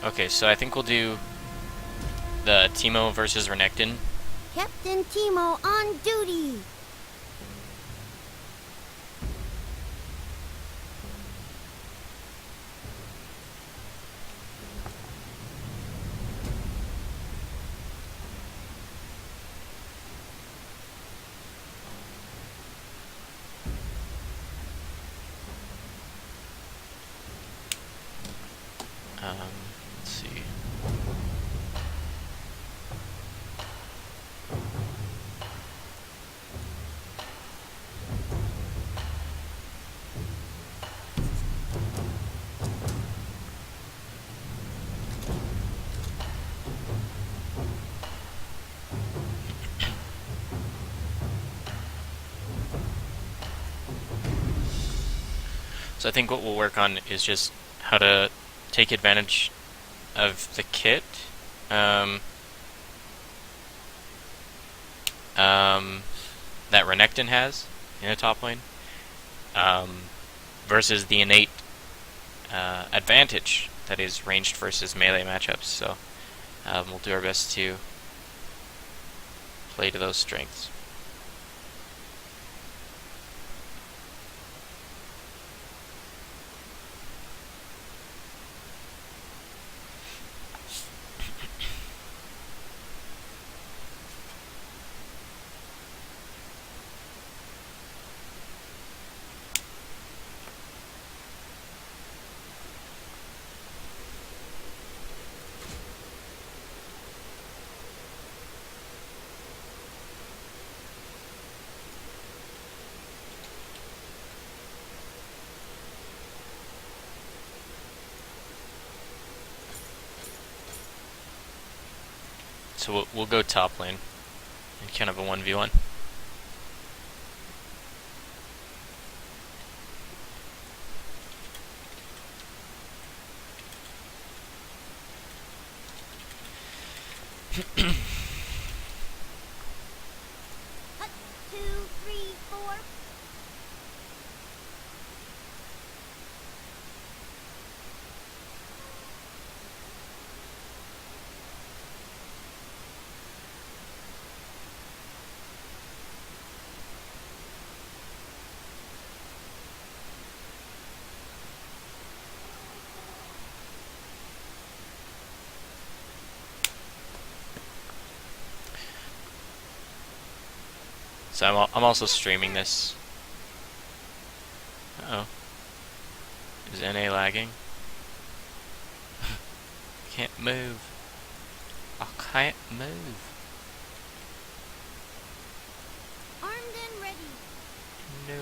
Okay, so I think we'll do the Teemo versus Renekton. Captain Timo on duty. Let's see. So I think what we'll work on is just how to take advantage of the kit um, that Renekton has in a top lane um, versus the innate advantage that is ranged versus melee matchups. So we'll do our best to play to those strengths. So we'll go top lane in kind of a 1v1. Hut, 2, 3, 4. So I'm also streaming this. Uh oh, is NA lagging? Can't move. I can't move. Armed and ready. No.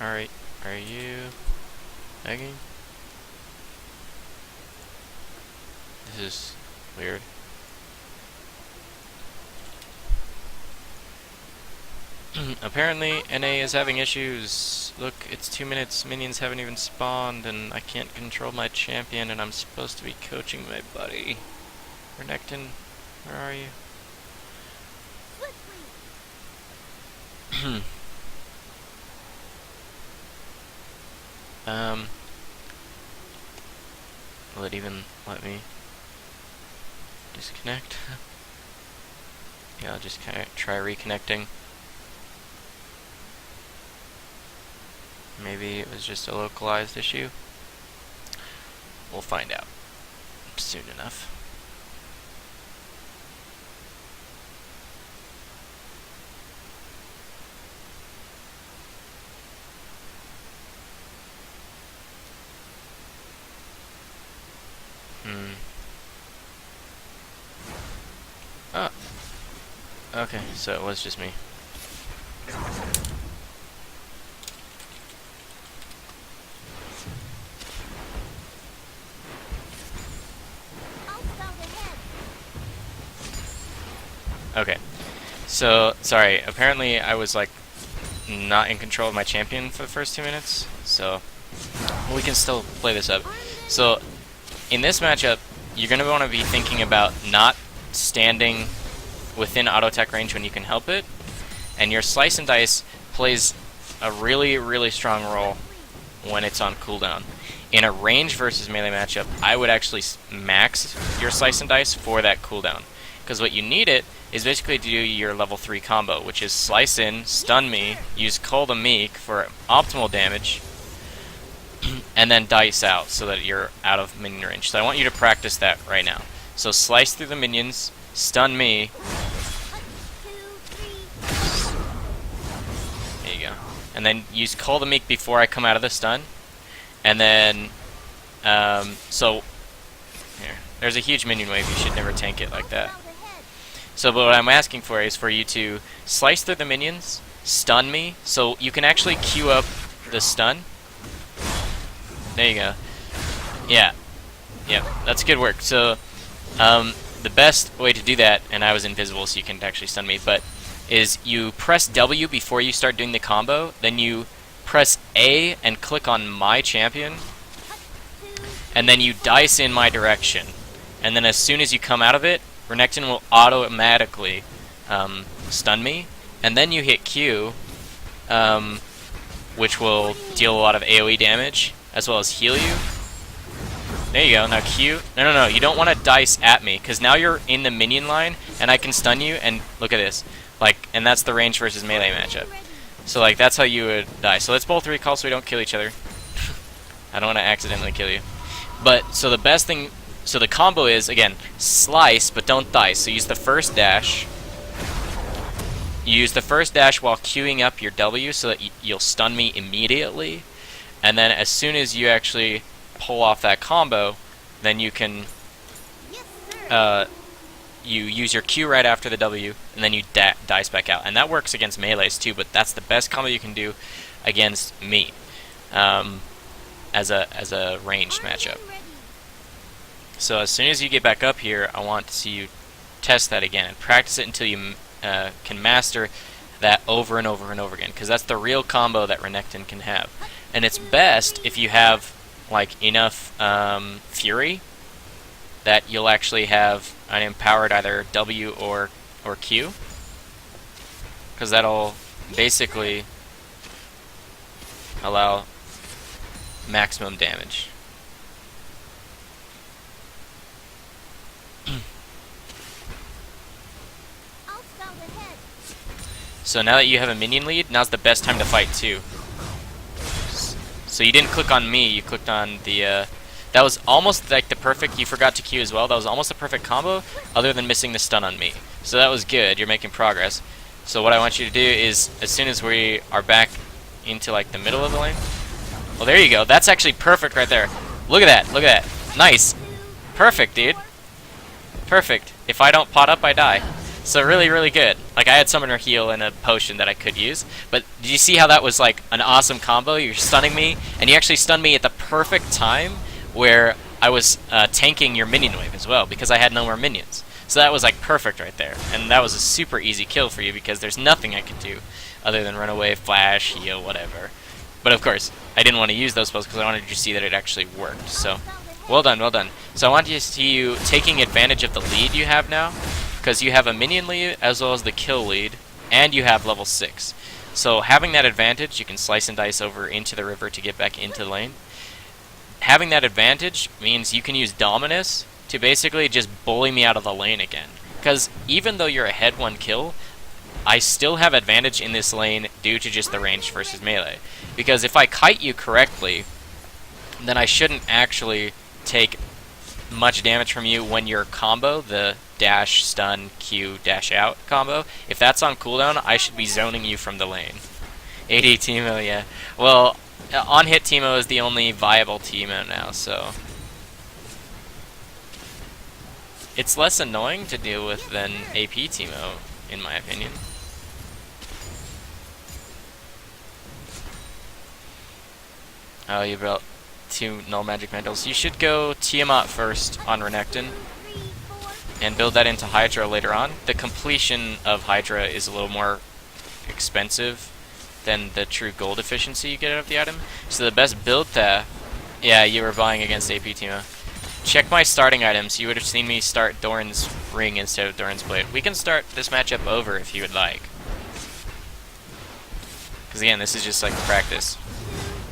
Alright, are you lagging? This is weird. Apparently, NA is having issues. Look, it's 2 minutes, minions haven't even spawned, and I can't control my champion, and I'm supposed to be coaching my buddy. Renekton, where are you? Swiftly. Will it even let me disconnect? Yeah, I'll just kind of try reconnecting. Maybe it was just a localized issue. We'll find out soon enough. Oh. Okay, so it was just me. Okay, so sorry. Apparently, I was like not in control of my champion for the first 2 minutes, so we can still play this up. So in this matchup, you're going to want to be thinking about not standing within auto attack range when you can help it, and your Slice and Dice plays a really, really strong role when it's on cooldown. In a range versus melee matchup, I would actually max your Slice and Dice for that cooldown, because what you need it is basically to do your level 3 combo, which is Slice in, stun me, use Call the Meek for optimal damage, and then Dice out so that you're out of minion range. So I want you to practice that right now. So slice through the minions, stun me. There you go. And then use Call the Meek before I come out of the stun. And then, so, here. There's a huge minion wave. You should never tank it like that. So what I'm asking for is for you to slice through the minions, stun me, so you can actually queue up the stun. There you go. Yeah. Yeah, that's good work. So, the best way to do that, and I was invisible so you can actually stun me, but is you press W before you start doing the combo, then you press A and click on my champion, and then you dice in my direction. And then as soon as you come out of it, Renekton will automatically stun me, and then you hit Q, which will deal a lot of AoE damage, as well as heal you. There you go, now Q. No, you don't want to dice at me, because now you're in the minion line, and I can stun you, and look at this. Like, and that's the range versus melee matchup. So, like, that's how you would die. So let's both recall so we don't kill each other. I don't want to accidentally kill you. But, so the best thing, so the combo is, again, slice, but don't dice. So use the first dash. You use the first dash while queuing up your W so that you'll stun me immediately. And then as soon as you actually pull off that combo, then you can you use your Q right after the W, and then you dice back out. And that works against melees too, but that's the best combo you can do against me as a ranged matchup. So as soon as you get back up here, I want to see you test that again and practice it until you can master that over and over and over again, because that's the real combo that Renekton can have. And it's best if you have like enough fury that you'll actually have an empowered either W or Q, because that'll basically allow maximum damage. So now that you have a minion lead, now's the best time to fight too. So you didn't click on me, you clicked on the, that was almost like the perfect, you forgot to Q as well, that was almost a perfect combo, other than missing the stun on me. So that was good, you're making progress. So what I want you to do is, as soon as we are back into like the middle of the lane, well there you go, that's actually perfect right there. Look at that, look at that, nice. Perfect, dude. Perfect. If I don't pot up, I die. So really, really good. Like, I had Summoner Heal and a potion that I could use. But did you see how that was, like, an awesome combo? You're stunning me, and you actually stunned me at the perfect time where I was tanking your minion wave as well, because I had no more minions. So that was, like, perfect right there. And that was a super easy kill for you, because there's nothing I could do other than run away, flash, heal, whatever. But, of course, I didn't want to use those spells because I wanted you to see that it actually worked. So, well done, well done. So I want you to see you taking advantage of the lead you have now, because you have a minion lead as well as the kill lead, and you have level 6. So having that advantage, you can slice and dice over into the river to get back into the lane. Having that advantage means you can use Dominus to basically just bully me out of the lane again. Because even though you're ahead 1 kill, I still have advantage in this lane due to just the range versus melee. Because if I kite you correctly, then I shouldn't actually take much damage from you when your combo, the dash, stun, Q, dash out combo, if that's on cooldown, I should be zoning you from the lane. AD Teemo, yeah. Well, on-hit Teemo is the only viable Teemo now, so it's less annoying to deal with than AP Teemo, in my opinion. Oh, you built 2 null magic mantles. You should go Tiamat first on Renekton and build that into Hydra later on. The completion of Hydra is a little more expensive than the true gold efficiency you get out of the item. So the best build to... Yeah, you were buying against AP Teemo. check my starting items. You would have seen me start Doran's ring instead of Doran's blade. We can start this matchup over if you would like. Because again, this is just like practice. 2,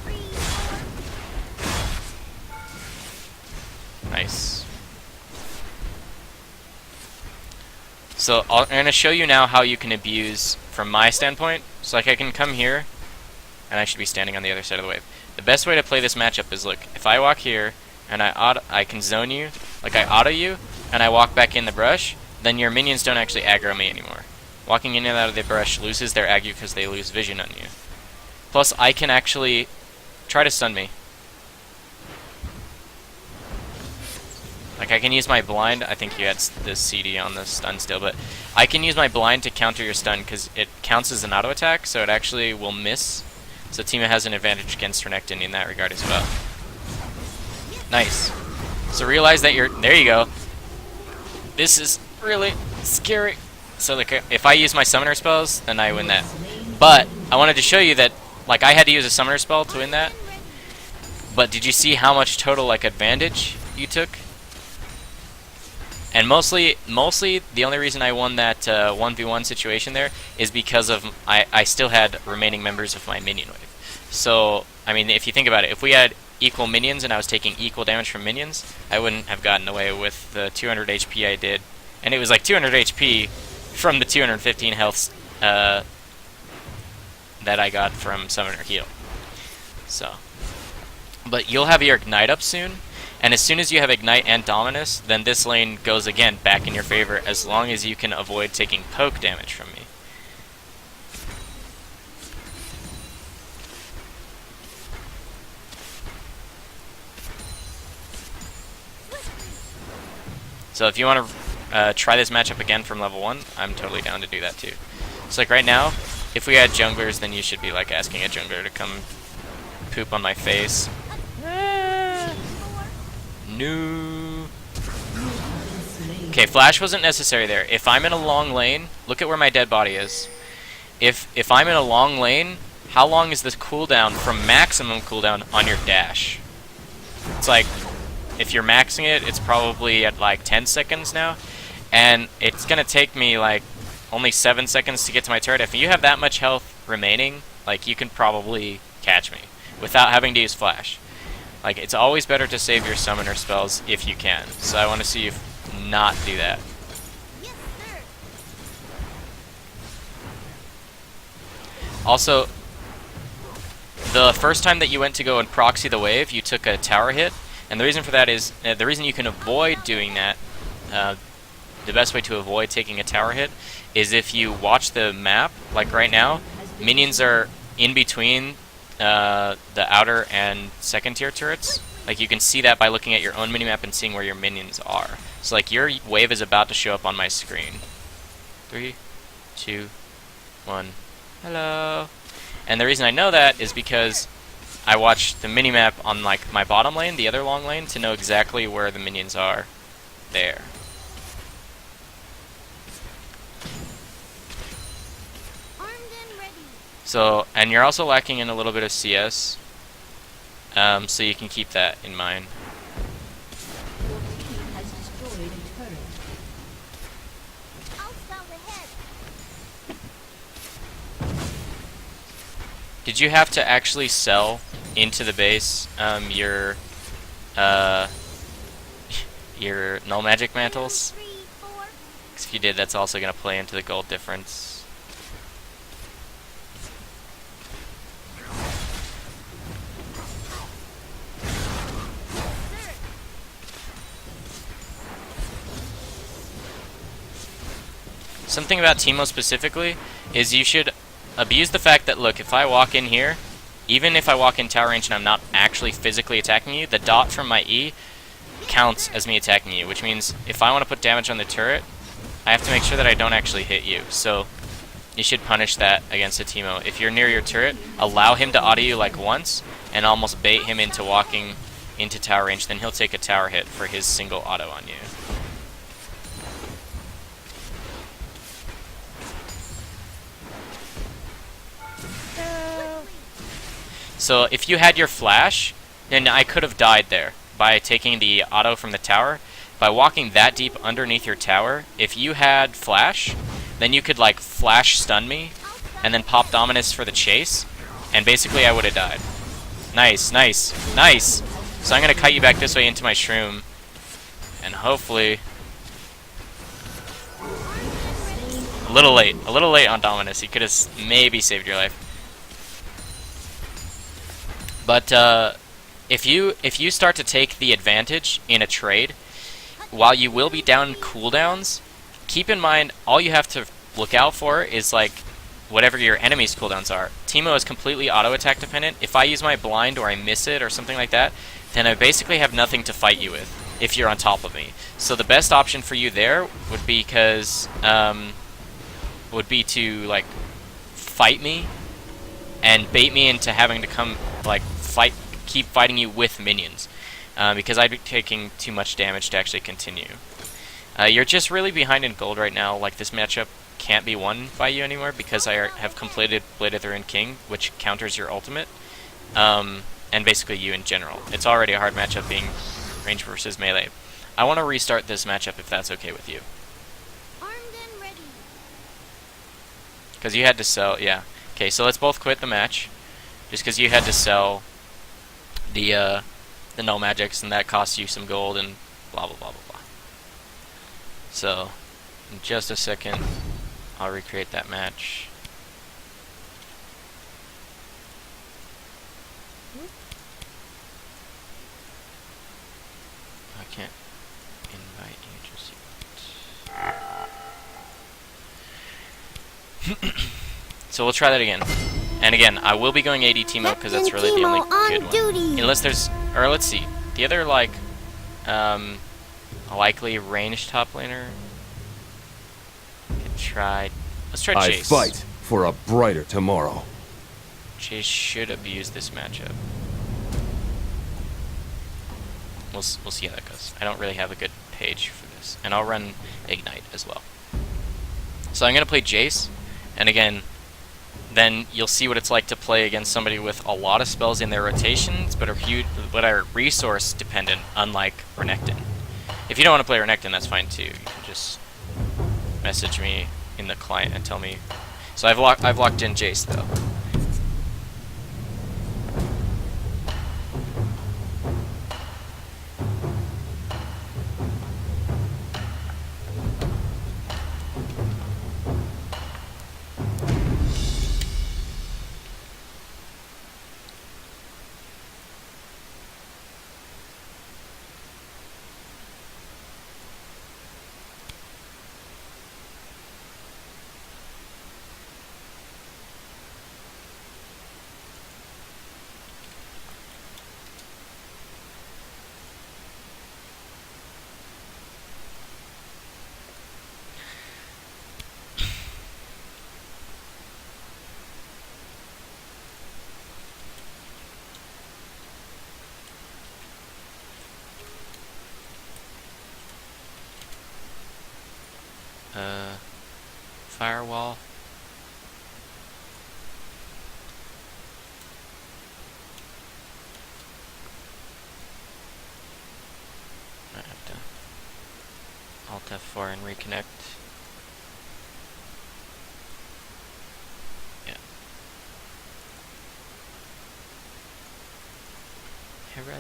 3, 4. Nice. So I'm going to show you now how you can abuse from my standpoint. So like I can come here, and I should be standing on the other side of the wave. The best way to play this matchup is, look, if I walk here, and I can zone you, like I auto you, and I walk back in the brush, then your minions don't actually aggro me anymore. Walking in and out of the brush loses their aggro because they lose vision on you. Plus, I can actually try to stun me. Like, I can use my blind. I think you had the CD on the stun still, but I can use my blind to counter your stun because it counts as an auto attack, so it actually will miss. So Tima has an advantage against Renekton in that regard as well. Nice. So realize that there you go. This is really scary. So like, if I use my summoner spells, then I win that. But I wanted to show you that, like, I had to use a summoner spell to win that. But did you see how much total, like, advantage you took? And mostly the only reason I won that 1v1 situation there is because of I still had remaining members of my minion wave. So, I mean, if you think about it, if we had equal minions and I was taking equal damage from minions, I wouldn't have gotten away with the 200 HP I did. And it was like 200 HP from the 215 health that I got from Summoner Heal. So, but you'll have your Ignite up soon. And as soon as you have Ignite and Dominus, then this lane goes again back in your favor as long as you can avoid taking poke damage from me. So if you want to try this matchup again from level 1, I'm totally down to do that too. So like right now, if we had junglers, then you should be like asking a jungler to come poop on my face. No. Okay, flash wasn't necessary there. If I'm in a long lane, look at where my dead body is. If I'm in a long lane, how long is this cooldown from maximum cooldown on your dash? It's like, if you're maxing it, it's probably at like 10 seconds now. And it's gonna take me like only 7 seconds to get to my turret. If you have that much health remaining, like you can probably catch me without having to use flash. Like, it's always better to save your summoner spells if you can. So I want to see you not do that. Yes, sir. Also, the first time that you went to go and proxy the wave, you took a tower hit. And the reason for that is, the reason you can avoid doing that, the best way to avoid taking a tower hit, is if you watch the map, like right now, minions are in between the outer and second tier turrets. Like, you can see that by looking at your own minimap and seeing where your minions are. So like, your wave is about to show up on my screen. 3, 2, 1. Hello. And the reason I know that is because I watch the minimap on like my bottom lane, the other long lane, to know exactly where the minions are. There. So, and you're also lacking in a little bit of CS, so you can keep that in mind. Did you have to actually sell into the base your null magic mantles? 2, 3, 4. Because if you did, that's also going to play into the gold difference. Something about Teemo specifically is you should abuse the fact that, look, if I walk in here, even if I walk in tower range and I'm not actually physically attacking you, the dot from my E counts as me attacking you, which means if I want to put damage on the turret, I have to make sure that I don't actually hit you. So you should punish that against a Teemo. If you're near your turret, allow him to auto you like once and almost bait him into walking into tower range, then he'll take a tower hit for his single auto on you. So if you had your flash, then I could have died there. by taking the auto from the tower. By walking that deep underneath your tower, if you had flash, then you could like flash stun me, and then pop Dominus for the chase, and basically I would have died. Nice, nice, nice! So I'm gonna kite you back this way into my shroom, and hopefully... A little late on Dominus. He could have maybe saved your life. But if you start to take the advantage in a trade, while you will be down cooldowns, keep in mind all you have to look out for is like whatever your enemy's cooldowns are. Teemo is completely auto attack dependent. If I use my blind or I miss it or something like that, then I basically have nothing to fight you with if you're on top of me. So the best option for you there would be to like fight me and bait me into having to come like keep fighting you with minions, because I'd be taking too much damage to actually continue. You're just really behind in gold right now. Like, this matchup can't be won by you anymore because I have completed Blade of the Ruined King, which counters your ultimate, and basically you in general. It's already a hard matchup being range versus melee. I want to restart this matchup if that's okay with you. Armed and ready. Because you had to sell, yeah. Okay, so let's both quit the match, just because you had to sell the null magics, and that costs you some gold and blah blah blah blah blah. So, in just a second, I'll recreate that match. I can't invite you just yet. So we'll try that again. And again, I will be going AD Teemo because that's really the only good one. Unless there's, or let's see, the other like, likely ranged top laner. Could try. Let's try Chase. I fight for a brighter tomorrow. Chase should abuse this matchup. We'll see how that goes. I don't really have a good page for this, and I'll run Ignite as well. So I'm gonna play Jace, and again, then you'll see what it's like to play against somebody with a lot of spells in their rotations, but are resource dependent, unlike Renekton. If you don't want to play Renekton, that's fine too. You can just message me in the client and tell me. So I've locked in Jace though. Firewall. I have to Alt F4 and reconnect. Yeah. Hello.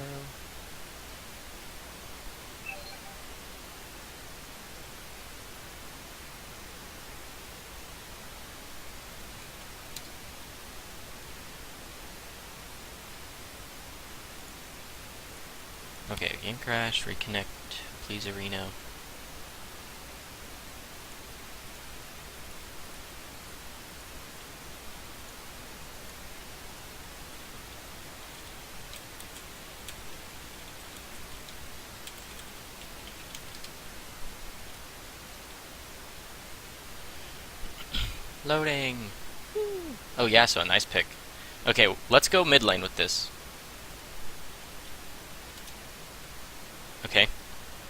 Okay, game crash, reconnect, please Areno. Loading! Oh, Yasuo, nice pick. Okay, let's go mid lane with this. Okay,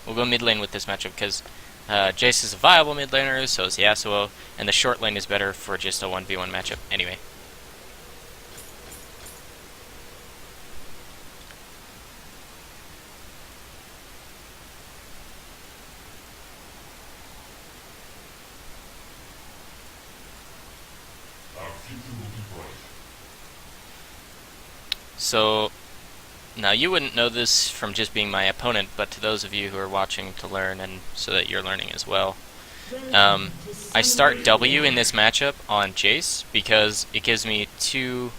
we'll go mid lane with this matchup because Jace is a viable mid laner, so is Yasuo, and the short lane is better for just a 1v1 matchup anyway. So now you wouldn't know this from just being my opponent, but to those of you who are watching to learn, and so that you're learning as well, I start W in this matchup on Jace because it gives me two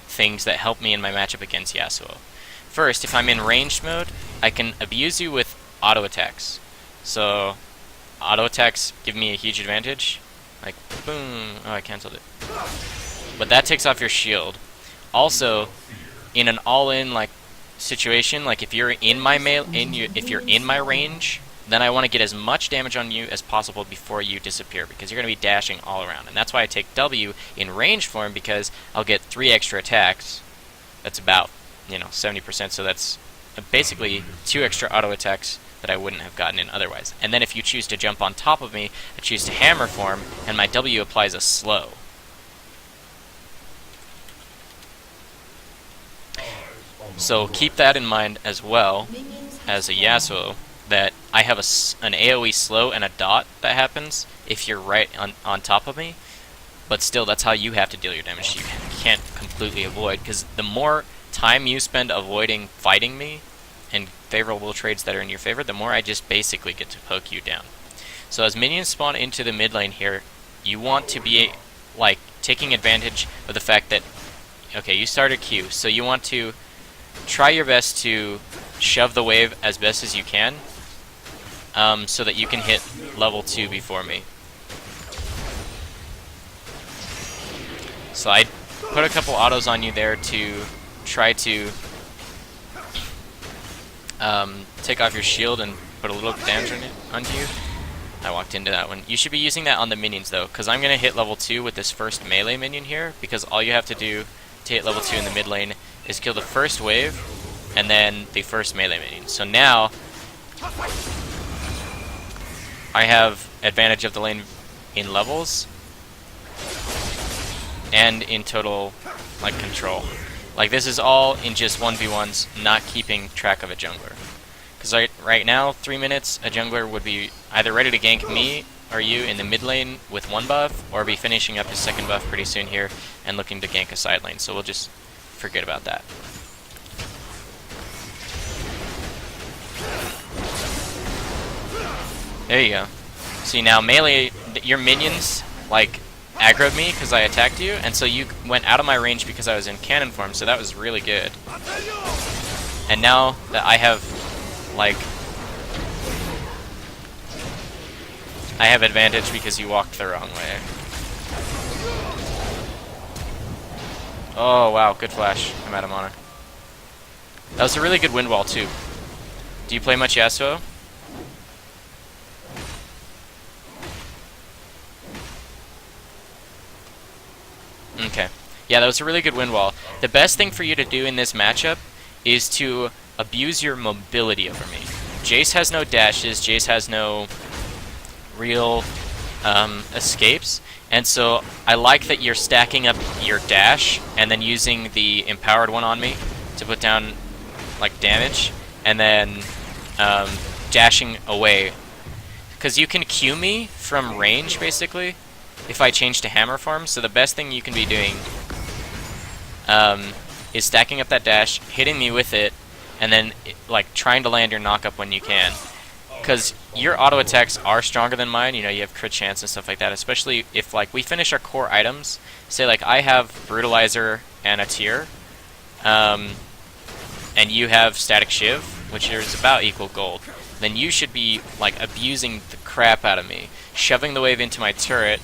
things that help me in my matchup against Yasuo. First, if I'm in ranged mode, I can abuse you with auto attacks. So auto attacks give me a huge advantage. Like, boom. Oh, I cancelled it. But that takes off your shield. Also, in an all-in like situation, like if you're in my if you're in my range, then I want to get as much damage on you as possible before you disappear, because you're going to be dashing all around. And that's why I take W in range form, because I'll get 3 extra attacks. That's about, 70%, so that's basically 2 extra auto attacks that I wouldn't have gotten in otherwise. And then if you choose to jump on top of me, I choose to hammer form, and my W applies a slow. So keep that in mind as well as a Yasuo, that I have an AoE slow and a dot that happens if you're right on top of me, but still that's how you have to deal your damage. You can't completely avoid, because the more time you spend avoiding fighting me and favorable trades that are in your favor, the more I just basically get to poke you down. So as minions spawn into the mid lane here, you want to be like taking advantage of the fact that, okay, you start a Q, so you want to try your best to shove the wave as best as you can, so that you can hit level 2 before me. So I put a couple autos on you there to try to take off your shield and put a little damage onto you. I walked into that one. You should be using that on the minions though, because I'm going to hit level 2 with this first melee minion here, because all you have to do to hit level 2 in the mid lane is kill the first wave and then the first melee minion. So now I have advantage of the lane in levels and in total like control. Like this is all in just 1v1s, not keeping track of a jungler. Because right now, 3 minutes, a jungler would be either ready to gank me or you in the mid lane with 1 buff, or be finishing up his 2nd buff pretty soon here and looking to gank a side lane. So we'll just forget about that. There you go. See now, melee, your minions like aggroed me because I attacked you, and so you went out of my range because I was in cannon form, so that was really good. And now that I have like advantage because you walked the wrong way. Oh wow, good flash. I'm out of mana. That was a really good wind wall too. Do you play much Yasuo? Okay. Yeah, that was a really good wind wall. The best thing for you to do in this matchup is to abuse your mobility over me. Jace has no dashes, Jace has no real escapes, and so I like that you're stacking up your dash and then using the empowered one on me to put down like damage, and then dashing away. Because you can Q me from range basically if I change to hammer form, so the best thing you can be doing is stacking up that dash, hitting me with it, and then like trying to land your knock-up when you can. Because your auto attacks are stronger than mine, you have crit chance and stuff like that, especially if like we finish our core items. Say like I have Brutalizer and a Tear, and you have Static Shiv, which is about equal gold. Then you should be like abusing the crap out of me, shoving the wave into my turret,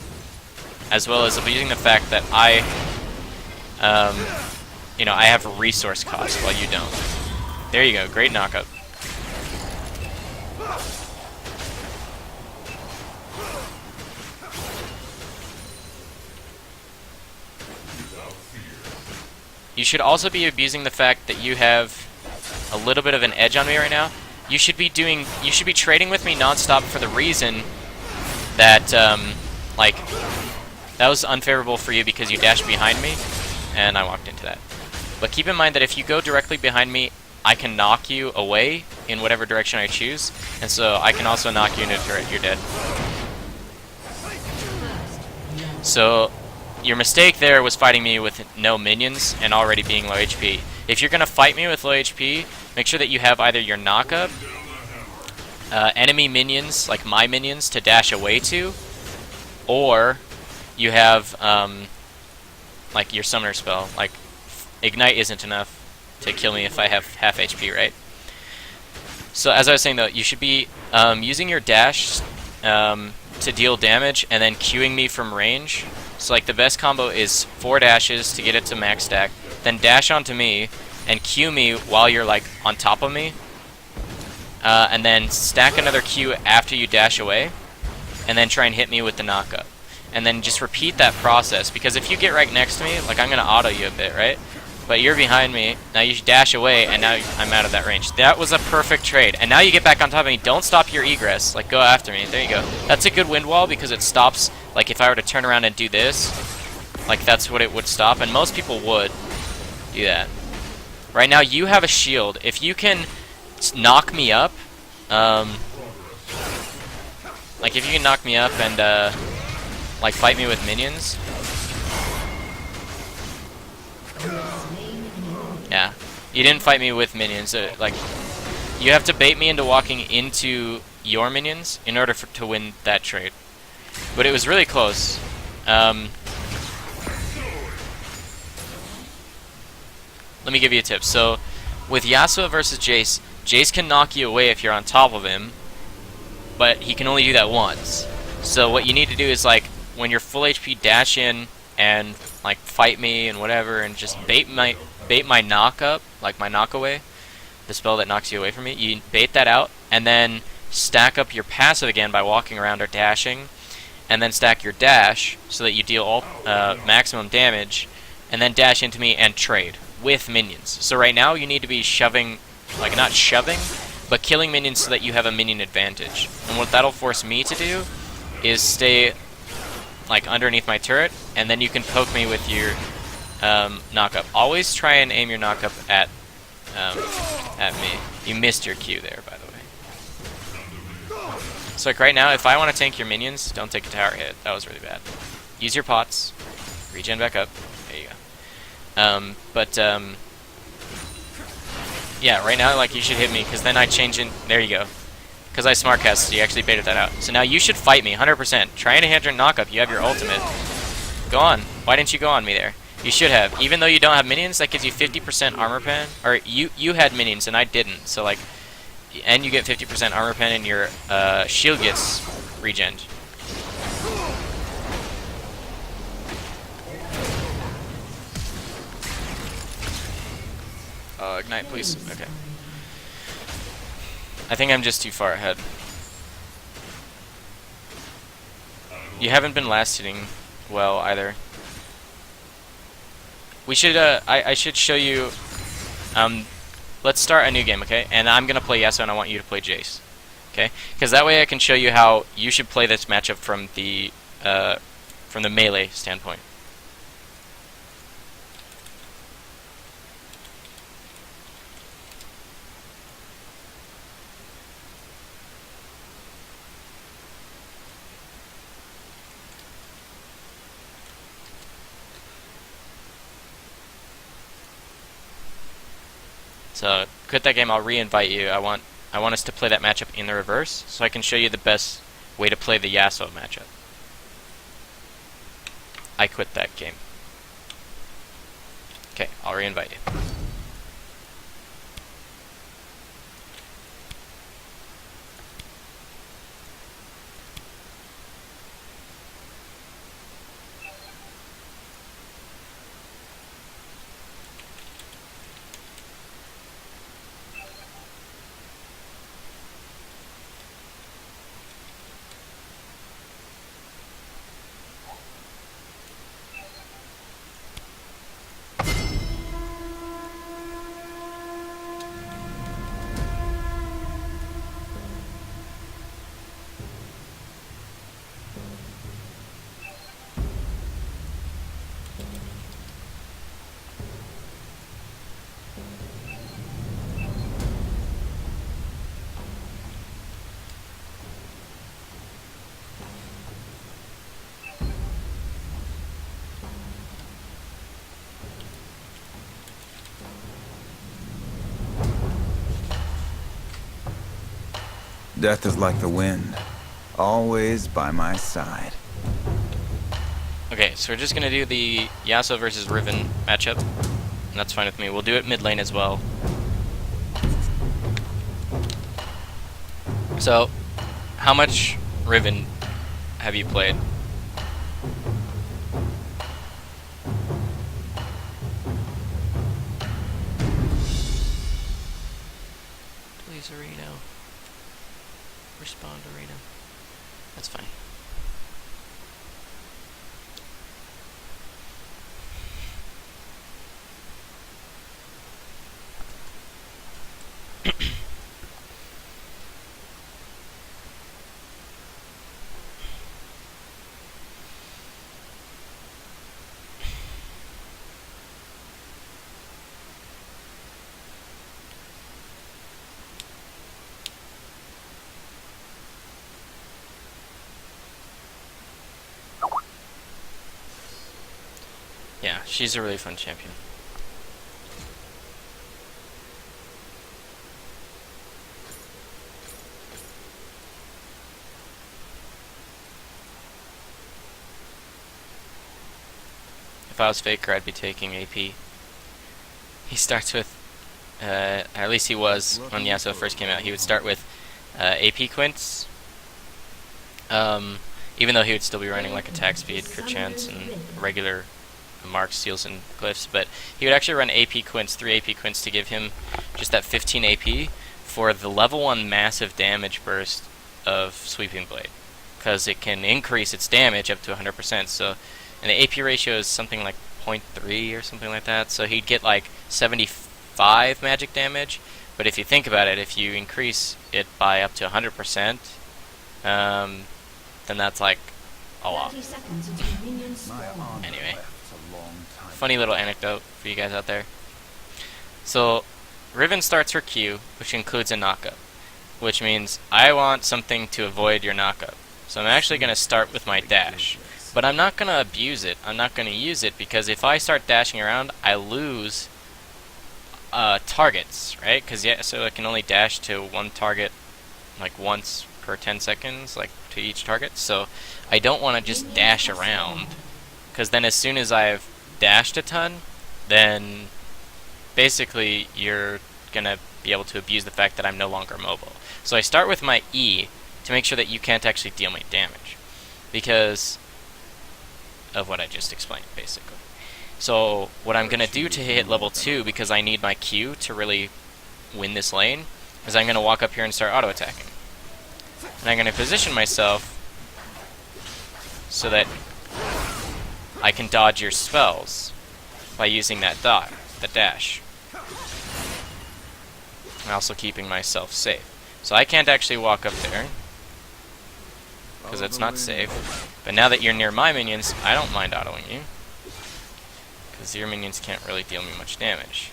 as well as abusing the fact that I have a resource cost while you don't. There you go, great knockup. You should also be abusing the fact that you have a little bit of an edge on me right now. You should be trading with me nonstop for the reason that that was unfavorable for you because you dashed behind me, and I walked into that. But keep in mind that if you go directly behind me, I can knock you away in whatever direction I choose, and so I can also knock you into a turret, you're dead. So your mistake there was fighting me with no minions and already being low HP. If you're gonna fight me with low HP, make sure that you have either your knockup, enemy minions, like my minions, to dash away to, or you have like your summoner spell. Like Ignite isn't enough to kill me if I have half HP, right? So as I was saying though, you should be using your dash to deal damage and then queuing me from range. So like the best combo is 4 dashes to get it to max stack, then dash onto me and queue me while you're like on top of me, and then stack another Q after you dash away, and then try and hit me with the knockup. And then just repeat that process, because if you get right next to me, like I'm gonna auto you a bit, right? But you're behind me, now you dash away, and now I'm out of that range. That was a perfect trade. And now you get back on top of me, don't stop your egress, like go after me, there you go. That's a good wind wall because it stops, like if I were to turn around and do this, like that's what it would stop, and most people would do that. Right now you have a shield. If you can knock me up, like if you can knock me up and like fight me with minions. Yeah, you didn't fight me with minions. Like, you have to bait me into walking into your minions in order to win that trade. But it was really close. Let me give you a tip. So, with Yasuo versus Jace, Jace can knock you away if you're on top of him, but he can only do that once. So what you need to do is, like, when you're full HP, dash in and like fight me and whatever, and just bait my knock up, like my knock away, the spell that knocks you away from me. You bait that out, and then stack up your passive again by walking around or dashing, and then stack your dash so that you deal all maximum damage, and then dash into me and trade with minions. So right now you need to be shoving, like not shoving, but killing minions so that you have a minion advantage. And what that'll force me to do is stay like underneath my turret, and then you can poke me with your knockup. Always try and aim your knockup at me. You missed your Q there, by the way. So like right now, if I want to tank your minions, don't take a tower hit. That was really bad. Use your pots, regen back up. There you go. Yeah, right now, like you should hit me, because then I change in. There you go. Because I smart cast, so you actually baited that out. So now you should fight me, 100%. Try and hand your knockup. You have your ultimate. Go on. Why didn't you go on me there? You should have. Even though you don't have minions, that gives you 50% armor pen. Or you had minions and I didn't. So like, and you get 50% armor pen, and your shield gets regened. Ignite, please. Okay. I think I'm just too far ahead. You haven't been last hitting well either. We should, I should show you, let's start a new game, okay? And I'm gonna play Yasuo and I want you to play Jace. Okay? Because that way I can show you how you should play this matchup from the melee standpoint. So quit that game. I'll re-invite you. I want us to play that matchup in the reverse, so I can show you the best way to play the Yasuo matchup. I quit that game. Okay, I'll re-invite you. Death is like the wind, always by my side. Okay, so we're just gonna do the Yasuo versus Riven matchup. And that's fine with me. We'll do it mid lane as well. So, how much Riven have you played? Please, Areno. Respond, Areno. That's fine. Yeah, she's a really fun champion. If I was Faker, I'd be taking AP. He starts with, at least he was when Yasuo first came out, he would start with AP Quints, even though he would still be running like attack speed, crit chance, and regular marks, steals, and glyphs, but he would actually run AP Quints, 3 AP Quints to give him just that 15 AP for the level 1 massive damage burst of Sweeping Blade, because it can increase its damage up to 100%, so, and the AP ratio is something like 0.3 or something like that, so he'd get like 75 magic damage, but if you think about it, if you increase it by up to 100%, then that's like a lot. Anyway, funny little anecdote for you guys out there. So, Riven starts her Q, which includes a knockup, which means I want something to avoid your knockup. So I'm actually going to start with my dash, but I'm not going to abuse it. I'm not going to use it because if I start dashing around, I lose targets, right? Because yeah, so I can only dash to one target like once per 10 seconds, like to each target. So I don't want to just dash around, because then as soon as I've dashed a ton, then basically you're gonna be able to abuse the fact that I'm no longer mobile. So I start with my E to make sure that you can't actually deal me damage, because of what I just explained, basically. So what I'm gonna do to hit level 2, because I need my Q to really win this lane, is I'm gonna walk up here and start auto attacking. And I'm gonna position myself so that I can dodge your spells by using that the dash. And also keeping myself safe. So I can't actually walk up there, because it's not safe. But now that you're near my minions, I don't mind autoing you, because your minions can't really deal me much damage.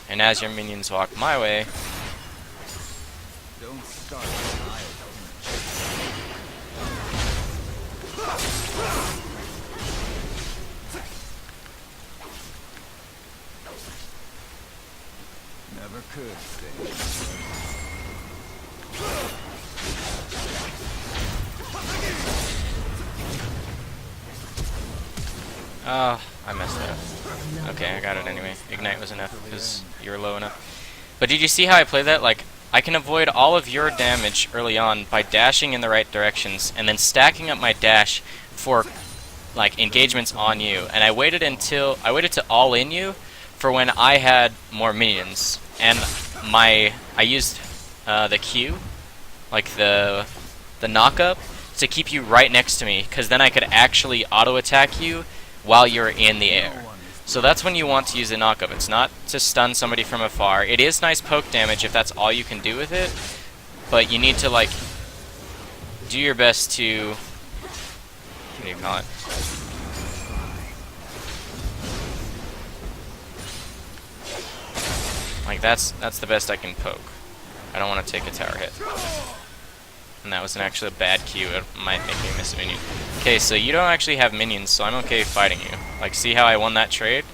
And as your minions walk my way, Don't start. Never could stay. oh, I messed it up. Okay, I got it anyway. Ignite was enough, because you were low enough. But did you see how I played that? Like, I can avoid all of your damage early on by dashing in the right directions, and then stacking up my dash for like engagements on you. And I waited to all in you for when I had more minions, and I used the Q, like the knockup, to keep you right next to me, because then I could actually auto attack you while you're in the air. So that's when you want to use the knockup. It's not to stun somebody from afar. It is nice poke damage if that's all you can do with it, but you need to like do your best to, what do you call it? Like that's the best I can poke. I don't want to take a tower hit. And that was actually a bad Q. It might make me miss a minion. Okay, so you don't actually have minions, so I'm okay fighting you. Like, see how I won that trade?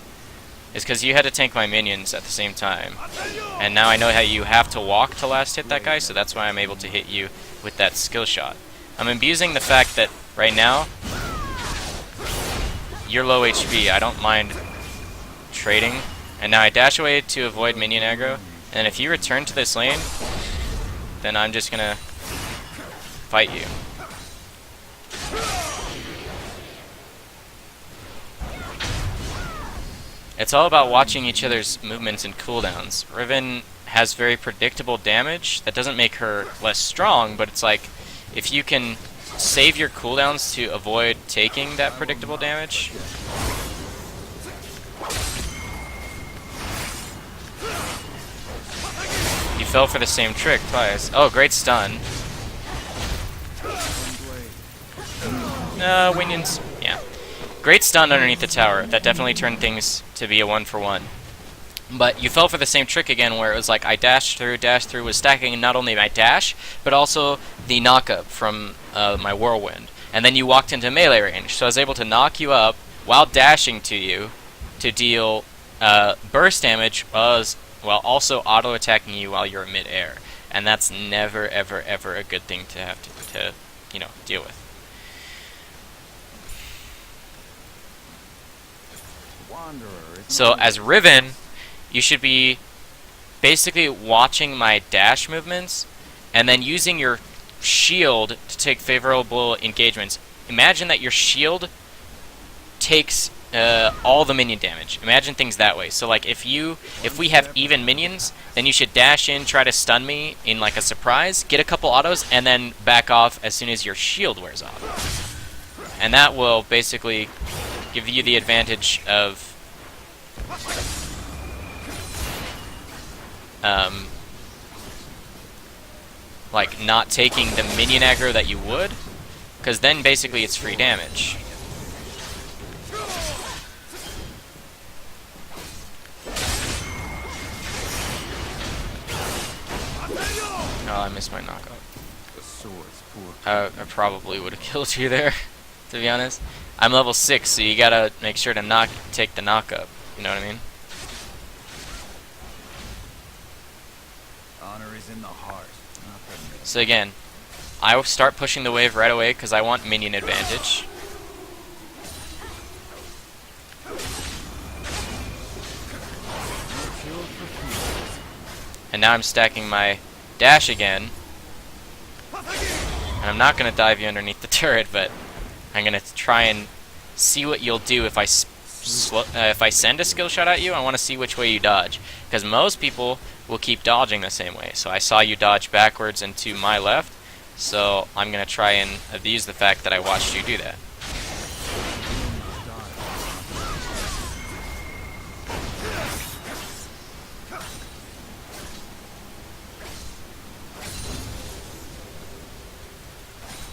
is because you had to tank my minions at the same time. And now I know how you have to walk to last hit that guy, so that's why I'm able to hit you with that skill shot. I'm abusing the fact that right now, you're low HP. I don't mind trading. And now I dash away to avoid minion aggro. And if you return to this lane, then I'm just gonna fight you. It's all about watching each other's movements and cooldowns. Riven has very predictable damage. That doesn't make her less strong, but it's like, if you can save your cooldowns to avoid taking that predictable damage. You fell for the same trick twice. Oh, great stun. Winions. Yeah. Great stun underneath the tower. That definitely turned things to be a 1-for-1. But you fell for the same trick again, where it was like I dashed through, was stacking not only my dash, but also the knock-up from my whirlwind. And then you walked into melee range, so I was able to knock you up while dashing to you to deal burst damage, while also auto-attacking you while you're mid-air. And that's never, ever, ever a good thing to have to deal with. So as Riven, you should be basically watching my dash movements and then using your shield to take favorable engagements. Imagine that your shield takes all the minion damage. Imagine things that way. So like if we have even minions, then you should dash in, try to stun me in like a surprise, get a couple autos, and then back off as soon as your shield wears off. And that will basically give you the advantage of like not taking the minion aggro that you would, because then basically it's free damage. Oh, I missed my knockout. I probably would have killed you there, to be honest. I'm level 6, so you gotta make sure to take the knock-up. You know what I mean? Honor is in the heart. So again, I will start pushing the wave right away because I want minion advantage. And now I'm stacking my dash again. And I'm not going to dive you underneath the turret, but I'm going to try and see what you'll do if I send a skill shot at you. I want to see which way you dodge, because most people will keep dodging the same way. So I saw you dodge backwards and to my left, so I'm going to try and abuse the fact that I watched you do that.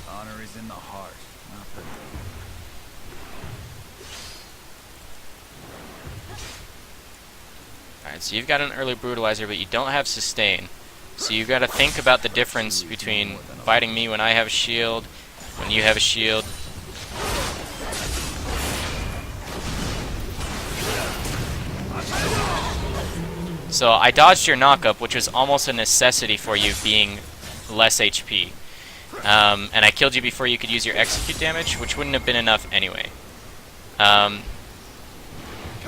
Honor is in the heart, not the... Alright, so you've got an early brutalizer, but you don't have sustain. So you've got to think about the difference between fighting me when I have a shield, when you have a shield. So I dodged your knock-up, which was almost a necessity for you being less HP. And I killed you before you could use your execute damage, which wouldn't have been enough anyway.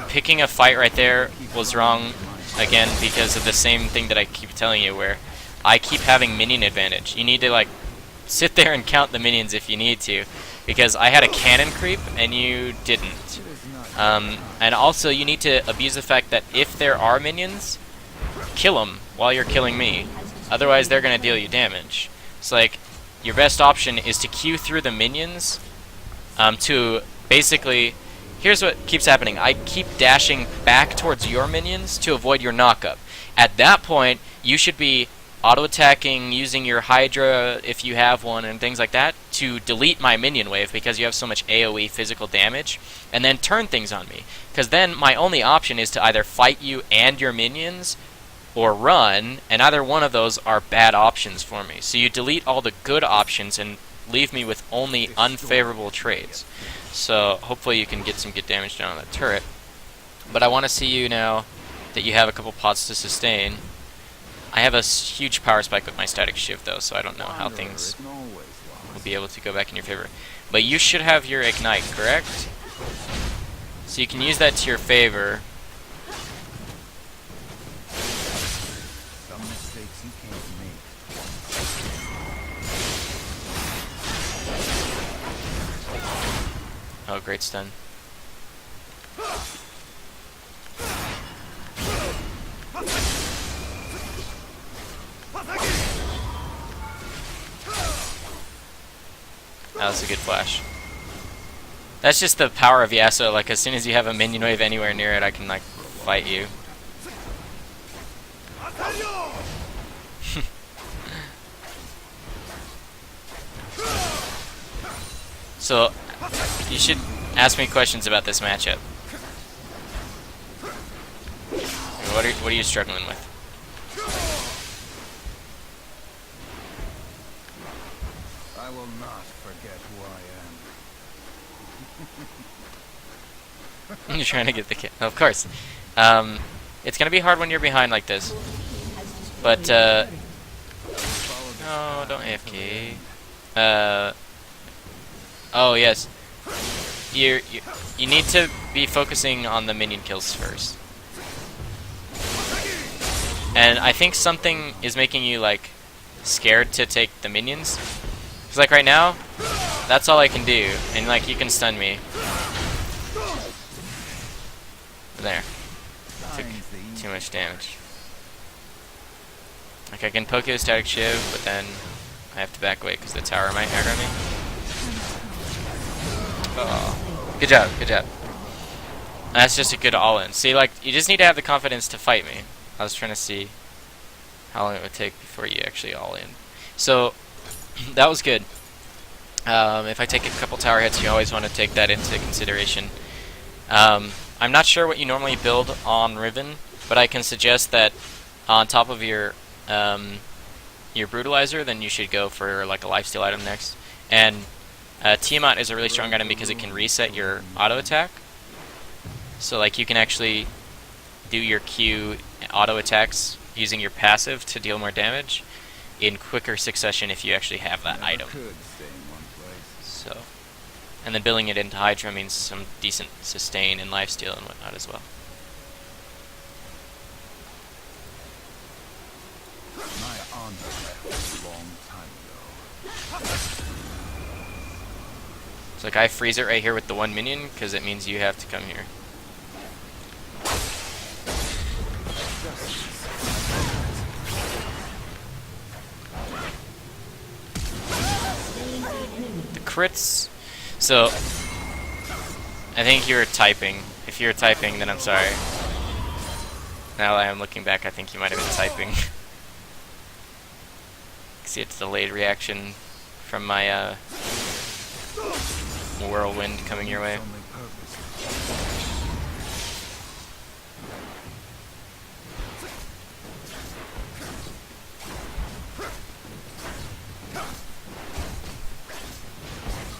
Picking a fight right there was wrong, again, because of the same thing that I keep telling you, where I keep having minion advantage. You need to, like, sit there and count the minions if you need to, because I had a cannon creep and you didn't. And also, you need to abuse the fact that if there are minions, kill them while you're killing me. Otherwise, they're going to deal you damage. It's like, your best option is to queue through the minions to basically... Here's what keeps happening. I keep dashing back towards your minions to avoid your knock-up. At that point, you should be auto-attacking, using your Hydra, if you have one, and things like that, to delete my minion wave because you have so much AoE physical damage, and then turn things on me. Because then my only option is to either fight you and your minions, or run, and either one of those are bad options for me. So you delete all the good options and leave me with only unfavorable trades. So hopefully you can get some good damage down on that turret. But I want to see you now that you have a couple pots to sustain. I have a huge power spike with my static shiv though, so I don't know how things will be able to go back in your favor. But you should have your ignite, correct? So you can use that to your favor. Some mistakes you can't make. Oh, great stun. That was a good flash. That's just the power of Yasuo. Like, as soon as you have a minion wave anywhere near it, I can, like, fight you. So, you should ask me questions about this matchup. What are you struggling with? I will not forget who I am. You're trying to get the kill. Of course. It's gonna be hard when you're behind like this. But, no, don't AFK. Oh, yes. You need to be focusing on the minion kills first. And I think something is making you, like, scared to take the minions. Because, like, right now, that's all I can do. And, like, you can stun me. There. Took too much damage. Like, I can poke you with static shiv, but then I have to back away because the tower might aggro me. Oh. Good job, good job. That's just a good all-in. See, like, you just need to have the confidence to fight me. I was trying to see how long it would take before you actually all-in. So, that was good. If I take a couple tower hits, you always want to take that into consideration. I'm not sure what you normally build on Riven, but I can suggest that on top of your brutalizer, then you should go for like a lifesteal item next. And Tiamat is a really strong item because it can reset your auto attack. So like you can actually do your Q auto attacks using your passive to deal more damage in quicker succession if you actually have that item. So, and then building it into Hydra means some decent sustain and lifesteal and whatnot as well. My honor left a long time ago. So like I freeze it right here with the one minion because it means you have to come here. The crits. So I think you're typing. If you're typing, then I'm sorry. Now that I'm looking back, I think you might have been typing. See, it's delayed reaction from my whirlwind coming your way.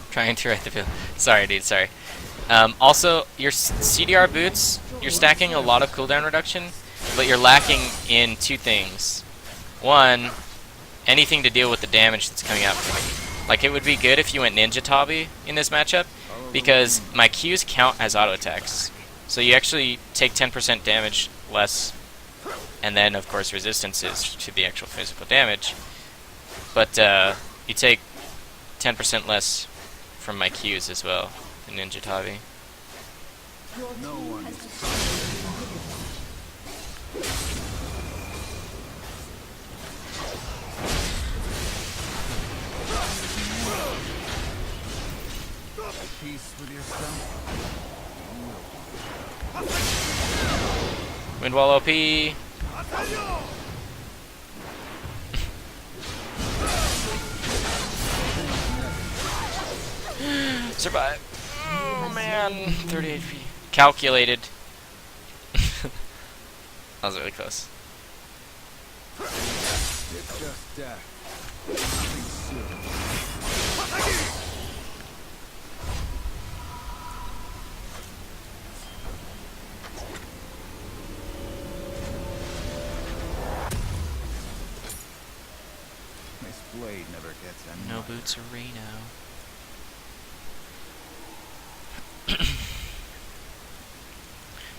Trying to write the bill. Sorry, dude. Sorry. Also, your CDR boots, you're stacking a lot of cooldown reduction, but you're lacking in two things. One, anything to deal with the damage that's coming out from me. Like, it would be good if you went Ninja Tabi in this matchup, because my Qs count as auto attacks. So you actually take 10% damage less, and then, of course, resistance is to the actual physical damage. But you take 10% less from my Qs as well in Ninja Tabi. No one is peace with yourself. Windwall OP. Survive. Oh man, 30 HP. Calculated. That was really close. It's just death. Nothing serious. blade never gets any No lighter. boots Reno.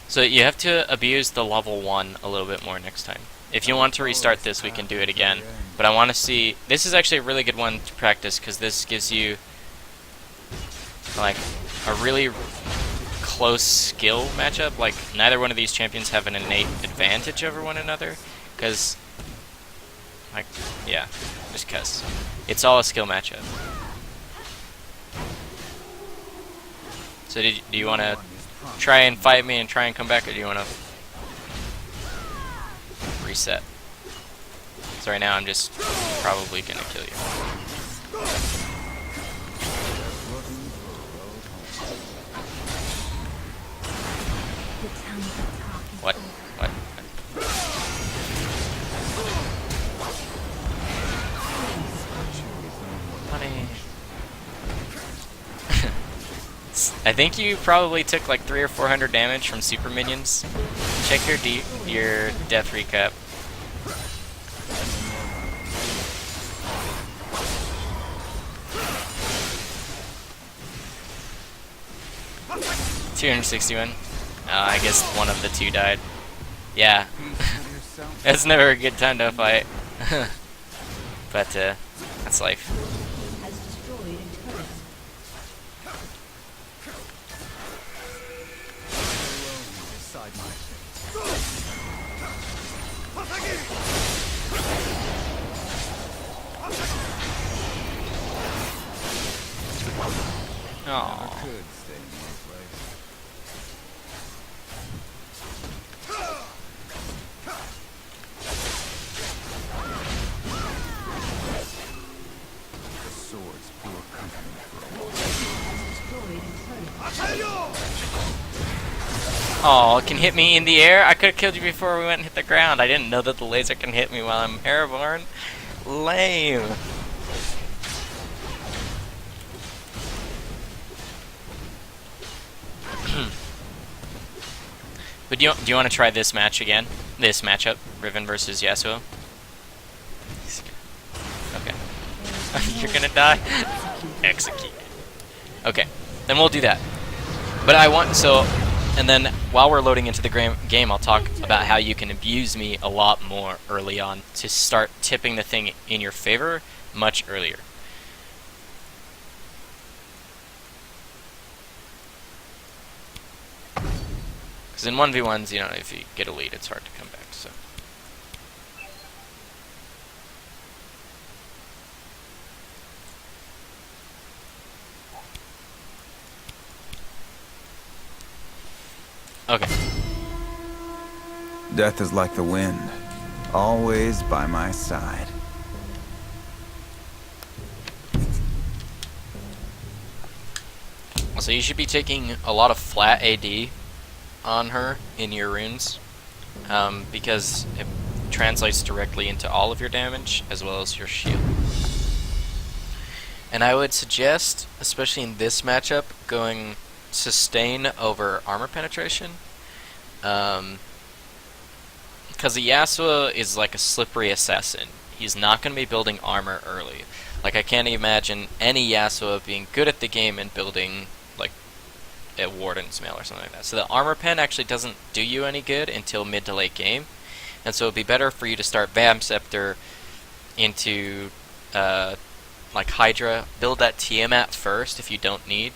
So you have to abuse the level 1 a little bit more next time. If you want to restart this, we can do it again. But I want to see... This is actually a really good one to practice, because this gives you like a really close skill matchup. Like, neither one of these champions have an innate advantage over one another, because, like, yeah, just because. It's all a skill matchup. So do you want to try and fight me and try and come back, or do you want to reset? So right now I'm just probably going to kill you. What? What? Honey. I think you probably took like 300 or 400 damage from super minions. Check your death recap. $261. I guess one of the two died. Yeah. It's never a good time to fight. But, that's life. Has destroyed a turret. Decide my fate. Aww. Could stay in one place. The sword's poor company for a while. Destroyed a turret. Oh, it can hit me in the air? I could have killed you before we went and hit the ground. I didn't know that the laser can hit me while I'm airborne. Lame. But do you want to try this match again? This matchup, Riven versus Yasuo? Okay. You're gonna die? Execute. Okay, then we'll do that. But I want, so, and then while we're loading into the game, I'll talk about how you can abuse me a lot more early on to start tipping the thing in your favor much earlier. Because in 1v1s, you know, if you get a lead, it's hard to come back, so. Okay. Death is like the wind, always by my side. So you should be taking a lot of flat AD on her in your runes, because it translates directly into all of your damage as well as your shield. And I would suggest, especially in this matchup, going sustain over armor penetration, because the Yasuo is like a slippery assassin. He's not going to be building armor early. Like, I can't imagine any Yasuo being good at the game and building like a Warden's Mail or something like that. So the armor pen actually doesn't do you any good until mid to late game, and so it'd be better for you to start Bam Scepter into like Hydra. Build that Tiamat first if you don't need.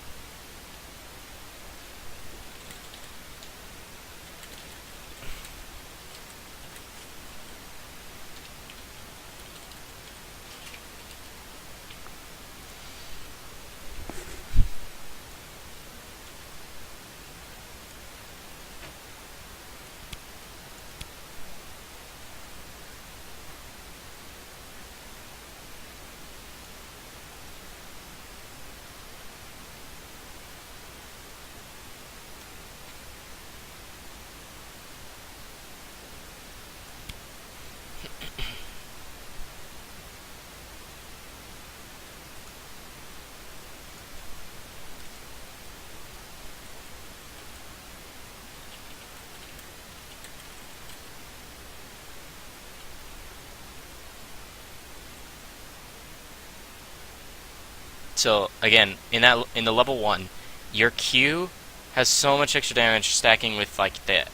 So again, in the level 1, your Q has so much extra damage stacking with like the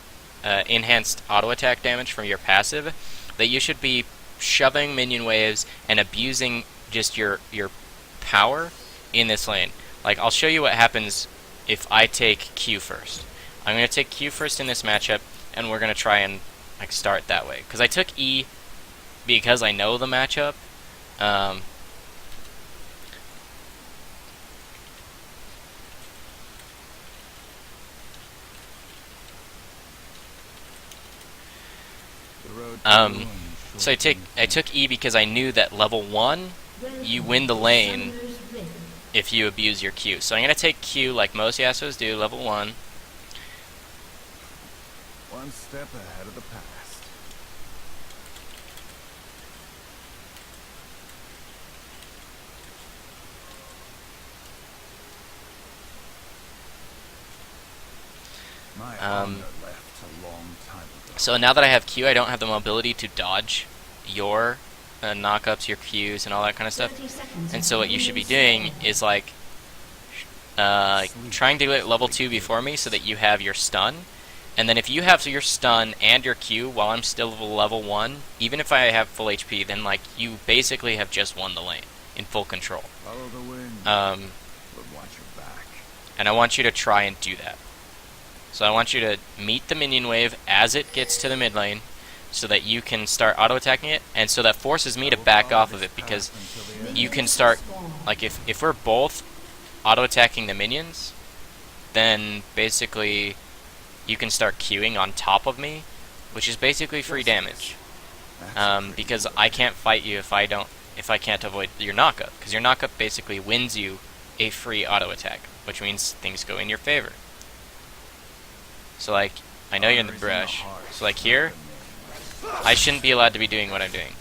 enhanced auto attack damage from your passive that you should be shoving minion waves and abusing just your power in this lane. Like, I'll show you what happens if I take Q first. I'm going to take Q first in this matchup, and we're going to try and like start that way. Because I took E because I know the matchup. The road to ruin is So short I took E because I knew that level 1, you win the lane Summoner's Rift. if you abuse your Q. So I'm going to take Q like most Yasuos do, level 1. one step ahead of the past. My honor left a long time ago. So now that I have Q, I don't have the mobility to dodge your knockups, your Qs, and all that kind of stuff. 30 seconds And so what you should be until doing spawn. is like trying to get level 2 before me so that you have your stun. And then if you have your stun and your Q while I'm still level 1, even if I have full HP, then like you basically have just won the lane in full control. Follow the wind, Um, but watch your back. and I want you to try and do that. So I want you to meet the minion wave as it gets to the mid lane, so that you can start auto-attacking it, and so that forces me to back off of it, because you can start, like, if we're both auto-attacking the minions, then basically you can start queuing on top of me, which is basically free damage. Because I can't fight you if I can't avoid your knockup, because your knockup basically wins you a free auto-attack, which means things go in your favor. So like, I know you're in the brush, so like here, I shouldn't be allowed to be doing what I'm doing.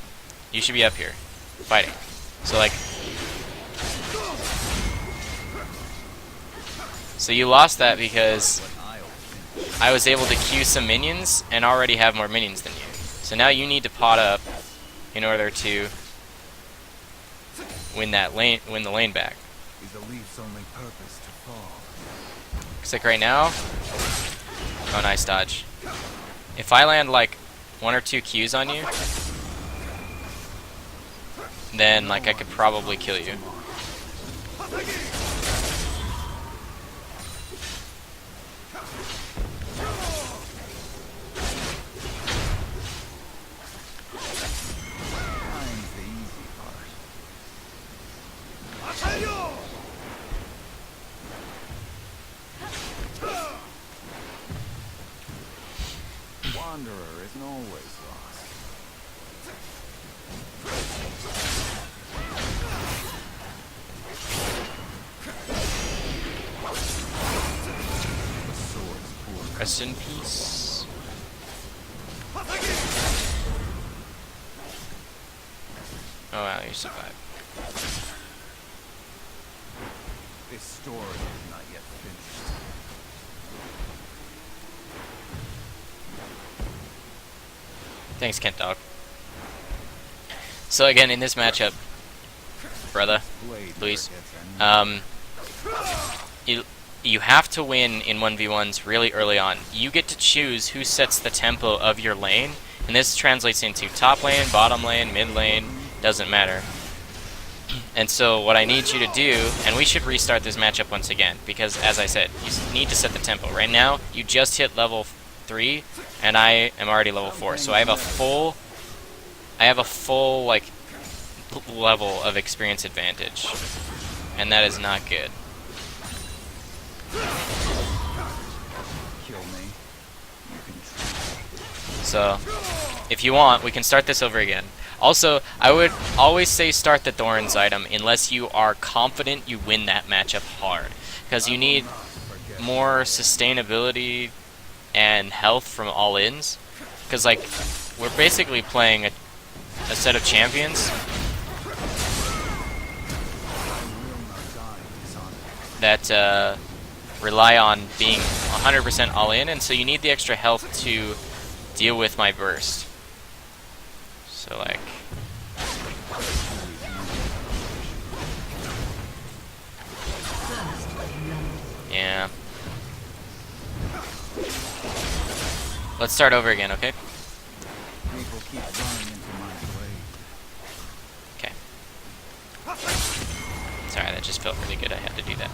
You should be up here, fighting. So like, so you lost that because I was able to queue some minions and already have more minions than you. So now you need to pot up in order to win the lane back. Is the leaf's only purpose to fall? Looks like right now, oh, nice dodge. If I land like 1 or 2 Qs on you, then like I could probably kill you. Time's the easy part. Wanderer isn't always lost. The sword's poor. Rest in peace. Oh wow, you survived. This story is not yet finished. Thanks, Kent Dog. So again, in this matchup, brother, Blade Luis, gets you have to win in 1v1s really early on. You get to choose who sets the tempo of your lane, and this translates into top lane, bottom lane, mid lane, doesn't matter. And so what I need you to do, and we should restart this matchup once again, because as I said, you need to set the tempo. Right now, you just hit level 3, and I am already level 4, so I have a full like level of experience advantage, and that is not good. kill me. You can try. So, if you want, we can start this over again. Also, I would always say start the Thorns item unless you are confident you win that matchup hard, because you need more sustainability and health from all-ins, because like we're basically playing a set of champions that rely on being 100% all-in, and so you need the extra health to deal with my burst. So like, Yeah. Let's start over again, okay? People keep running into my blade. Okay. Sorry, that just felt really good. I had to do that.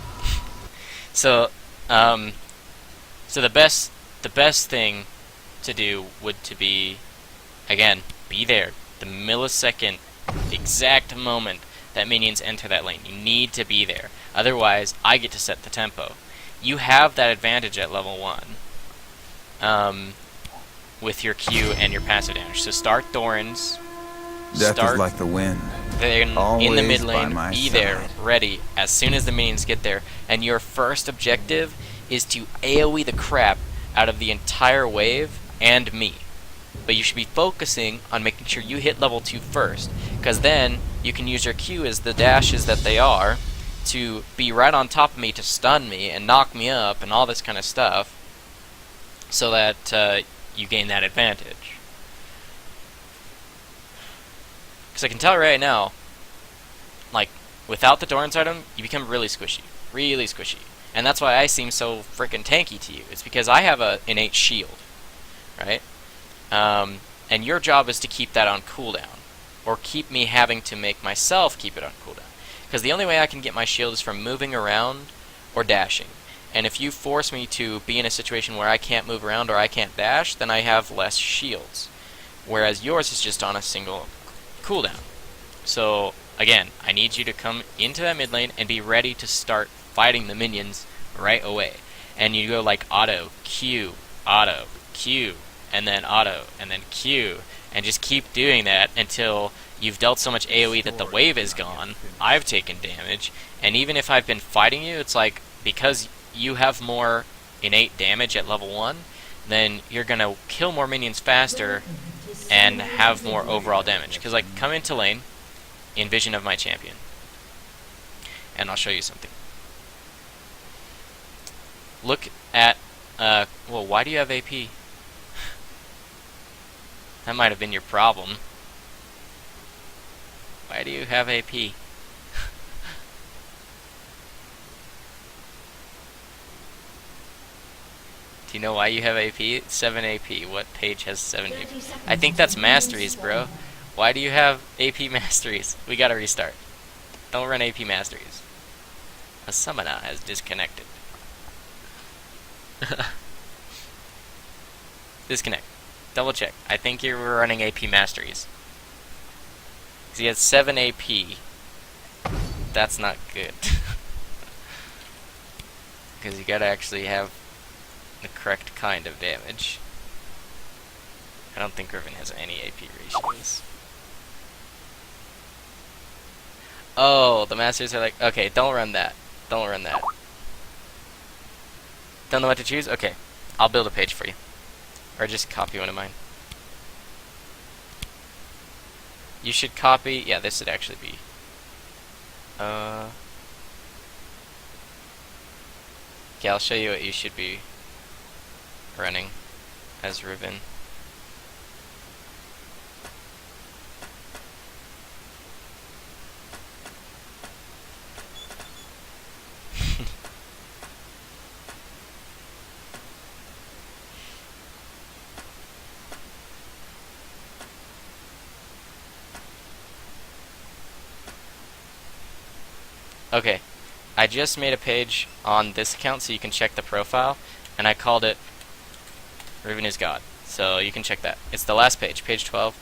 So, so the best thing to do would to be, again, be there. The millisecond, the exact moment that minions enter that lane. You need to be there. Otherwise, I get to set the tempo. You have that advantage at level 1. With your Q and your passive damage. So start Thorns. Death is like the wind. Then in the Always mid by lane, my be there, side. ready, as soon as the minions get there. And your first objective is to AoE the crap out of the entire wave and me. But you should be focusing on making sure you hit level 2 first, because then you can use your Q as the dashes that they are to be right on top of me to stun me and knock me up and all this kind of stuff, so that you gain that advantage. Because I can tell right now, like, without the Doran's item, you become really squishy. Really squishy. And that's why I seem so freaking tanky to you. It's because I have a innate shield, right? And your job is to keep that on cooldown, or keep me having to make myself keep it on cooldown. Because the only way I can get my shield is from moving around or dashing. And if you force me to be in a situation where I can't move around or I can't dash, then I have less shields. Whereas yours is just on a single cooldown. So, again, I need you to come into that mid lane and be ready to start fighting the minions right away. And you go like auto, Q, and then auto, and then Q, and just keep doing that until you've dealt so much AoE that the wave is gone, I've taken damage, and even if I've been fighting you, it's like, because you have more innate damage at level 1, then you're gonna kill more minions faster and have more overall damage. Because, like, come into lane in vision of my champion, and I'll show you something. Look at, well, why do you have AP? That might have been your problem. Why do you have AP? Do you know why you have AP? 7 AP. What page has 7 AP? I think that's masteries, bro. Why do you have AP masteries? We gotta restart. Don't run AP masteries. A summoner has disconnected. Disconnect. Double check. I think you were running AP masteries. Because he has 7 AP. That's not good. Because you gotta actually have the correct kind of damage. I don't think Riven has any AP ratios. Oh, the masters are like, okay, don't run that. Don't run that. Don't know what to choose? Okay, I'll build a page for you. Or just copy one of mine. You should copy, yeah, this would actually be, okay, I'll show you what you should be running as Riven. Okay, I just made a page on this account so you can check the profile, and I called it Riven is God. So you can check that. It's the last page, page 12.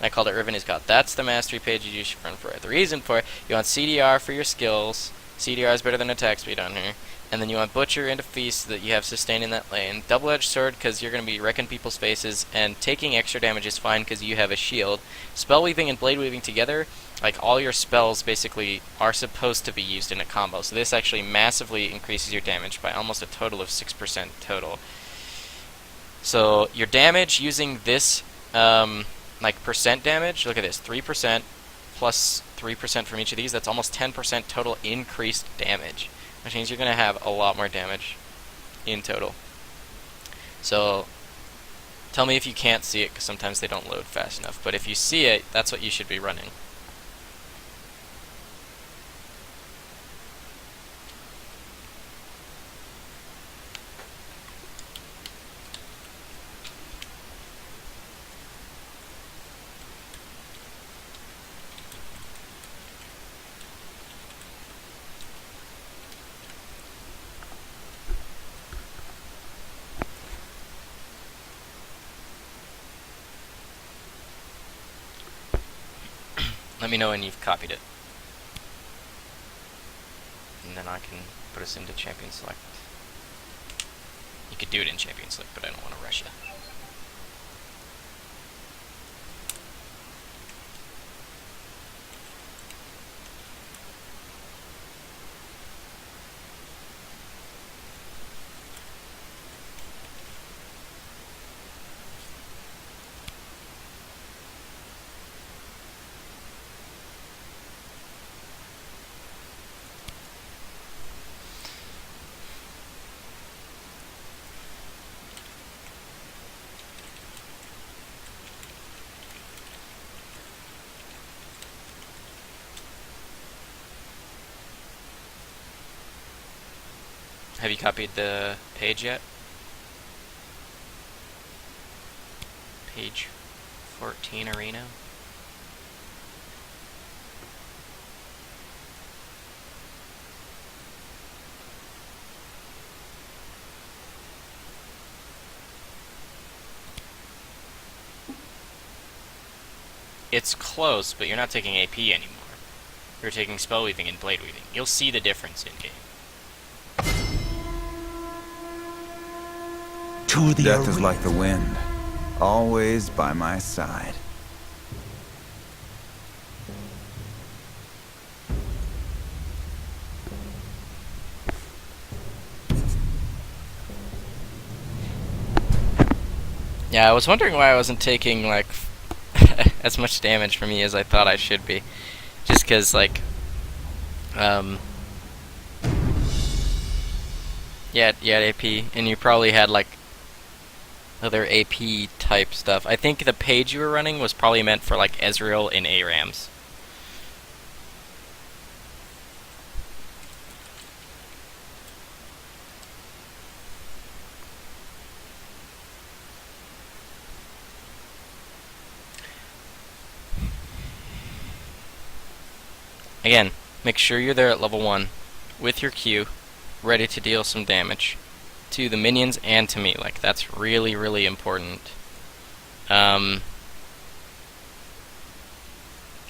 I called it Riven is God. That's the mastery page you should run for it. The reason for it, you want CDR for your skills. CDR is better than attack speed on here. And then you want Butcher into Feast so that you have sustain in that lane. Double-edged sword because you're going to be wrecking people's faces, and taking extra damage is fine because you have a shield. Spell weaving and blade weaving together, like all your spells basically are supposed to be used in a combo. So this actually massively increases your damage by almost a total of 6% total. So your damage using this, like percent damage, look at this, 3% plus 3% from each of these, that's almost 10% total increased damage. Which means you're going to have a lot more damage in total. So, tell me if you can't see it, because sometimes they don't load fast enough. But if you see it, that's what you should be running. Let me know when you've copied it. And then I can put us into Champion Select. You could do it in Champion Select, but I don't want to rush you. Have you copied the page yet? Page 14 arena. It's close, but you're not taking AP anymore. You're taking spell weaving and blade weaving. You'll see the difference in game. Death is like the wind, always by my side. Yeah, I was wondering why I wasn't taking, like, as much damage from me as I thought I should be. Just because, like, yeah, you had AP, and you probably had, like, other AP type stuff. I think the page you were running was probably meant for, like, Ezreal and ARAMs. Again, make sure you're there at level 1 with your Q, ready to deal some damage to the minions and to me. Like, that's really, really important. I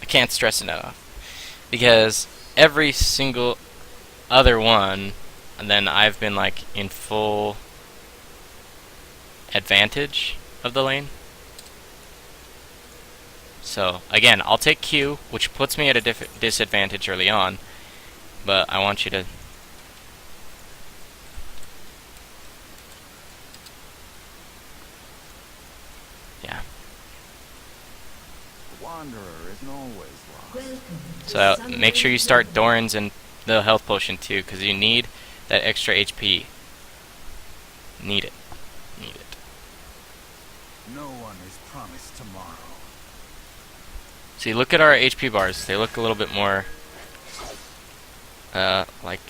can't stress it enough. Because every single other one, and then I've been, like, in full advantage of the lane. So, again, I'll take Q, which puts me at a disadvantage early on, but I want you to... Yeah. The wanderer isn't always lost. Welcome to So, Sunday make sure you start Sunday. Doran's and the health potion too, because you need that extra HP. Need it. Need it. No one is promised tomorrow. See, look at our HP bars. They look a little bit more, like,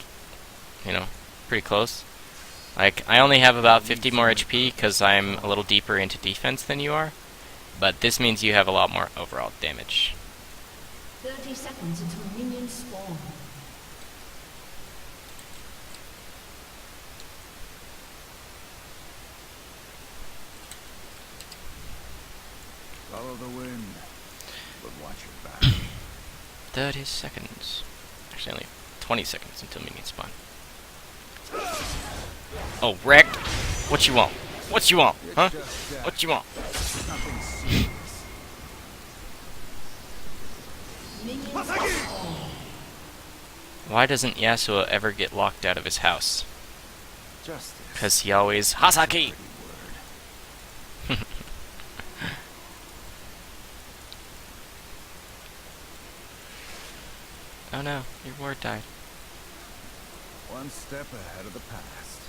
you know, pretty close. Like, I only have about 50 more HP because I'm a little deeper into defense than you are. But this means you have a lot more overall damage. 30 seconds until minions spawn. Follow the wind, but watch your back. 30 seconds. Actually, only 20 seconds until minions spawn. Oh, wrecked. What you want? What you want? Huh? What you want? Nothing serious. Minions spawn. Why doesn't Yasuo ever get locked out of his house? Justice. Because he always... Hasaki! Pretty word. Oh no, your ward died. One step ahead of the past.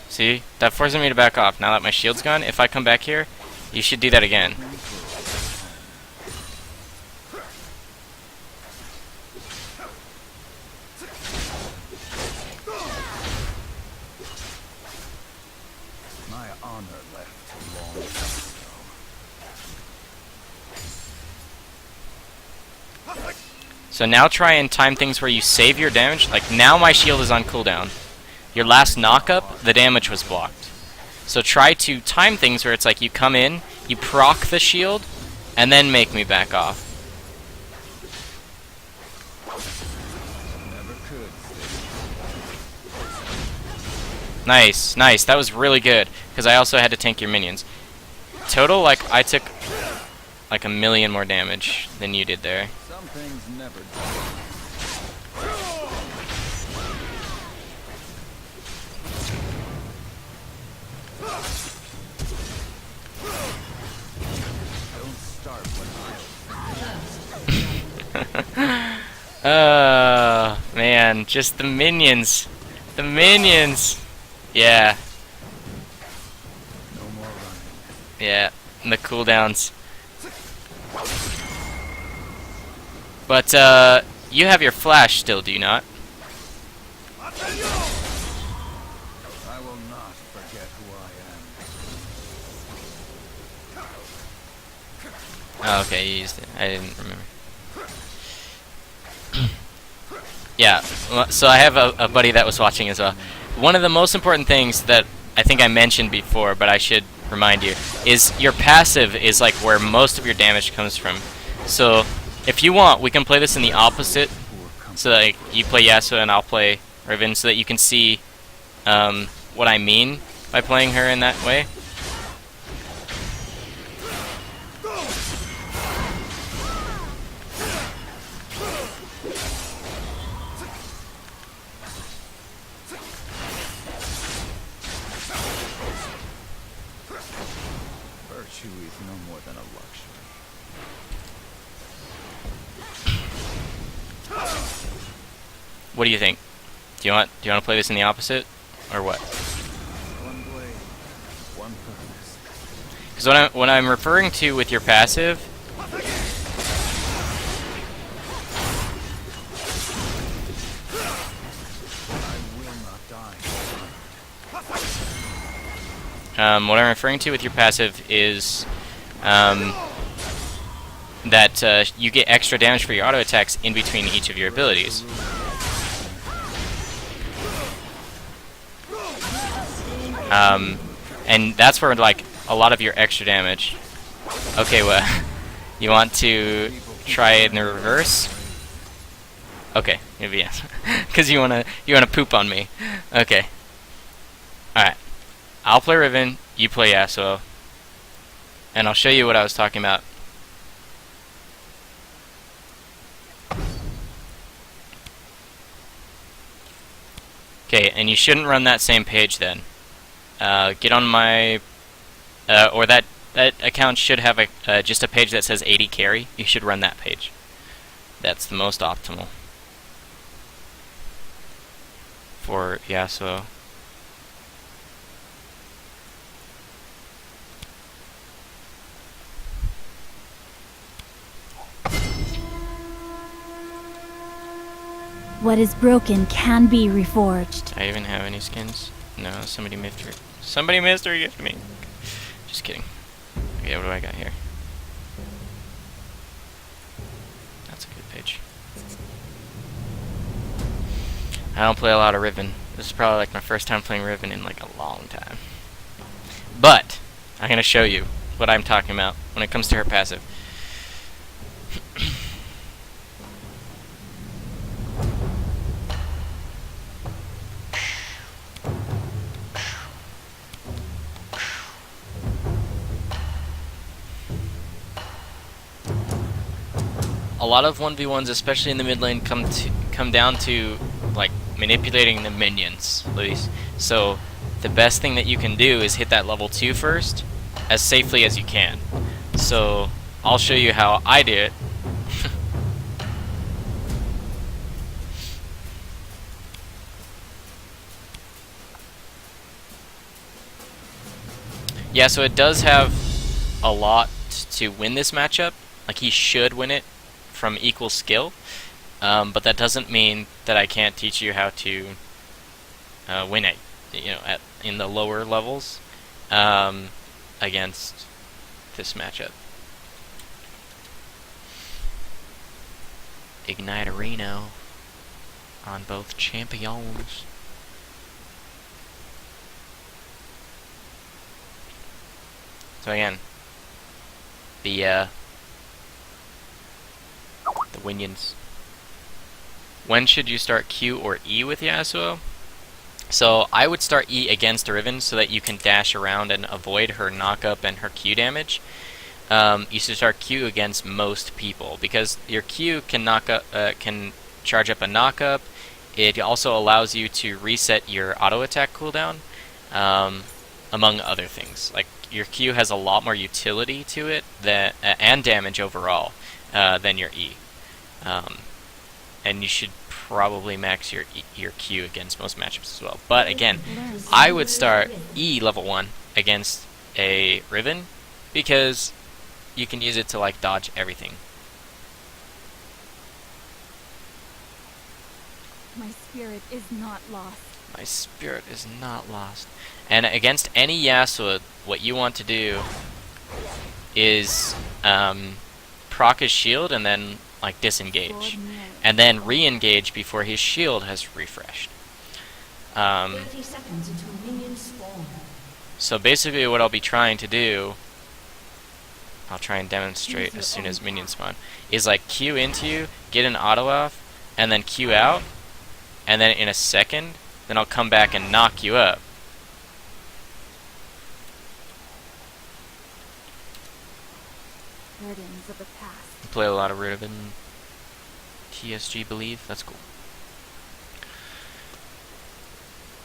See? That forces me to back off. Now that my shield's gone, if I come back here, you should do that again. My honor left a long time ago. So now try and time things where you save your damage. Like, now my shield is on cooldown. Your last knock-up, the damage was blocked. So try to time things where it's like you come in, you proc the shield, and then make me back off. Never could. Nice, nice. That was really good, because I also had to tank your minions. Total, like, I took like 1,000,000 more damage than you did there. Some things never do. Don't start when Man, just the minions. The minions. Yeah, no more running. yeah, and the cooldowns. But, you have your flash still, do you not? I will not forget who I am. Oh, okay, you used it. I didn't remember. Yeah, so I have a buddy that was watching as well. One of the most important things that I think I mentioned before, but I should remind you, is your passive is like where most of your damage comes from. So, if you want, we can play this in the opposite, so that like, you play Yasuo and I'll play Riven, so that you can see what I mean by playing her in that way. Virtue is no more than a luxury. What do you think? Do you want to play this in the opposite, or what? One blade, one purpose. Because what I'm referring to with your passive, I will not die. what I'm referring to with your passive is that you get extra damage for your auto attacks in between each of your abilities. And that's where like a lot of your extra damage. Okay, well, you want to try it in the reverse? Okay, maybe yes, because you wanna poop on me. Okay, all right. I'll play Riven, you play Yasuo, and I'll show you what I was talking about. Okay, and you shouldn't run that same page then. Get on my, or that account should have a just a page that says 80 carry. You should run that page. That's the most optimal for Yasuo. What is broken can be reforged. Do I even have any skins? No, somebody mystery gifted me. Just kidding. Okay, what do I got here? That's a good page. I don't play a lot of Riven. This is probably like my first time playing Riven in like a long time. But I'm gonna show you what I'm talking about when it comes to her passive. A lot of 1v1s, especially in the mid lane, come down to like manipulating the minions, Luis. So the best thing that you can do is hit that level 2 first, as safely as you can. So I'll show you how I do it. Yeah, so it does have a lot to win this matchup. Like, he should win it from equal skill, but that doesn't mean that I can't teach you how to win it, in the lower levels against this matchup. Ignite Reno on both champions. So again, the Winions. When should you start Q or E with Yasuo? So I would start E against Riven so that you can dash around and avoid her knock-up and her Q damage. You should start Q against most people because your Q can can charge up a knock-up. It also allows you to reset your auto attack cooldown, among other things. Like your Q has a lot more utility to it and damage overall than your E. And you should probably max your Q against most matchups as well. But again, I would start E level 1 against a Riven because you can use it to like dodge everything. My spirit is not lost. My spirit is not lost. And against any Yasuo, what you want to do is proc his shield and then like disengage, and then re-engage before his shield has refreshed. 30 seconds until minions spawn. So basically what I'll be trying to do, I'll try and demonstrate as soon as minions spawn, is like Q into you, get an auto off, and then Q out, and then in a second, then I'll come back and knock you up. Burdens of the past. Play a lot of Riven TSG, believe. That's cool.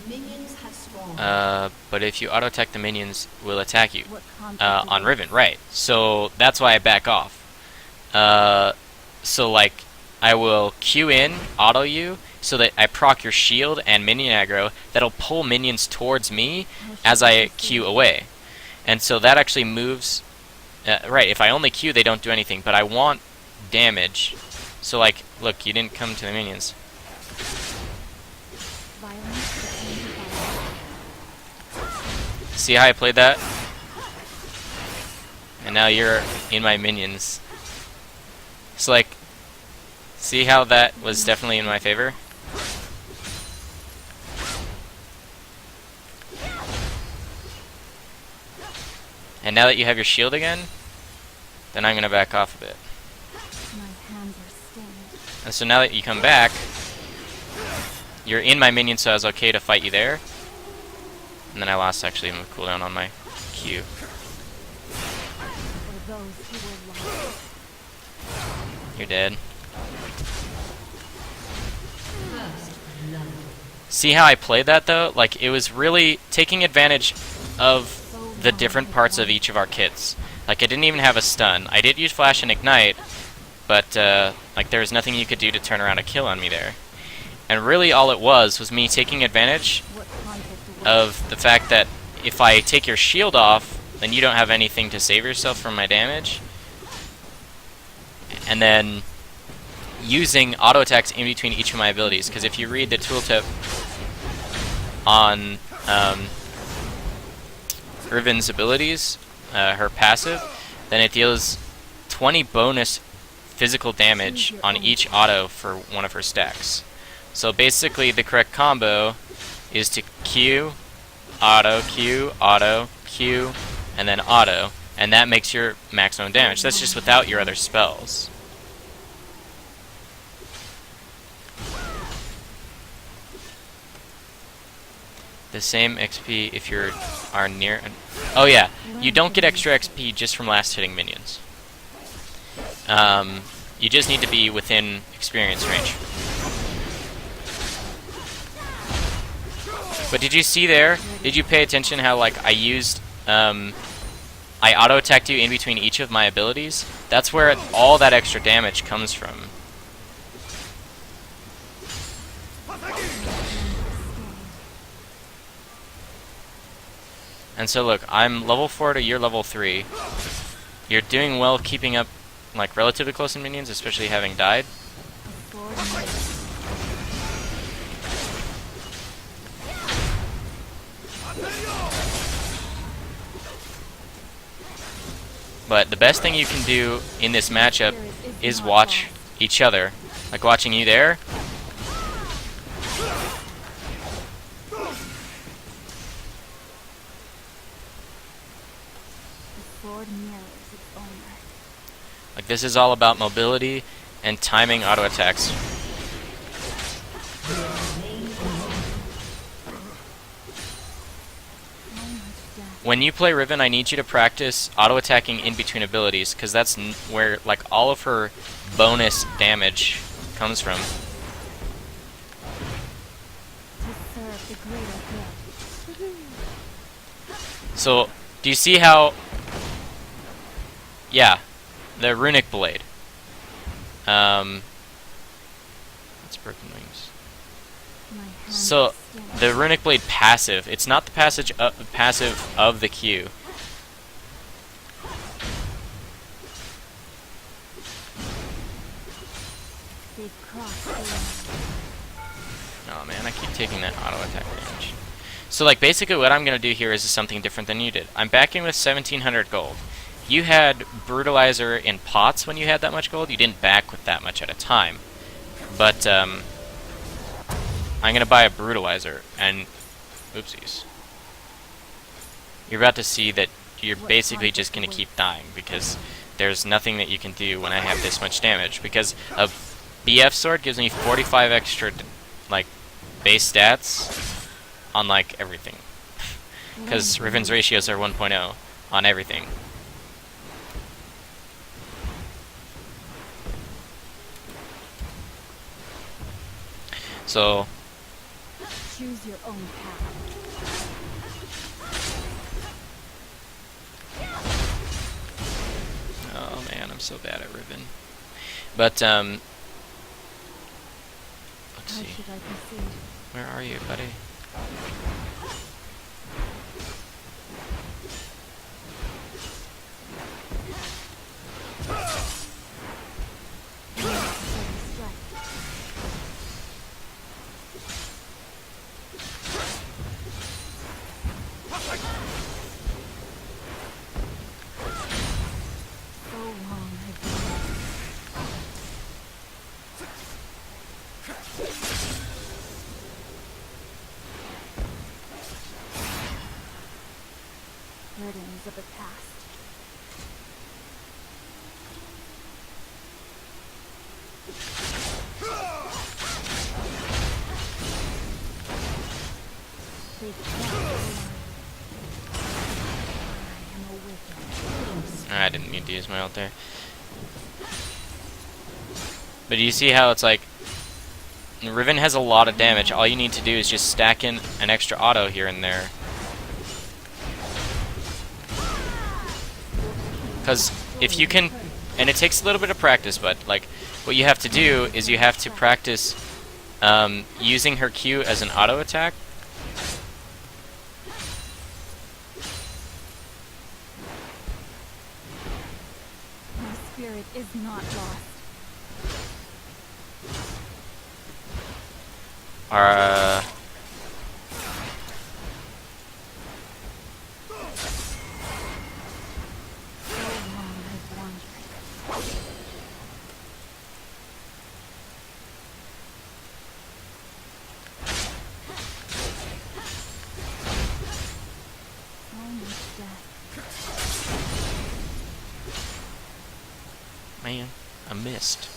Minions have spawned. But if you auto attack, the minions will attack you What concept on is Riven, right? So that's why I back off. So like I will Q in, auto you, so that I proc your shield and minion aggro. That'll pull minions towards me as I Q away, and so that actually moves. Right, if I only Q, they don't do anything, but I want damage. So like, look, you didn't come to the minions. violence that amplifies? See how I played that? And now you're in my minions. So like, see how that was definitely in my favor? And now that you have your shield again, then I'm going to back off a bit. My hands are stained. And so now that you come back, you're in my minion, so I was okay to fight you there. And then I lost actually my cooldown on my Q. For those who were lost. You're dead. First blood. See how I played that though? Like, it was really taking advantage of the different parts of each of our kits. Like, I didn't even have a stun. I did use flash and ignite, but like there was nothing you could do to turn around a kill on me there. And really all it was me taking advantage What concept of the fact that if I take your shield off, then you don't have anything to save yourself from my damage. And then using auto attacks in between each of my abilities, because if you read the tooltip on Riven's abilities, her passive, then it deals 20 bonus physical damage on each auto for one of her stacks. So basically the correct combo is to Q, auto, Q, auto, Q, and then auto, and that makes your maximum damage. That's just without your other spells. The same XP if you are near. Oh yeah, you don't get extra XP just from last hitting minions. You just need to be within experience range. But did you see there? Did you pay attention how like I used I auto attacked you in between each of my abilities? That's where all that extra damage comes from. And so look, I'm level 4 to you're level 3. You're doing well keeping up like relatively close in minions, especially having died. But the best thing you can do in this matchup is watch each other. Like watching you there. board mirrors its owner. Like, this is all about mobility and timing auto attacks. So much death. When you play Riven, I need you to practice auto attacking in between abilities, because that's where like all of her bonus damage comes from. To serve the greater good. So, do you see how? Yeah, the runic blade. That's broken wings. My hands So, are still. the runic blade passive. It's not the passive of the Q. They've crossed the line. Oh man, I keep taking that auto attack damage. So like basically what I'm going to do here is something different than you did. I'm backing with 1700 gold. You had Brutalizer in pots when you had that much gold. You didn't back with that much at a time. But I'm going to buy a Brutalizer and oopsies. You're about to see that you're basically just going to keep dying because there's nothing that you can do when I have this much damage, because a BF sword gives me 45 extra like base stats on like everything, because Riven's ratios are 1.0 on everything. So Choose your own path. oh man, I'm so bad at Riven. But let's How see. should I proceed? Where are you, buddy? Necessary strike. So long I've been. Burdens of the past. They crossed the line. I am awakened. I didn't mean to use my ult there. But do you see how it's like Riven has a lot of damage. All you need to do is just stack in an extra auto here and there. Because if you can, and it takes a little bit of practice, but like what you have to do is you have to practice using her Q as an auto attack. My spirit is not lost. Or So long I've wandered. So much death. man, I missed.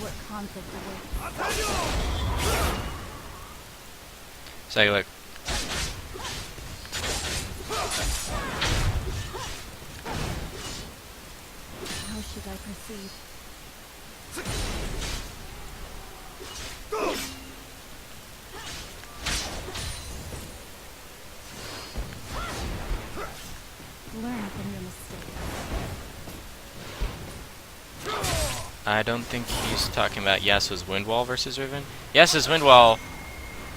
What conflict awaits? So like, How should I proceed? Learn from your mistakes. I don't think he's talking about Yasuo's Wind Wall versus Riven. Yasuo's Wind Wall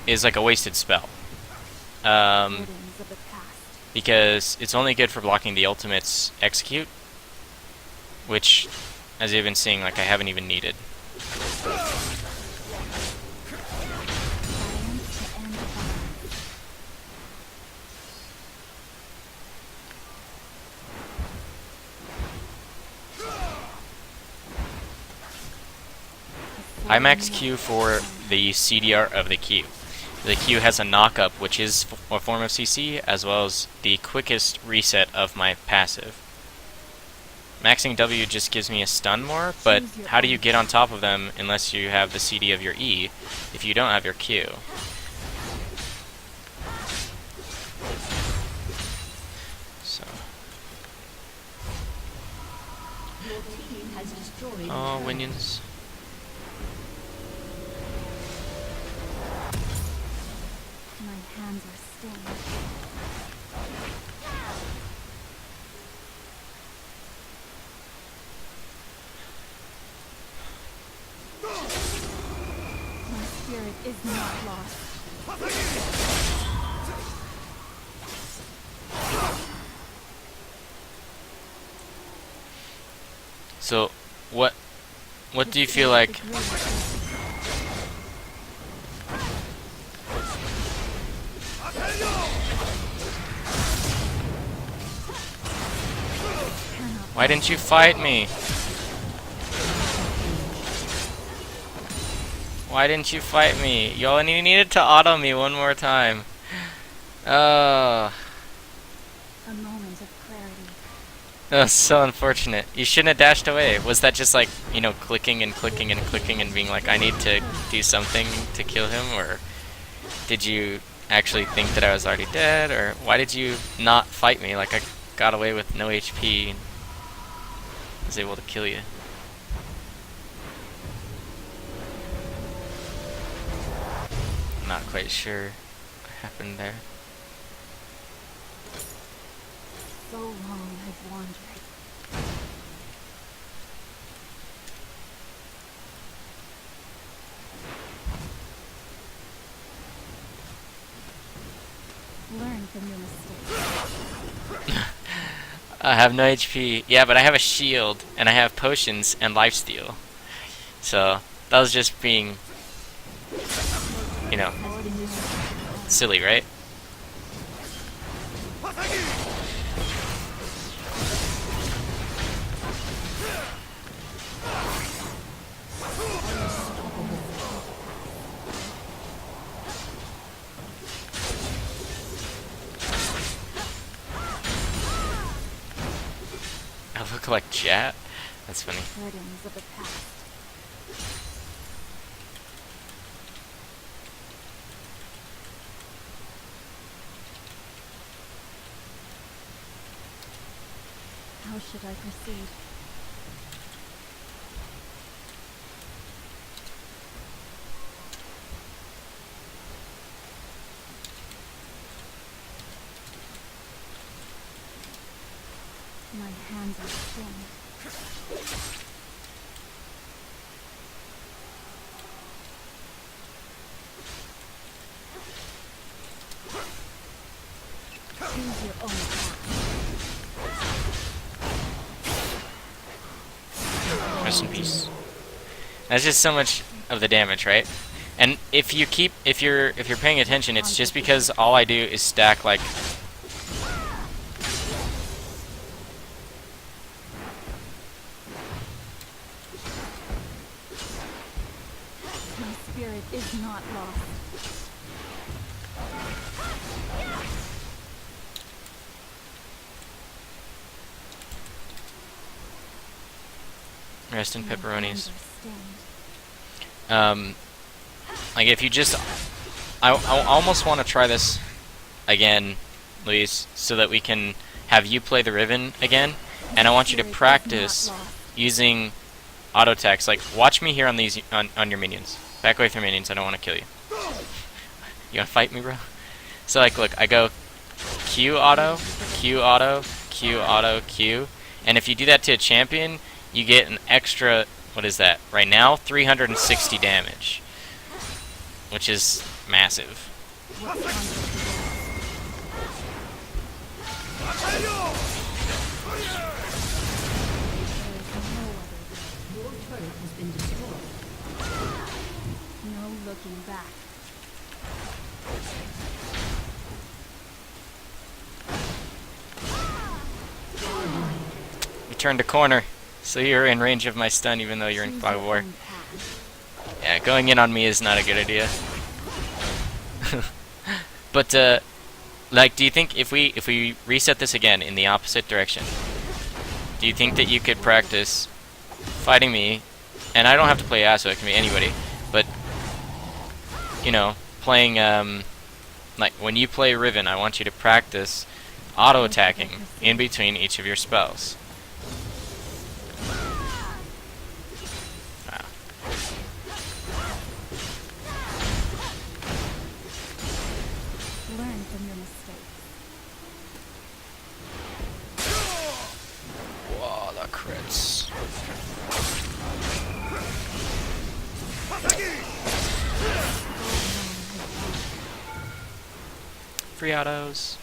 is like a wasted spell. Burdens of the past. Because it's only good for blocking the ultimate's execute, which, as you've been seeing, like I haven't even needed. Science to end violence. I max Q for the CDR of the Q. The Q has a knock-up, which is a form of CC, as well as the quickest reset of my passive. Maxing W just gives me a stun more, but how do you get on top of them unless you have the CD of your E if you don't have your Q? So. Your team has destroyed. Oh, minions. My hands are stained. My spirit is not lost. So, what do you feel like? Why didn't you fight me? Why didn't you fight me? You only needed to auto me one more time. Oh, A moment of clarity. that was so unfortunate. You shouldn't have dashed away. Was that just like, you know, clicking and clicking and clicking and being like, I need to do something to kill him? Or did you actually think that I was already dead? Or why did you not fight me? Like, I got away with no HP and was able to kill you. I'm not quite sure what happened there. So long I've wandered. Learn from your mistakes. I have no HP. Yeah, but I have a shield, and I have potions and lifesteal. So, that was just being, you know, silly, right? I look like Jet? That's funny. Burdens of the past. How should I proceed? My hands are stained. Choose your own path. Rest in peace. That's just so much of the damage, right? And if you're paying attention, it's just because all I do is stack like My spirit is not lost. rest in My pepperonis. hands are stained. Like if you just, I almost want to try this again, Luis, so that we can have you play the Riven again, and I want you to practice using auto attacks. Like, watch me here on these on your minions. Back away from minions. I don't want to kill you. You want to fight me, bro? So like, look, I go Q auto, Q auto, Q auto, Q, and if you do that to a champion, you get an extra. What is that? Right now, 360 damage, which is massive. Your turret has been destroyed. No looking back. You turned a corner, so you're in range of my stun, even though you're in Choose fog your of war. own path. Yeah, going in on me is not a good idea. But like, do you think if we reset this again in the opposite direction, do you think that you could practice fighting me? And I don't have to play Yasuo, it can be anybody. But you know, playing like when you play Riven, I want you to practice auto attacking in between each of your spells. Wow. Learn from your mistakes. Whoa, the crits. Free autos.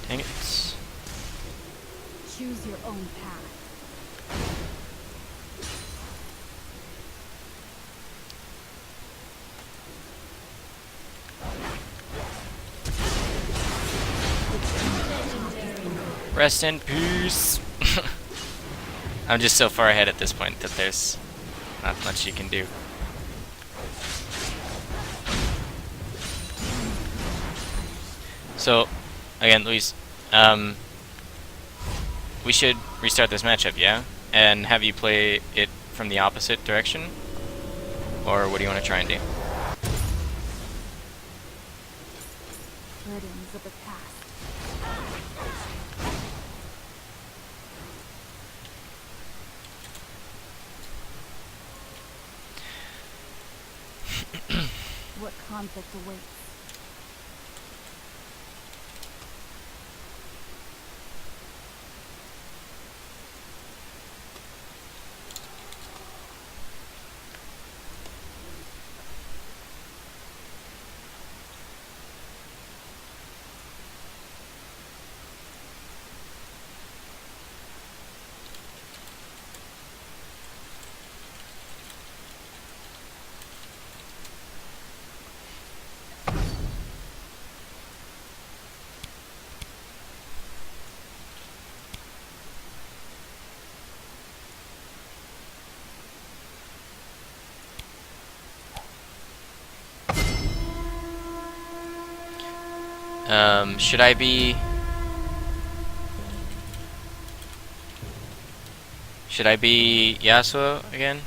Dang it. Choose your own path. Rest in peace. I'm just so far ahead at this point that there's not much you can do. So, again, Luis, we should restart this matchup, yeah? And have you play it from the opposite direction? Or what do you want to try and do? Burdens of the past. What conflict awaits? Should I be... Should I be Yasuo again?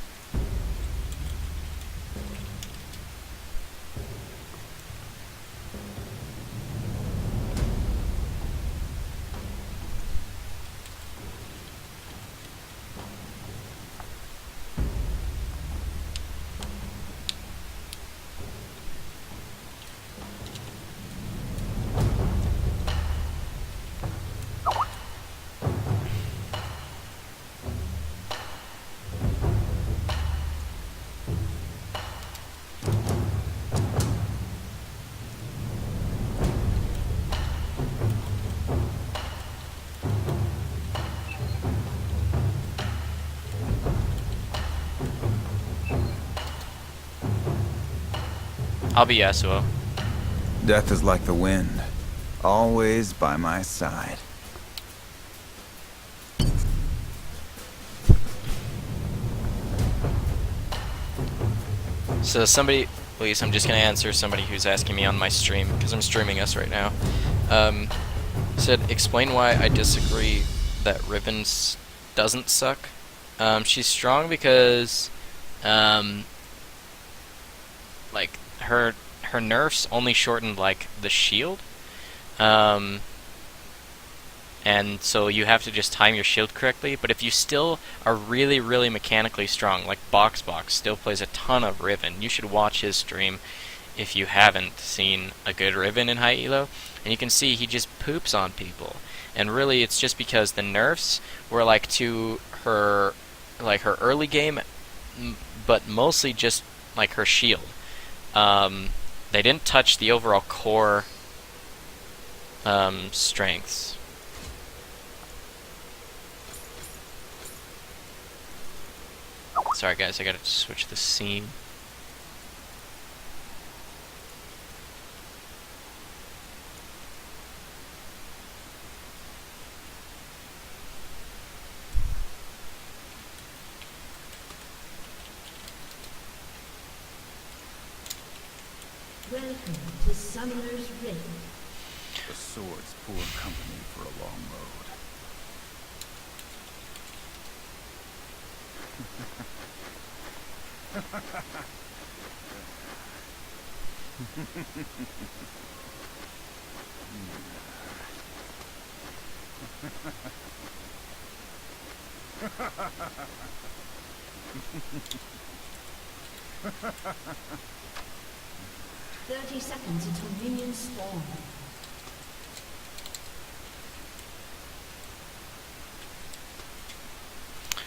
I'll be Yasuo. Death is like the wind, always by my side. So somebody, please, I'm just gonna answer somebody who's asking me on my stream, because I'm streaming us right now. Said, explain why I disagree that Riven doesn't suck. She's strong because, like, her nerfs only shortened, like, the shield. And so you have to just time your shield correctly, but if you still are really, really mechanically strong, like Box still plays a ton of Riven. You should watch his stream if you haven't seen a good Riven in high elo, and you can see he just poops on people. And really it's just because the nerfs were like to her, like her early game, but mostly just like her shield. They didn't touch the overall core strengths. Sorry guys, I gotta switch the scene. Welcome to Summoner's Rift. The sword's poor company for a long road. Thirty seconds until minions spawn.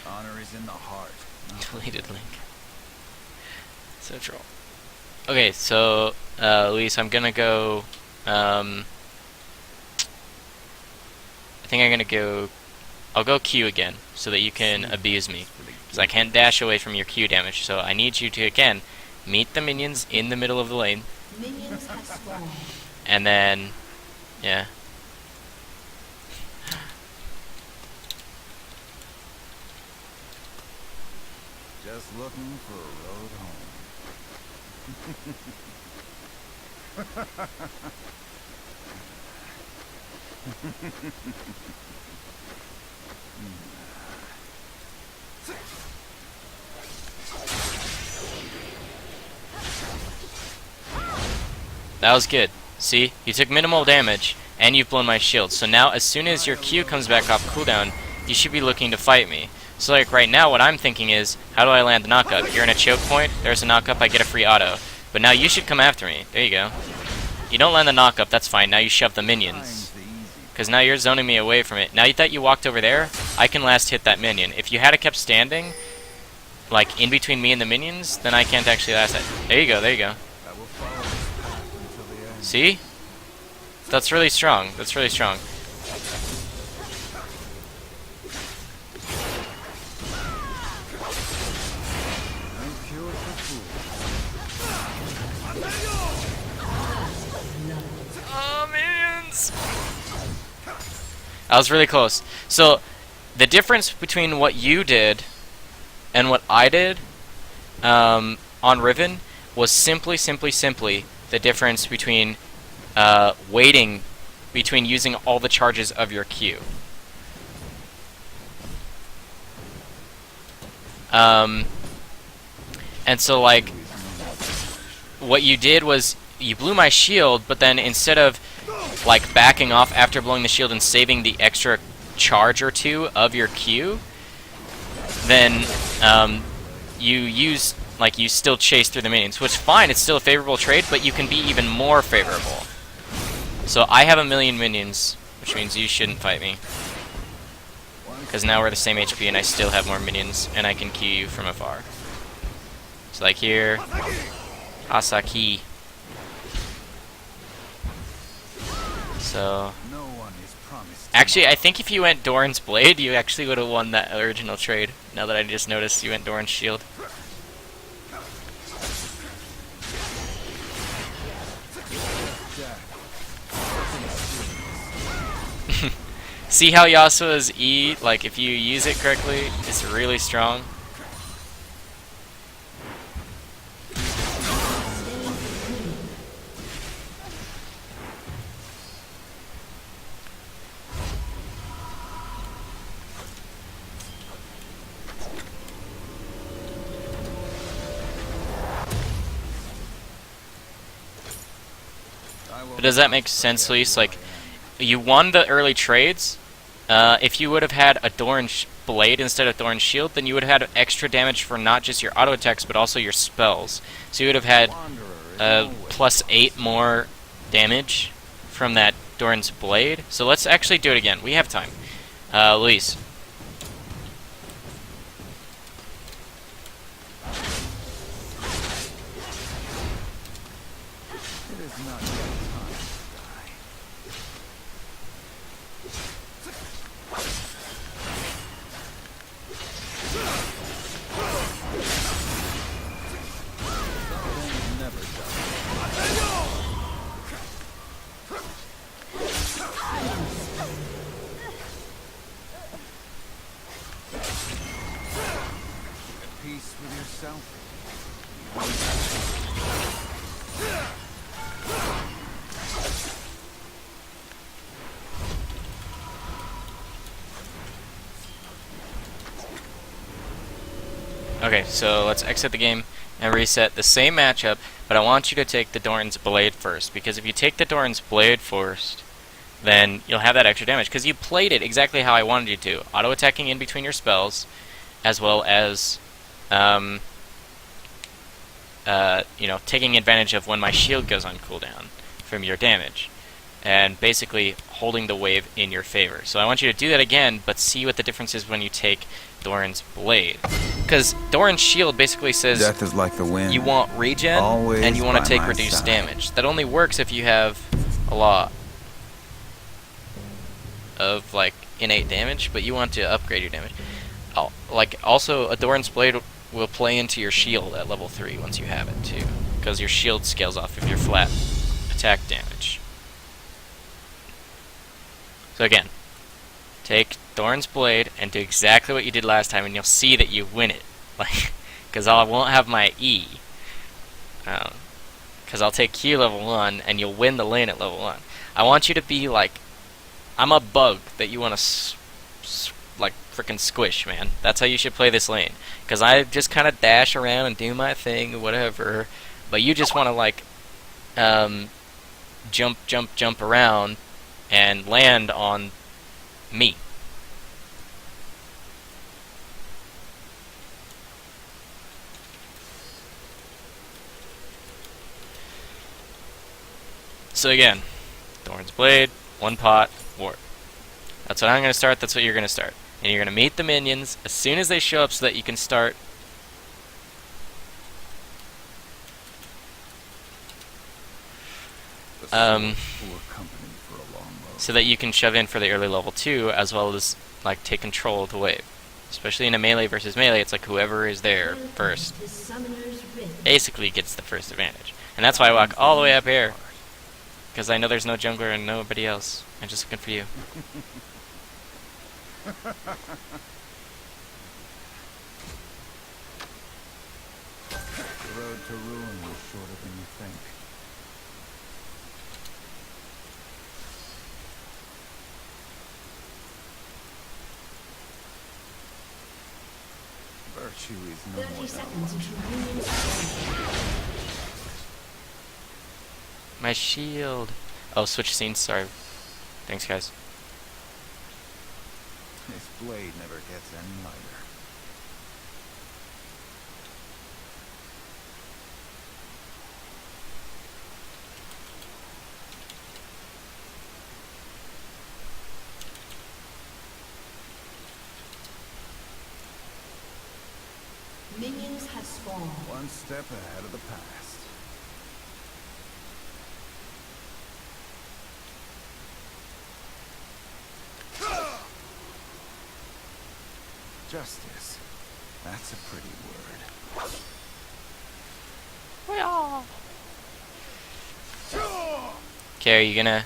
Honor is in the heart. Deleted link. So troll. Okay, so Luis, I'm gonna go. I think I'm gonna go. I'll go Q again, so that you can abuse me, because I can't dash away from your Q damage. So I need you to again meet the minions in the middle of the lane, Minions have spawned. and then, yeah. Just looking for a road home. That was good. See? You took minimal damage, and you've blown my shield. So now, as soon as your Q comes back off cooldown, you should be looking to fight me. So like right now, what I'm thinking is, how do I land the knockup? You're in a choke point, there's a knockup, I get a free auto. But now you should come after me. There you go. You don't land the knockup, that's fine. Now you shove the minions. Because now you're zoning me away from it. Now that you walked over there, I can last hit that minion. If you had kept standing, like in between me and the minions, then I can't actually last that. There you go, there you go. I will follow this path until the end. See? That's really strong. That's really strong. I'm pure for food. Oh, minions! That was really close. So, the difference between what you did and what I did on Riven was simply the difference between waiting between using all the charges of your Q. And so, like, what you did was you blew my shield, but then instead of like backing off after blowing the shield and saving the extra charge or two of your Q, then you still chase through the minions, which fine, it's still a favorable trade, but you can be even more favorable. So I have 1,000,000 minions, which means you shouldn't fight me, because now we're the same HP and I still have more minions and I can Q you from afar. So like here, Asaki. So No one is promised. actually, I think if you went Doran's Blade, you actually would have won that original trade. Now that I just noticed you went Doran's Shield. See how Yasuo's E, like if you use it correctly, it's really strong. But does that make sense, Lise? Like, you won the early trades. If you would have had a Doran's Blade instead of Doran's Shield, then you would have had extra damage for not just your auto attacks, but also your spells. So you would have had +8 more damage from that Doran's Blade. So let's actually do it again. We have time. Lise. It is not yet time to die. Something never dies. At peace with yourself. Okay, so let's exit the game and reset the same matchup, but I want you to take the Doran's Blade first, because if you take the Doran's Blade first, then you'll have that extra damage, because you played it exactly how I wanted you to. Auto-attacking in between your spells, as well as, taking advantage of when my shield goes on cooldown from your damage, and basically holding the wave in your favor. So I want you to do that again, but see what the difference is when you take Doran's Blade. Because Doran's Shield basically says Death is like the wind. you want regen, Always and you want by to take my reduced side. damage. That only works if you have a lot of, like, innate damage, but you want to upgrade your damage. Also, a Doran's Blade will play into your shield at level 3 once you have it, too. Because your shield scales off of your flat attack damage. So again, take Doran's Blade and do exactly what you did last time, and you'll see that you win it. Like, because I won't have my E. Because I'll take Q level 1, and you'll win the lane at level 1. I want you to be like, I'm a bug that you want to, like, frickin' squish, man. That's how you should play this lane. Because I just kind of dash around and do my thing, whatever. But you just want to, like, jump around and land on me. So again, Doran's Blade, 1 pot, warp. That's what I'm going to start, that's what you're going to start. And you're going to meet the minions as soon as they show up so that you can start. Poor company for a long road. So that you can shove in for the early level 2, as well as, like, take control of the wave. Especially in a melee versus melee, it's like whoever is there first The Summoner's Rift. basically gets the first advantage. And that's why I walk all the way up here. Because I know there's no jungler and nobody else. I'm just looking for you. The road to ruin was shorter than you think. Virtue is no 30 more seconds until minions spawn. My shield. Oh, switch scenes, sorry. Thanks, guys. This blade never gets any lighter. Minions have spawned. One step ahead of the past. Justice. That's a pretty word. Okay, are you gonna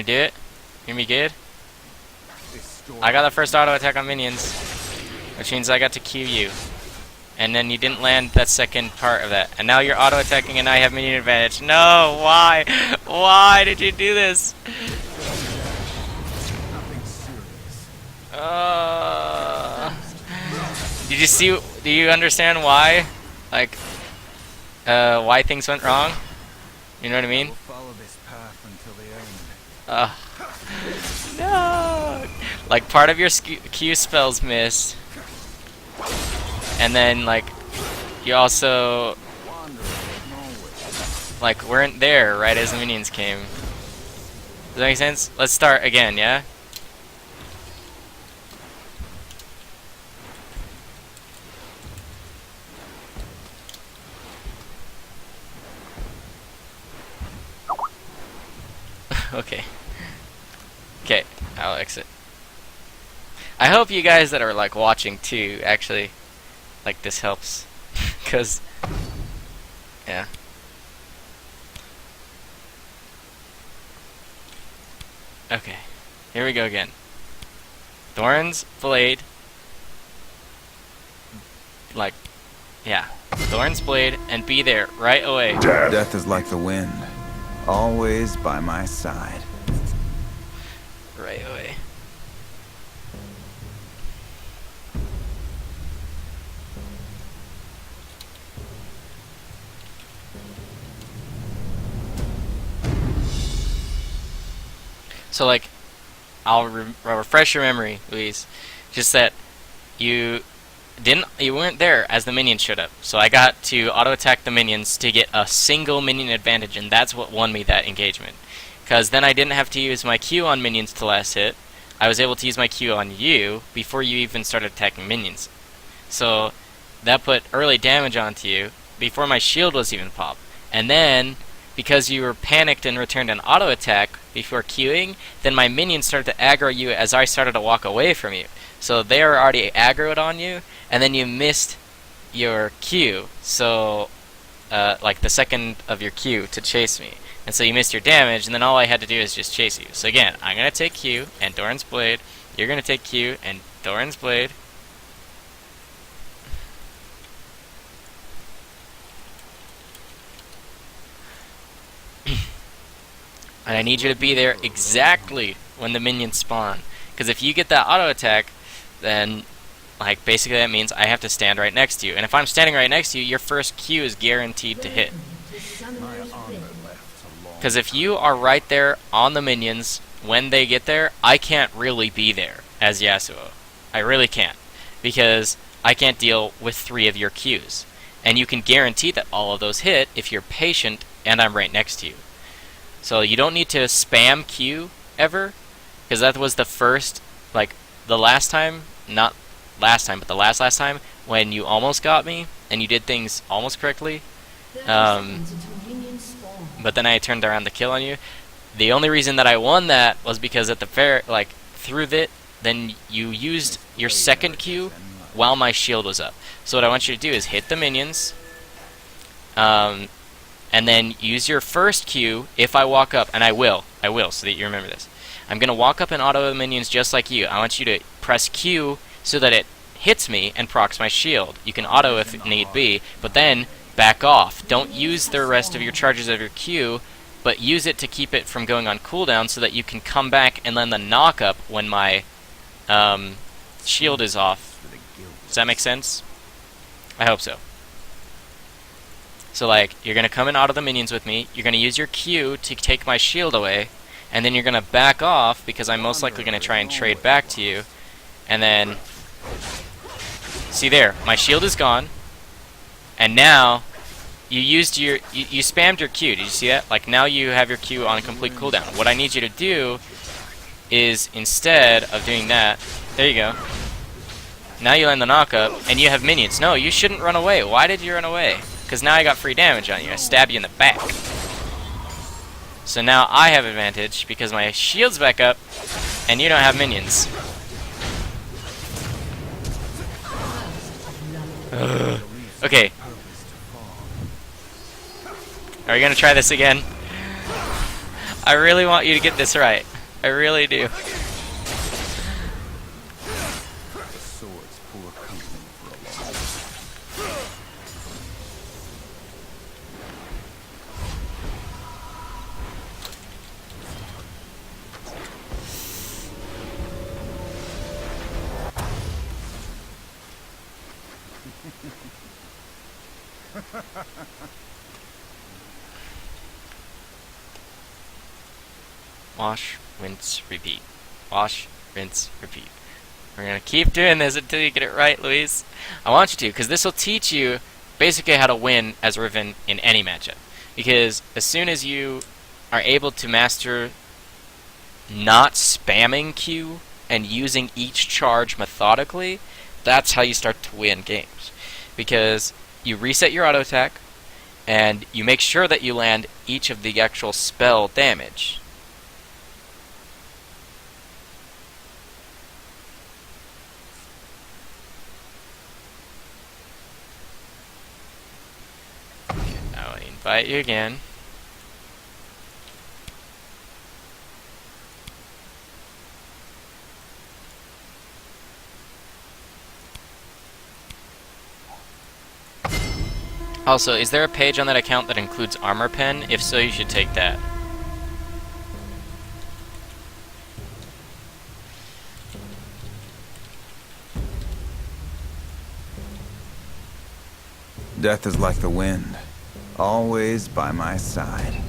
do it? You gonna be good? This storm I got the first auto attack on minions, which means I got to Q you. And then you didn't land that second part of that. And now you're auto attacking and I have minion advantage. No, why? Why did you do this? nothing serious. Did you see? Do you understand why? Like, why things went wrong? You know what I mean? We'll follow this path until the end. No! Like, part of your Q spells missed. And then, like, you also, Wandering nowhere. like, weren't there right as the minions came. Does that make sense? Let's start again, yeah? Okay. Okay, I'll exit. I hope you guys that are, like, watching too, actually, like, this helps. Because, yeah. Okay, here we go again. Doran's Blade. Like, yeah. Doran's Blade, and be there right away. Death is like the wind. Always by my side. Right away. So like, I'll refresh your memory, Louise. Just that you weren't there as the minions showed up. So I got to auto attack the minions to get a single minion advantage, and that's what won me that engagement. Because then I didn't have to use my Q on minions to last hit. I was able to use my Q on you before you even started attacking minions. So that put early damage onto you before my shield was even popped. And then, because you were panicked and returned an auto attack before queuing, then my minions started to aggro you as I started to walk away from you. So they were already aggroed on you, and then you missed your Q. So, like the second of your Q to chase me. And so you missed your damage, and then all I had to do is just chase you. So again, I'm going to take Q and Doran's Blade. You're going to take Q and Doran's Blade. And I need you to be there exactly when the minions spawn. Because if you get that auto attack, then like basically that means I have to stand right next to you. And if I'm standing right next to you, your first Q is guaranteed to hit. Because if you are right there on the minions when they get there, I can't really be there as Yasuo. I really can't. Because I can't deal with 3 of your Qs. And you can guarantee that all of those hit if you're patient and I'm right next to you. So you don't need to spam Q ever, because that was the first, like, the last time, not last time, but the last time, when you almost got me, and you did things almost correctly, but then I turned around the kill on you. The only reason that I won that was because at the fair, like, through that, then you used your second Q while my shield was up. So what I want you to do is hit the minions, and then use your first Q if I walk up, and I will, so that you remember this. I'm going to walk up and auto the minions just like you. I want you to press Q so that it hits me and procs my shield. You can auto if need be, but then back off. Don't use the rest of your charges of your Q, but use it to keep it from going on cooldown so that you can come back and then the knock up when my shield is off. Does that make sense? I hope so. So like, you're going to come in out of the minions with me, you're going to use your Q to take my shield away, and then you're going to back off, because I'm most likely going to try and trade back to you, and then, see there, my shield is gone, and now, you used your, you spammed your Q, did you see that? Like, now you have your Q on a complete cooldown. What I need you to do is, instead of doing that, there you go, now you land the knockup, and you have minions. No, you shouldn't run away. Why did you run away? Because now I got free damage on you. I stab you in the back. So now I have advantage because my shield's back up and you don't have minions. Ugh. Okay. Are we going to try this again? I really want you to get this right. I really do. Wash, rinse, repeat. Wash, rinse, repeat. We're going to keep doing this until you get it right, Louise. I want you to, because this will teach you basically how to win as Riven in any matchup. Because as soon as you are able to master not spamming Q and using each charge methodically, that's how you start to win games. Because you reset your auto attack, and you make sure that you land each of the actual spell damage. Okay, now I invite you again. Also, is there a page on that account that includes armor pen? If so, you should take that. Death is like the wind, always by my side.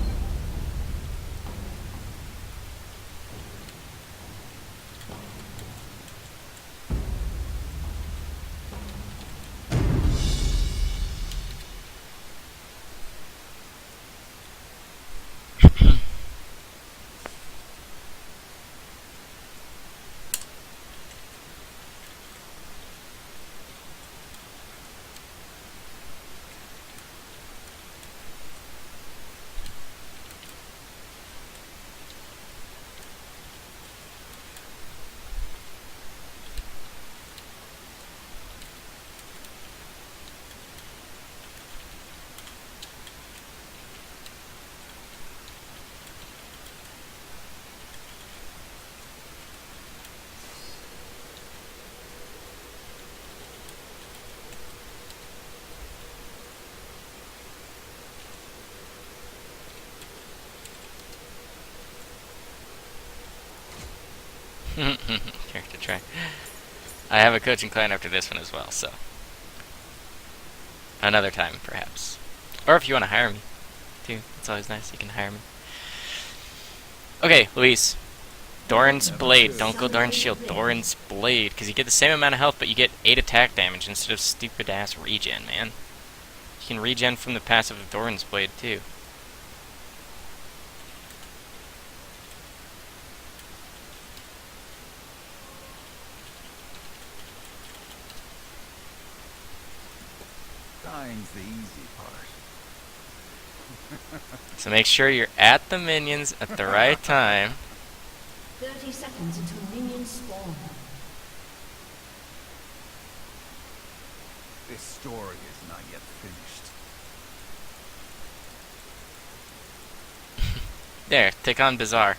Character try. I have a coaching client after this one as well, so another time perhaps. Or if you want to hire me, too, it's always nice. You can hire me. Okay, Luis. Doran's Blade. Don't go Doran's Shield. Doran's Blade. Because you get the same amount of health, but you get 8 attack damage instead of stupid-ass regen, man. You can regen from the passive of Doran's Blade, too. Dying's the easy part. So make sure you're at the minions at the right time. 30 seconds until minions spawn. This story is not yet finished. There, take on Bizarre.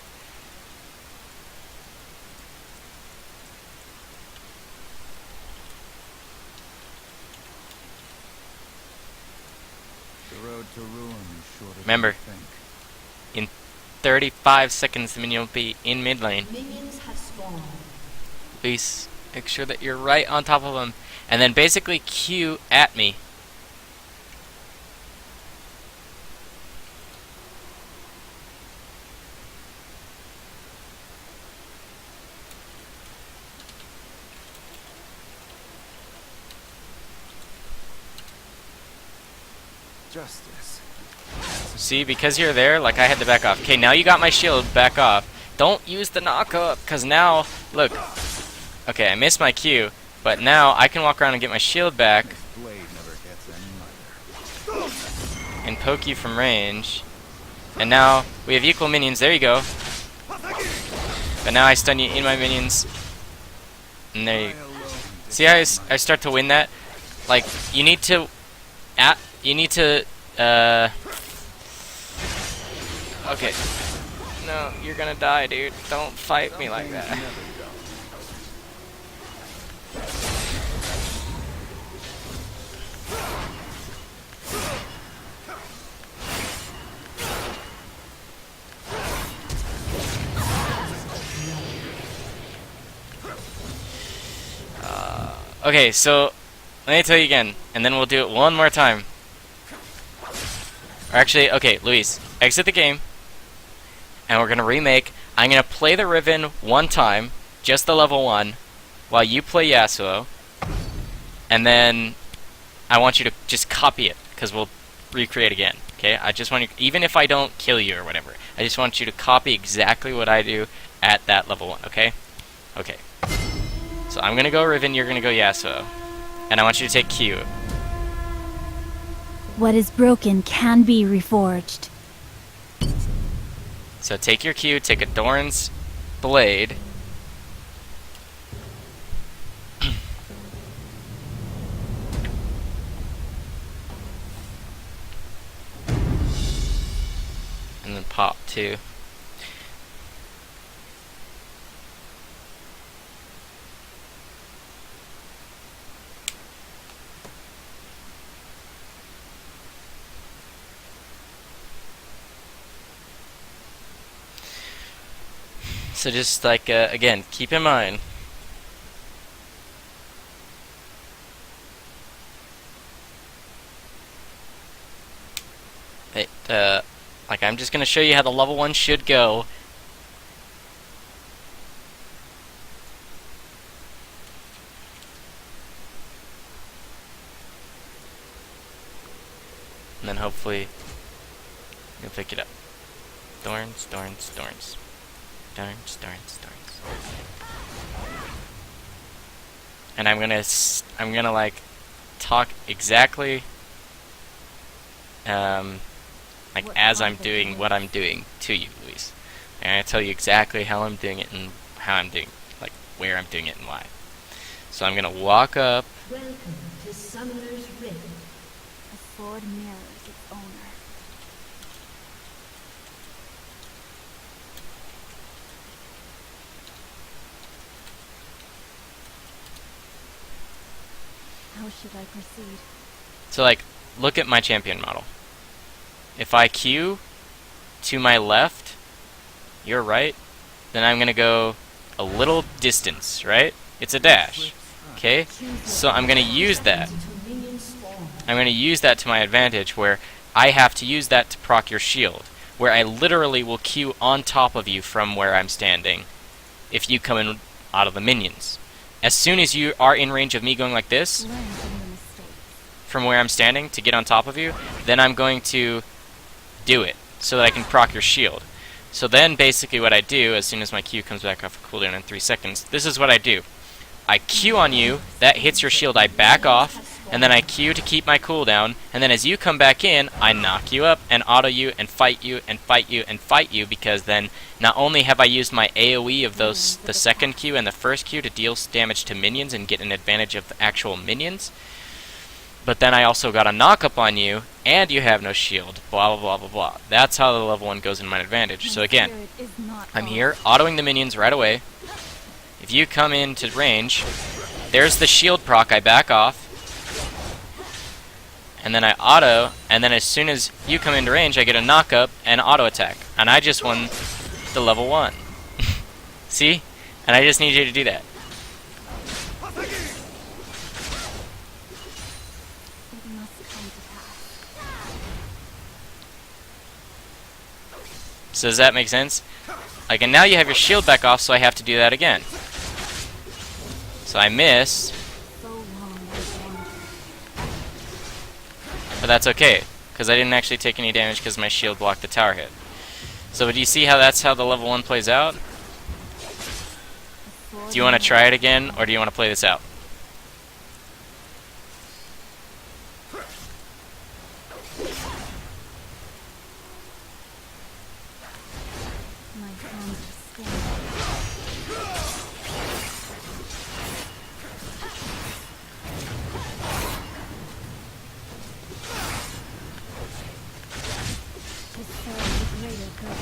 The road to ruin is shorter Remember. than you think. 35 seconds the minion will be in mid lane. Minions have spawned. Please make sure that you're right on top of them. And then basically Q at me. Justice. See, because you're there, like I had to back off. Okay, now you got my shield, back off. Don't use the knock-up, because now, look. Okay, I missed my Q, but now I can walk around and get my shield back This blade never gets any lighter. and poke you from range. And now we have equal minions, there you go. But now I stun you in my minions. And there you see how I start to win that? Like, you need to... Okay. No, you're gonna die, dude. Don't fight me like that. Okay, so let me tell you again, and then we'll do it one more time. Or actually, okay, Luis, exit the game, and we're gonna remake. I'm gonna play the Riven one time, just the level 1, while you play Yasuo, and then I want you to just copy it, because we'll recreate again. Okay, I just want you, even if I don't kill you or whatever, I just want you to copy exactly what I do at that level 1. Okay? Okay. So I'm gonna go Riven, you're gonna go Yasuo. And I want you to take Q. What is broken can be reforged. So take your Q, take a Doran's Blade. And then pop too. So just like, again, keep in mind, that, like, I'm just going to show you how the level 1 should go. And then hopefully you'll pick it up. Thorns, thorns, thorns. Darns, darns, darns. And I'm gonna like talk exactly like as I'm doing what I'm doing to you, Luis. And I tell you exactly how I'm doing it and how I'm doing, like where I'm doing it and why. So I'm gonna walk up. Welcome to Summoner's Rift. A sword mirrors its owner. How should I proceed? So like, look at my champion model. If I Q to my left, your right, then I'm gonna go a little distance, right? It's a dash. Okay? So I'm going to use that. Until minions spawn. I'm going to use that to my advantage, where I have to use that to proc your shield, where I literally will Q on top of you from where I'm standing if you come in out of the minions. As soon as you are in range of me going like this, Learn from your mistakes. from where I'm standing to get on top of you, then I'm going to do it so that I can proc your shield. So then basically what I do, as soon as my Q comes back off a cooldown in 3 seconds, this is what I do. I Q on you, that hits your shield, I back off, and then I Q to keep my cooldown, and then as you come back in, I knock you up and auto you and fight you and fight you and fight you, because then not only have I used my AoE of those, the second Q and the first Q to deal damage to minions and get an advantage of the actual minions, but then I also got a knock up on you, and you have no shield, blah blah blah blah blah. That's how the level 1 goes in my advantage. So again, Spirit is not I'm lost. here, autoing the minions right away. If you come into range, there's the shield proc, I back off. And then I auto, and then as soon as you come into range, I get a knock up and auto attack. And I just won the level 1. See? And I just need you to do that. It must come to pass. So does that make sense? Like, and now you have your shield back off, so I have to do that again. So I missed, So long I've wandered. but that's okay, because I didn't actually take any damage because my shield blocked the tower hit. So do you see how that's how the level 1 plays out? Do you want to try it again, or do you want to play this out? My hands are stained. To serve the greater good.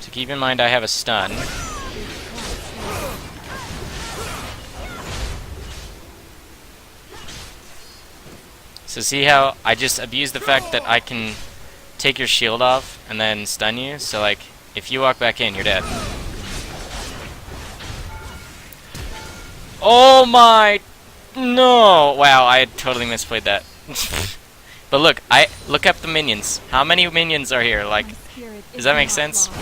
So keep in mind I have a stun. So see how I just abuse the fact that I can take your shield off and then stun you? So like, if you walk back in, you're dead. Oh my... No! Wow, I totally misplayed that. But look, look up the minions. How many minions are here? Like, My spirit does is that make not sense? lost.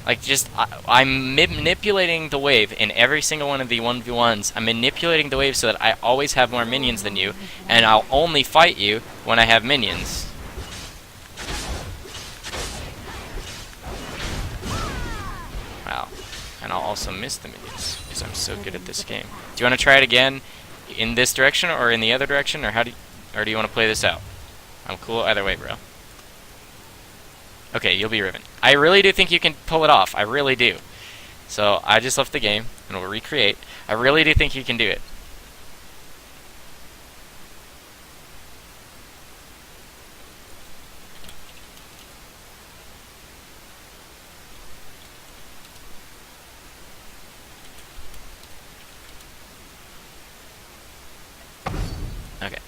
Like, just, I'm manipulating the wave in every single one of the 1v1s. I'm manipulating the wave so that I always have more minions than you, and I'll only fight you when I have minions. Wow. And I'll also miss the minions, because I'm so good at this game. Do you want to try it again in this direction, or in the other direction, or do you want to play this out? I'm cool either way, bro. Okay, you'll be Riven. I really do think you can pull it off. I really do. So, I just left the game, and we'll recreate. I really do think you can do it. Okay.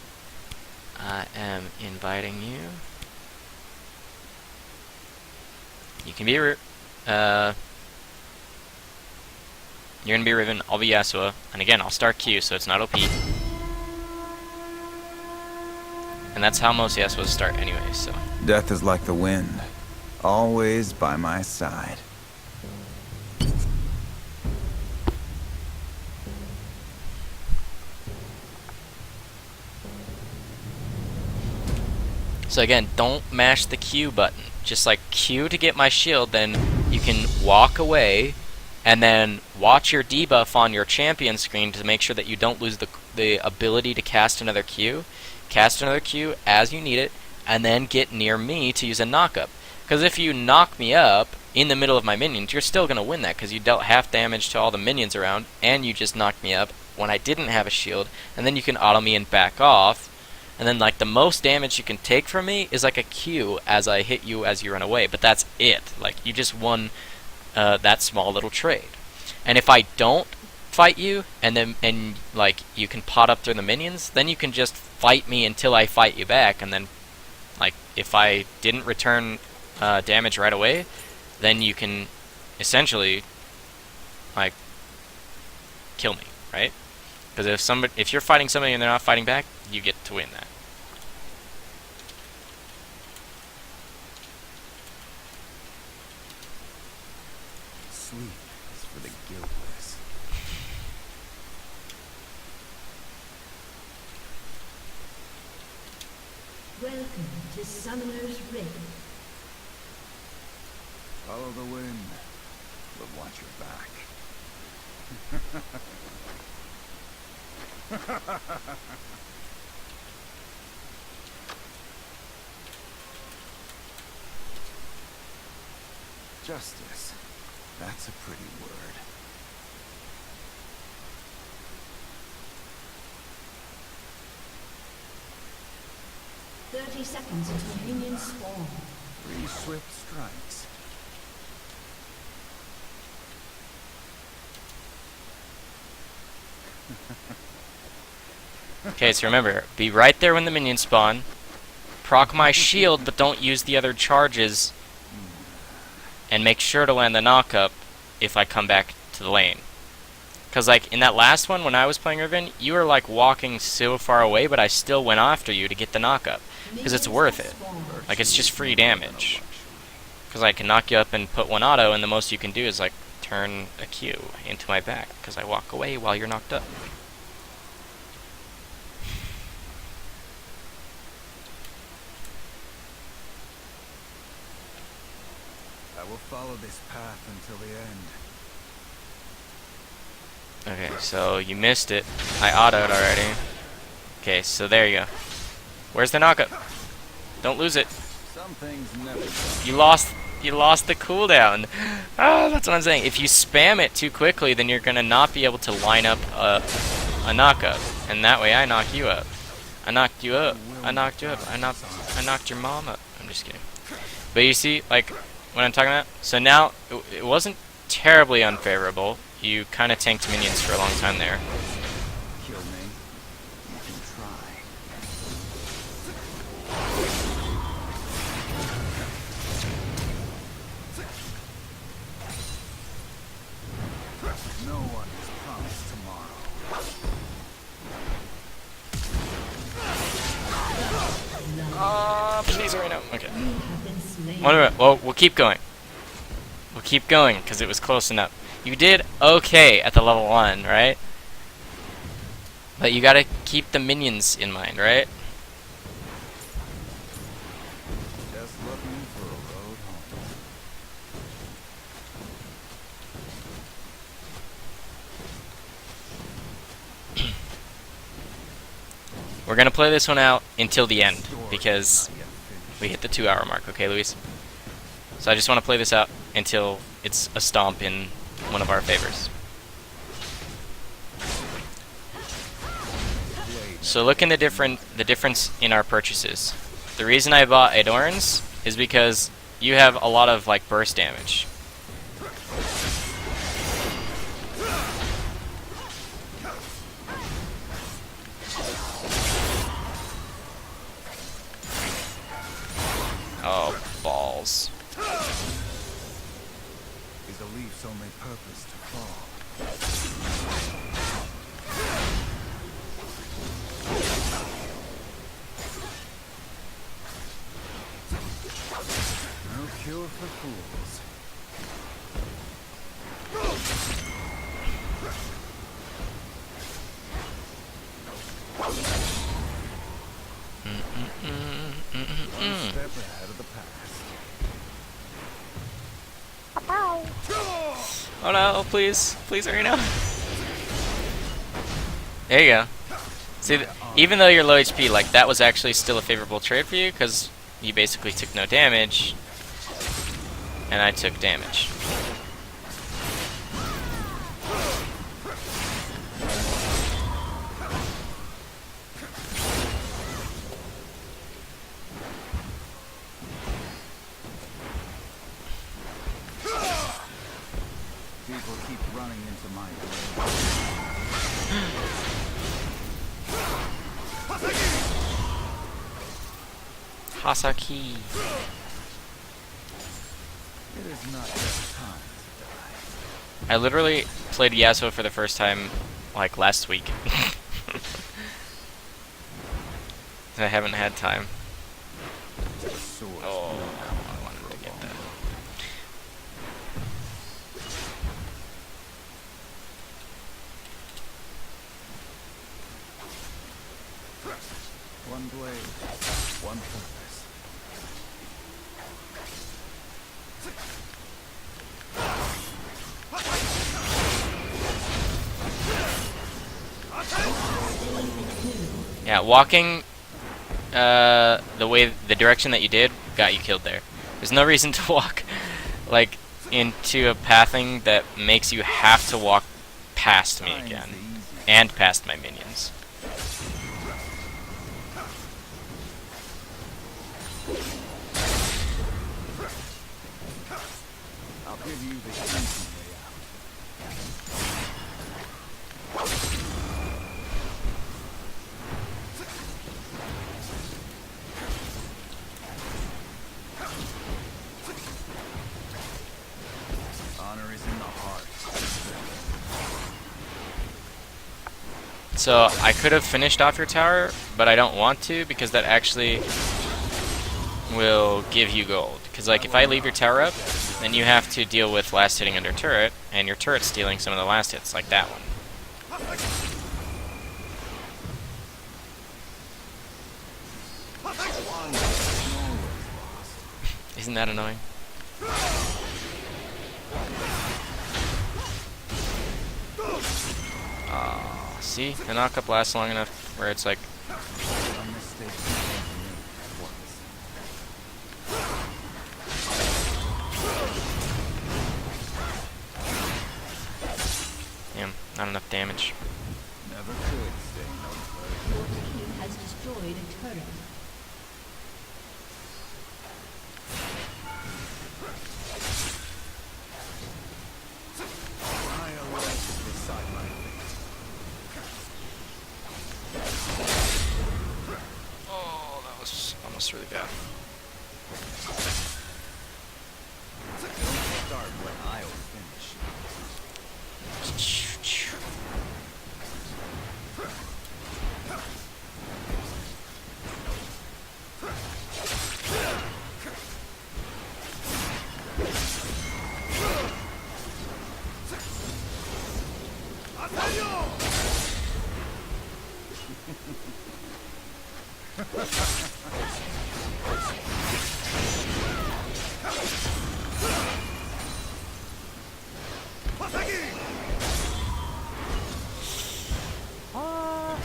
I am inviting you. You can be you're gonna be Riven, I'll be Yasuo, and again, I'll start Q, so it's not OP. And that's how most Yasuos start anyway, so. Death is like the wind, always by my side. So again, don't mash the Q button. Just like Q to get my shield, then you can walk away, and then watch your debuff on your champion screen to make sure that you don't lose the ability to cast another Q. Cast another Q as you need it, and then get near me to use a knock-up. Because if you knock me up in the middle of my minions, you're still going to win that, because you dealt half damage to all the minions around, and you just knocked me up when I didn't have a shield, and then you can auto me and back off. And then, like, the most damage you can take from me is like a Q as I hit you as you run away. But that's it. Like, you just won that small little trade. And if I don't fight you, and like you can pot up through the minions, then you can just fight me until I fight you back, and then like if I didn't return damage right away, then you can essentially like kill me, right? Because if you're fighting somebody and they're not fighting back, you get to win that. Sleep is for the guiltless. Welcome to Summoner's Rift. Follow the wind, but watch your back. Justice. That's a pretty word. "30 seconds until minions spawn." 3 swift strikes. Okay, so remember, be right there when the minions spawn. Proc my shield, but don't use the other charges. And make sure to land the knock-up if I come back to the lane. Because, like, in that last one, when I was playing Riven, you were, like, walking so far away, but I still went after you to get the knock-up. Because it's worth it. Like, it's just free damage. Because I can knock you up and put one auto, and the most you can do is, like, turn a Q into my back. Because I walk away while you're knocked up. I will follow this path until the end. Okay, so you missed it. I autoed already. Okay, so there you go. Where's the knockup? Don't lose it. Some things never You lost the cooldown. Ah, that's what I'm saying. If you spam it too quickly, then you're gonna not be able to line up a knockup. And that way I knock you up. I knocked you up. I knocked you up. I knocked your mom up. I'm just kidding. But you see, like, what I'm talking about? So now, it wasn't terribly unfavorable. You kind of tanked minions for a long time there. kill me. You can try. No one is promised tomorrow. Please hurry now. Okay. You have been slain. Well, we'll keep going. We'll keep going, because it was close enough. You did okay at the level 1, right? But you gotta keep the minions in mind, right? Just looking for a road home. We're gonna play this one out until the end, because we hit the 2-hour mark, okay, Luis? So I just want to play this out until it's a stomp in one of our favors. So look in the difference in our purchases. The reason I bought Adorns is because you have a lot of like burst damage. Oh, balls. Is a leaf's only purpose to fall. No cure for fools. One step ahead of the past. Oh no, please. Please hurry now. There you go. See, even though you're low HP, like, that was actually still a favorable trade for you, because you basically took no damage, and I took damage. Fear people keep running into my Hasaki. It is not yet time to die. I literally played Yasuo for the first time, like, last week. I haven't had time. Swords Oh, I wanted to get that. one blade, one purpose. Yeah, walking the direction that you did got you killed there. There's no reason to walk like into a pathing that makes you have to walk past me again and past my minions. I'll give you the easy way out. Honor is in the heart. So I could have finished off your tower, but I don't want to because that actually will give you gold. Because like if I leave your tower up, then you have to deal with last hitting under turret, and your turret's stealing some of the last hits, like that one. Isn't that annoying? See? The knockup lasts long enough where it's like... A mistake Damn, not enough damage. never could stay noteworthy. Your team has destroyed a turret. I elect to decide my fate. Oh, that was almost really bad. Don't start when I'll finish.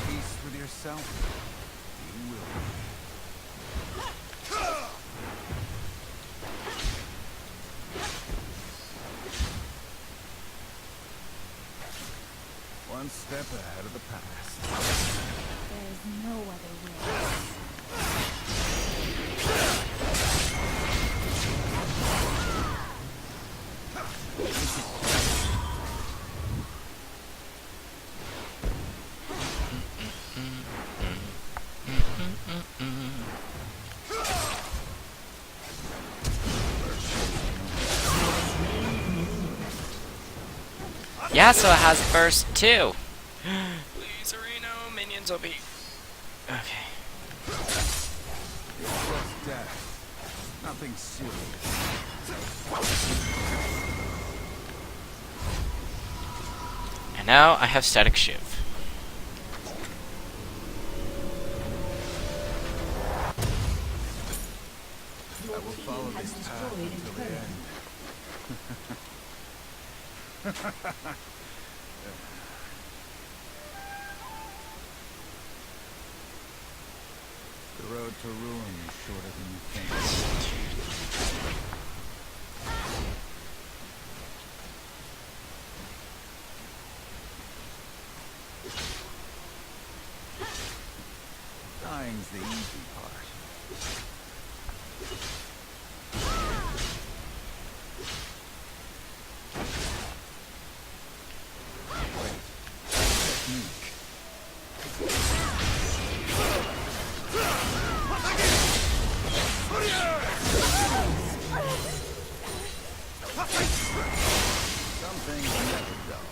Peace with yourself. You will. One step ahead of the past. There's no other way. Yasuo has burst too. Please, Areno, minions OP. Okay. It's just death. Nothing serious. And now I have static shiv. I will follow this path until the end. The road to ruin is shorter than you think. Dying's the easy part. things never dull.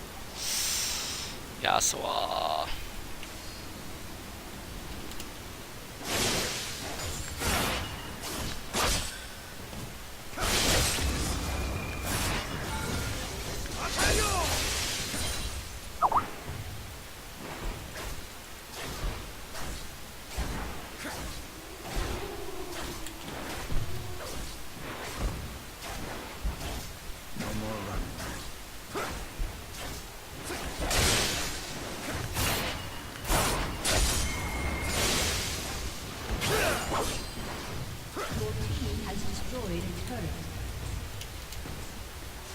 Yasuo. No more running. Your team has destroyed a turret.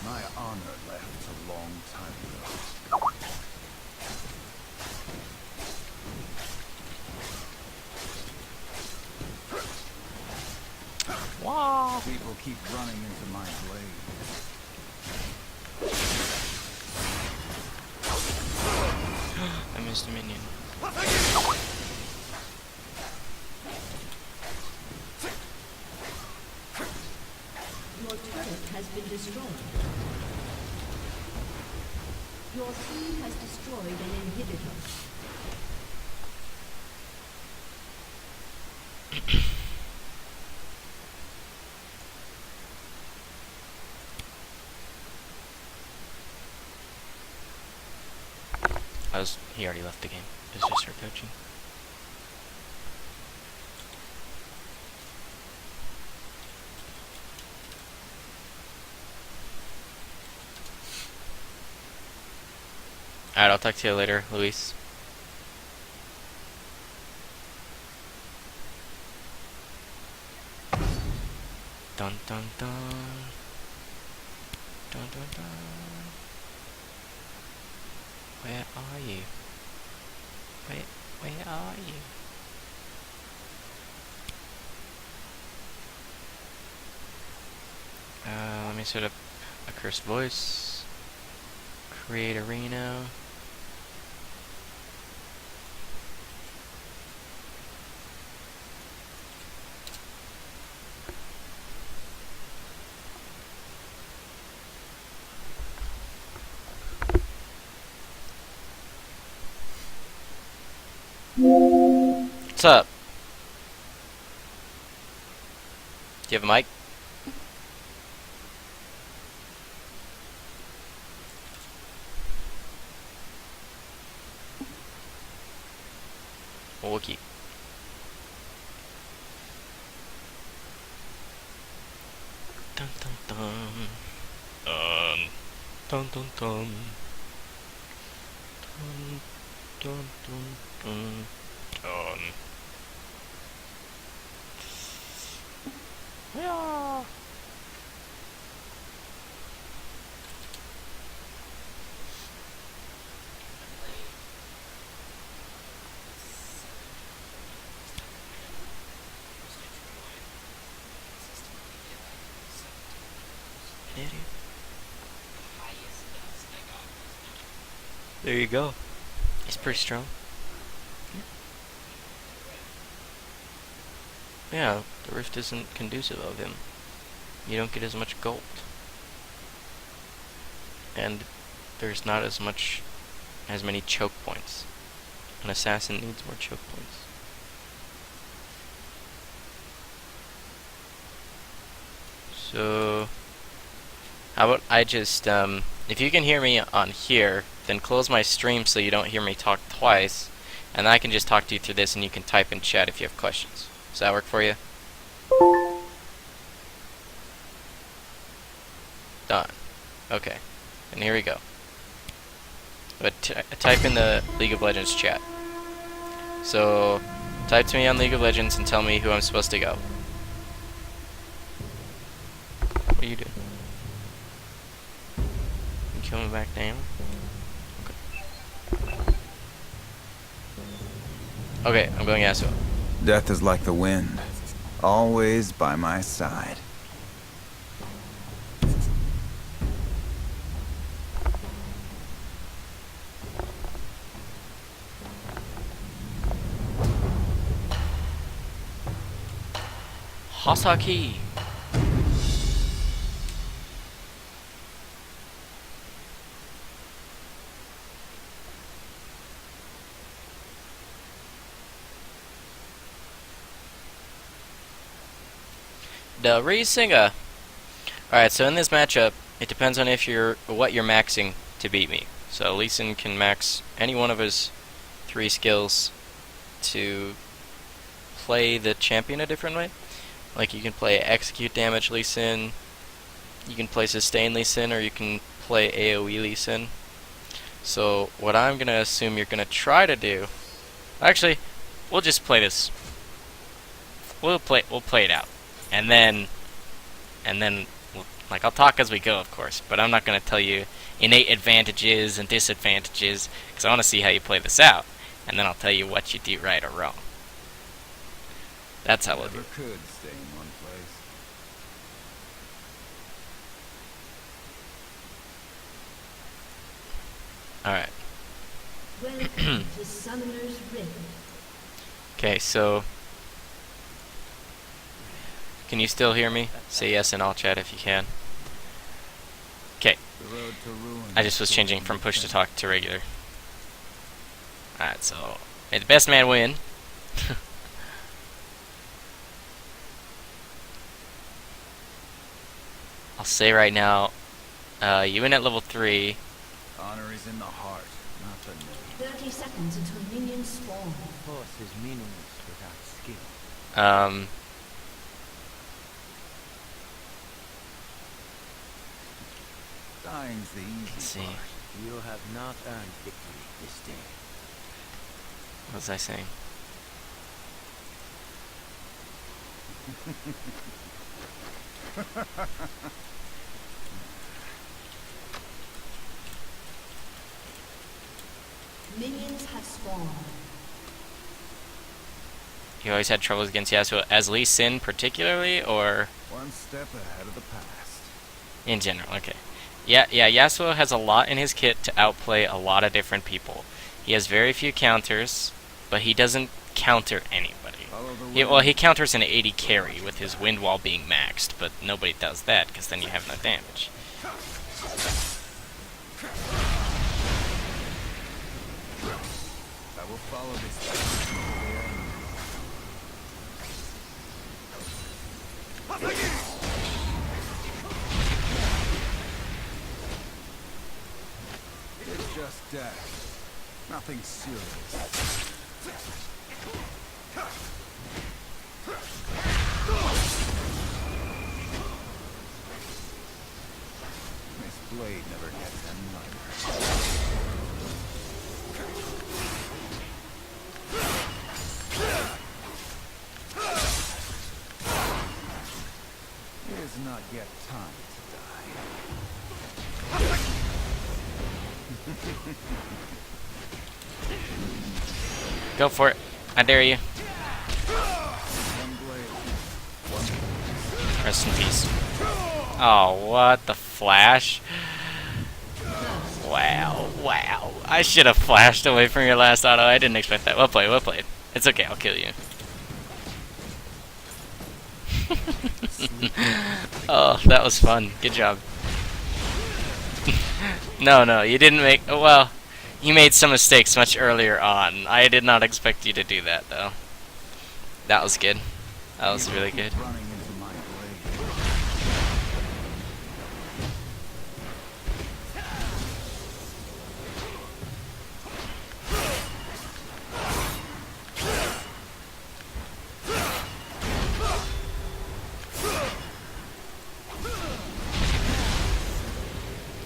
My honor left a long time ago. Wow. People keep running into my blade. I missed a minion. Your turret has been destroyed. Your team has destroyed an inhibitor. He already left the game. It was just her coaching. Alright, I'll talk to you later, Luis. Dun dun dun. Dun dun dun. Where are you? Where are you? Let me set up a cursed voice. Create arena. What's up? Do you have a mic? Okay. Dun dun dun. Dun dun dun. Dun dun dun dun. Dun. Yeah. There you go. He's pretty strong. Yeah, the rift isn't conducive of him. You don't get as much gold. And there's not as many choke points. An assassin needs more choke points. So how about I just if you can hear me on here, then close my stream so you don't hear me talk twice, and I can just talk to you through this and you can type in chat if you have questions. Does that work for you? Done. Okay. And here we go. But type in the League of Legends chat. So type to me on League of Legends and tell me who I'm supposed to go. What are you doing? You coming back down? Okay, I'm going Yasuo. Death is like the wind, always by my side. Hasaki. the Risinga. Alright, so in this matchup, it depends on what you're maxing to beat me. So Lee Sin can max any one of his 3 skills to play the champion a different way. Like you can play execute damage Lee Sin, you can play sustain Lee Sin, or you can play AoE Lee Sin. So what I'm gonna assume you're gonna try to do, actually, we'll just play this. We'll play it out, and then like I'll talk as we go, of course, but I'm not gonna tell you innate advantages and disadvantages because I want to see how you play this out, and then I'll tell you what you do right or wrong. That's how we'll do. Never could stay in one place. Alright. Welcome to Summoner's Rift. Okay, so can you still hear me? Say yes in all chat if you can. Okay. The road to ruin. I just was changing from push to talk to regular. Alright, so may the best man win. I'll say right now, you win at level 3. Honor is in the heart, not the name. 30 seconds until minions spawn. Force is meaningless without skill. Dying's the easy Let's see. part. You have not earned victory this day. What was I saying? Minions have spawned. You always had troubles against Yasuo as Lee Sin particularly, or One step ahead of the past. in general? Okay. Yeah, Yasuo has a lot in his kit to outplay a lot of different people. He has very few counters, but he doesn't counter anybody. Follow the Well, wind. he counters an 80 carry with his wind wall being maxed, but nobody does that because then you have no damage. I will follow this path to the end. It's just death. Nothing serious. This blade never gets them neither. It is not yet time to die. Go for it. I dare you. One blade. Rest in peace. Oh, what the flash? Wow. I should have flashed away from your last auto. I didn't expect that. Well played. It's okay, I'll kill you. Oh, that was fun. Good job. No, you didn't make... Well, you made some mistakes much earlier on. I did not expect you to do that, though. That was good. That was really good. Running into my blade.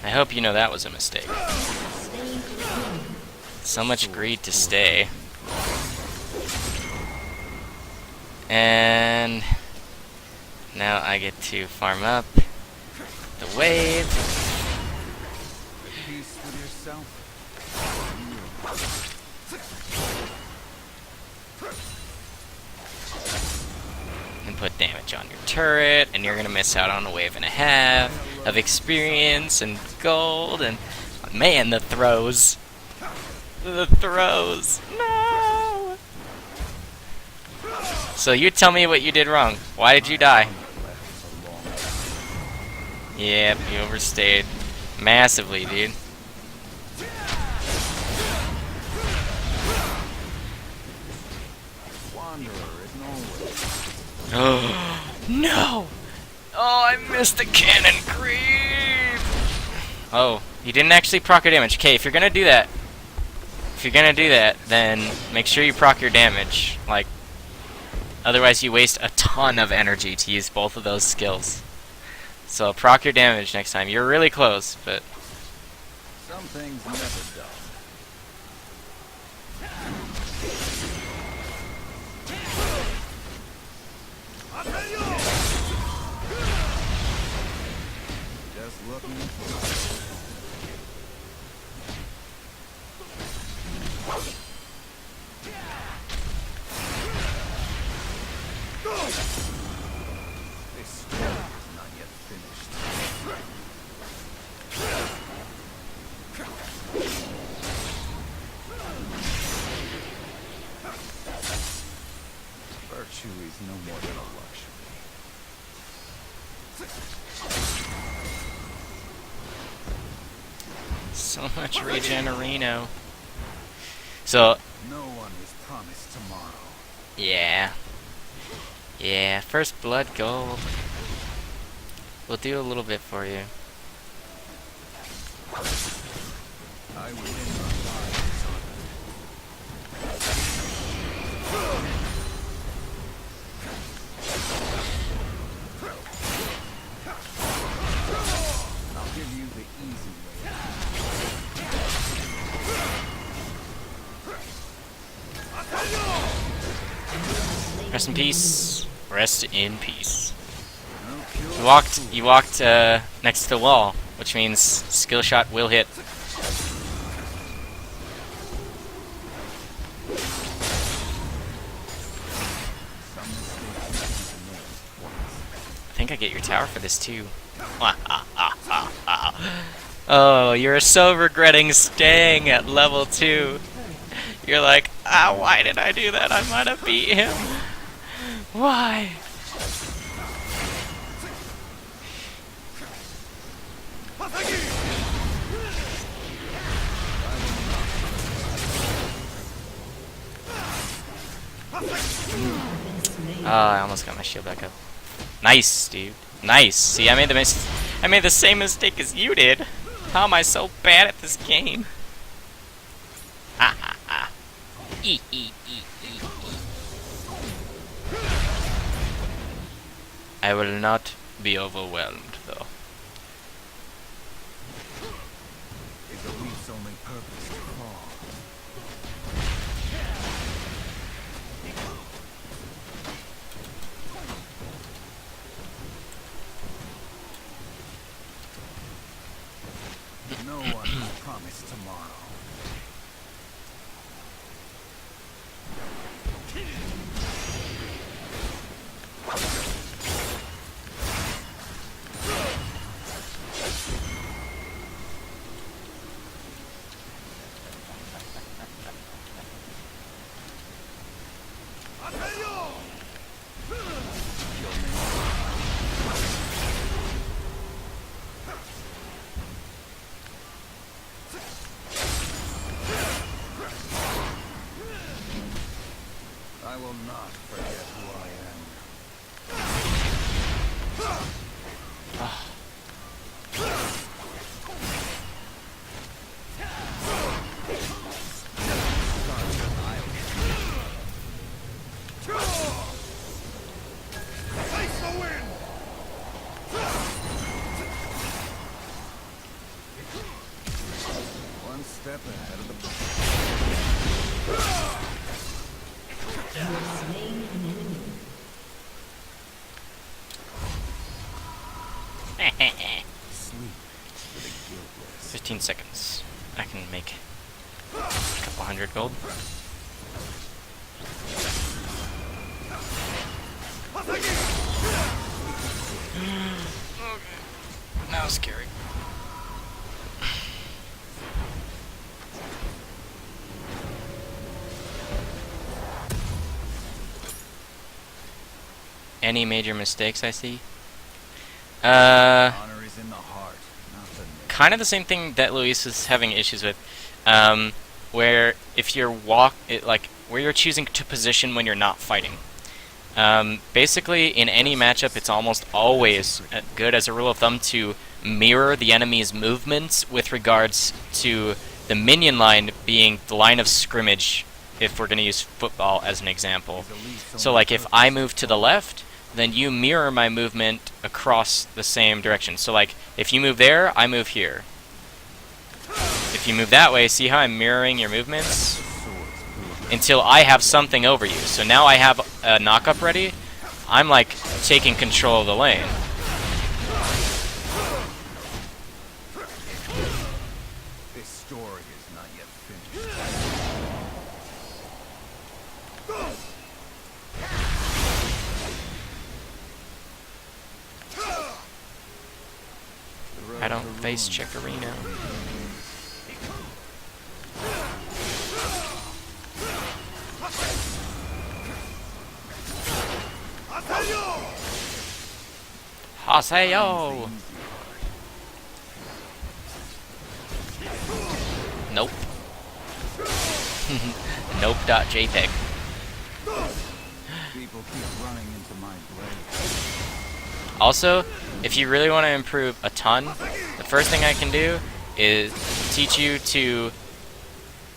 I hope you know that was a mistake. So much greed to stay. And now I get to farm up the wave. Peace with yourself. And put damage on your turret, and you're gonna miss out on a wave and a half of experience and gold, and man, the throws. The throws. No! So you tell me what you did wrong. Why did you die? Yep, you overstayed. Massively, dude. Wanderer isn't always. Oh no! Oh, I missed the cannon creep! Oh, you didn't actually proc your damage. Okay, if you're gonna do that, then make sure you proc your damage. Like, otherwise you waste a ton of energy to use both of those skills. So proc your damage next time. You're really close, but Some things never done. Just looking for this story is not yet finished. Virtue is no more than a luxury. so much regenerino. So, No one is promised tomorrow. yeah. Yeah, first blood gold. We'll do a little bit for you. I win my lives. I'll give you the easy way. Rest in peace. Rest in peace. No cure You walked next to the wall, which means skill shot will hit. I think I get your tower for this too. Oh, you're so regretting staying at level 2. You're like, why did I do that? I might have beat him. Why? Oh, I almost got my shield back up. Nice, dude. Nice. See, I made the same mistake as you did. How am I so bad at this game? Ha ha ha. E e e e e. I will not be overwhelmed, though. is the leaf's only purpose to fall. No one is promised tomorrow. I will not forget who I am. One step ahead of the You have slain an enemy. sleep for the guiltless. 15 seconds. I can make a couple hundred gold. Okay. Now scary. Any major mistakes I see? Honor is in the heart, not the name. Kind of the same thing that Luis is having issues with, where if you're where you're choosing to position when you're not fighting. Basically, in any matchup, it's almost always good as a rule of thumb to mirror the enemy's movements with regards to the minion line being the line of scrimmage, if we're going to use football as an example. So, like, if I move to the left, then you mirror my movement across the same direction. So, like, if you move there, I move here. If you move that way, see how I'm mirroring your movements? Until I have something over you. So now I have a knock-up ready. I'm like taking control of the lane. This story is not yet finished. I don't face check arena. Haseyo! Nope. Nope.jpg. People keep running into my blade. Also, if you really want to improve a ton, the first thing I can do is teach you to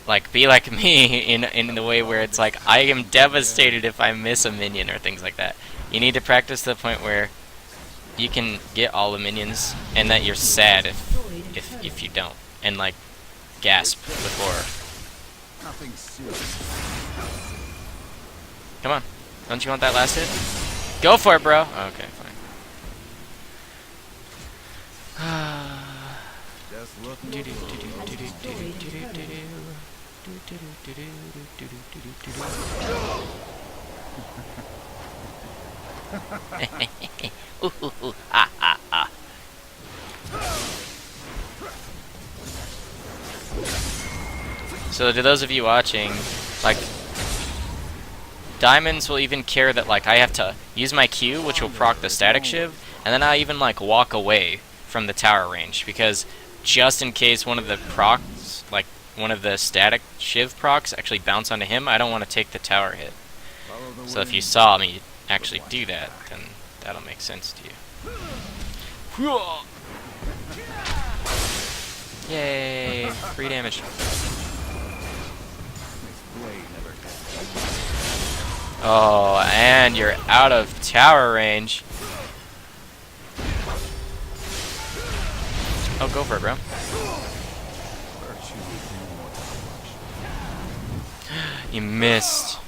like be like me in the way where it's like I am devastated if I miss a minion or things like that. You need to practice to the point where you can get all the minions and that you're sad if you don't, and like gasp with horror. Nothing serious. Come on, don't you want that last hit? Go for it, bro. Okay, fine. Just looking So to those of you watching, like, diamonds will even care that like I have to use my Q, which will proc the static shiv, and then I even like walk away from the tower range, because just in case one of the procs, like one of the static shiv procs, actually bounce onto him, I don't want to take the tower hit. So if you saw me actually do that, then that'll make sense to you. Yay! 3 damage. Oh, and you're out of tower range. Oh, go for it, bro. You missed.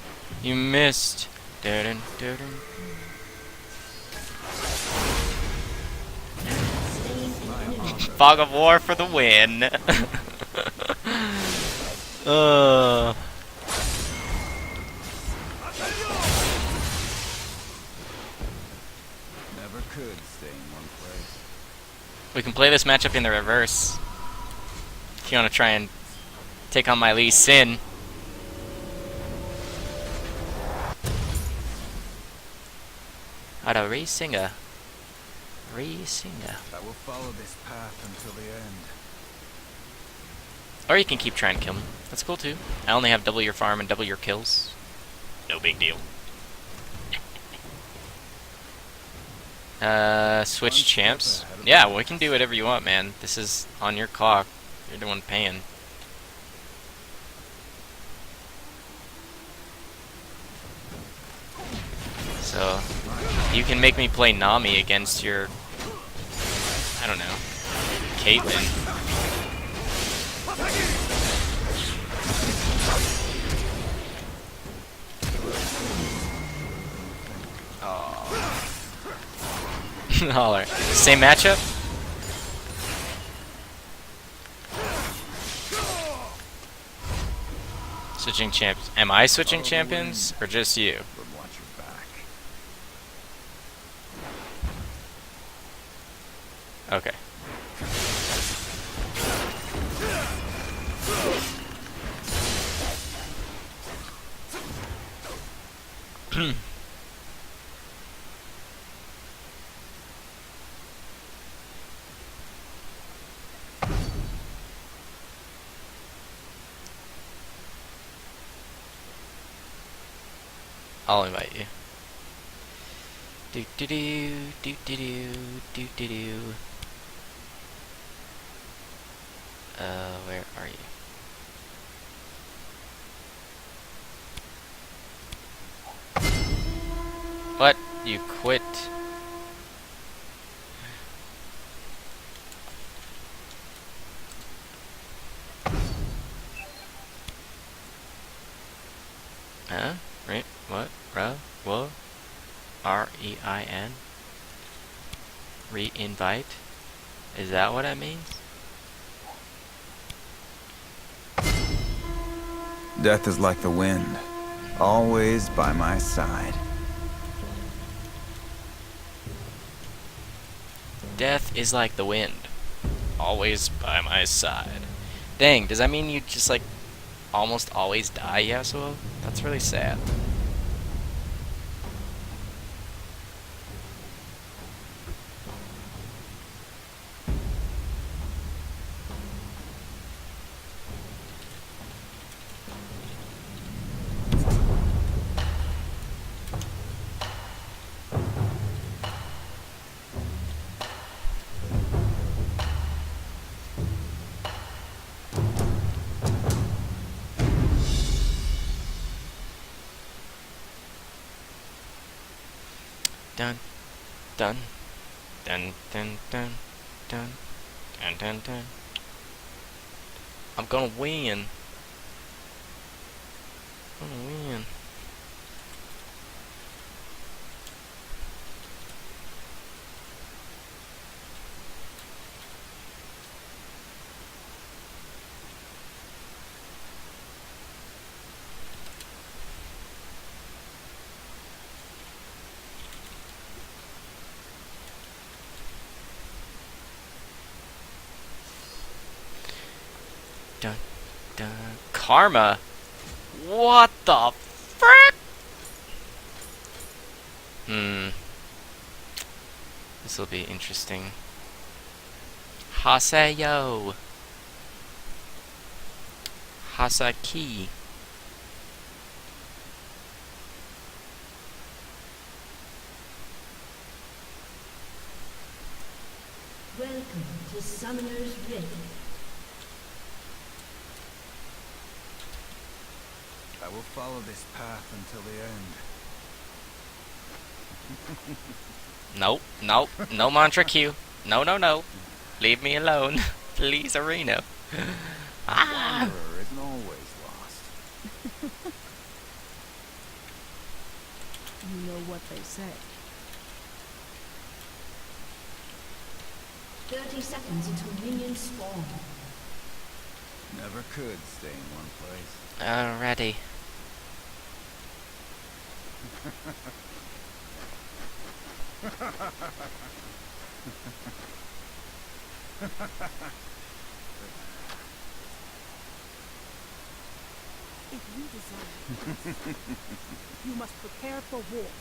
You missed. Dun, dun, dun. Fog of War for the win. never could stay in one place. We can play this matchup in the reverse. If you want to try and take on my Lee Sin. Ada Re-Singer. Re-Singer. I will follow this path until the end. Or you can keep trying to kill me. That's cool too. I only have double your farm and double your kills. No big deal. Switch champs? Yeah, we can do whatever you want, man. This is on your clock. You're the one paying. So, you can make me play Nami against your, I don't know, Caitlyn. Holler. Same matchup? Switching champs. Am I switching champions or just you? But watch your back. Okay. I'll invite you. Do do do do do do do do do. Where are you? What? You quit? Huh? Right? What? What? R-E-I-N? Re-invite? Is that what that means? Death is like the wind, always by my side. Death is like the wind, always by my side. Dang, does that mean you just like almost always die, Yasuo? That's really sad. Dun, dun, dun, dun, dun, dun, dun, dun, dun. I'm gonna win. I'm gonna win. Dun, dun. Karma? What the frick? This will be interesting. Haseyo. Hasaki. Welcome to Summoner's Rift. I will follow this path until the end. Nope, nope, no mantra Q. No, no, no. Leave me alone. Please, Arena. Ah! Wanderer isn't always lost. You know what they say. 30 seconds until minions spawn. Never could stay in one place. Alrighty. If you desire peace, you must prepare for war.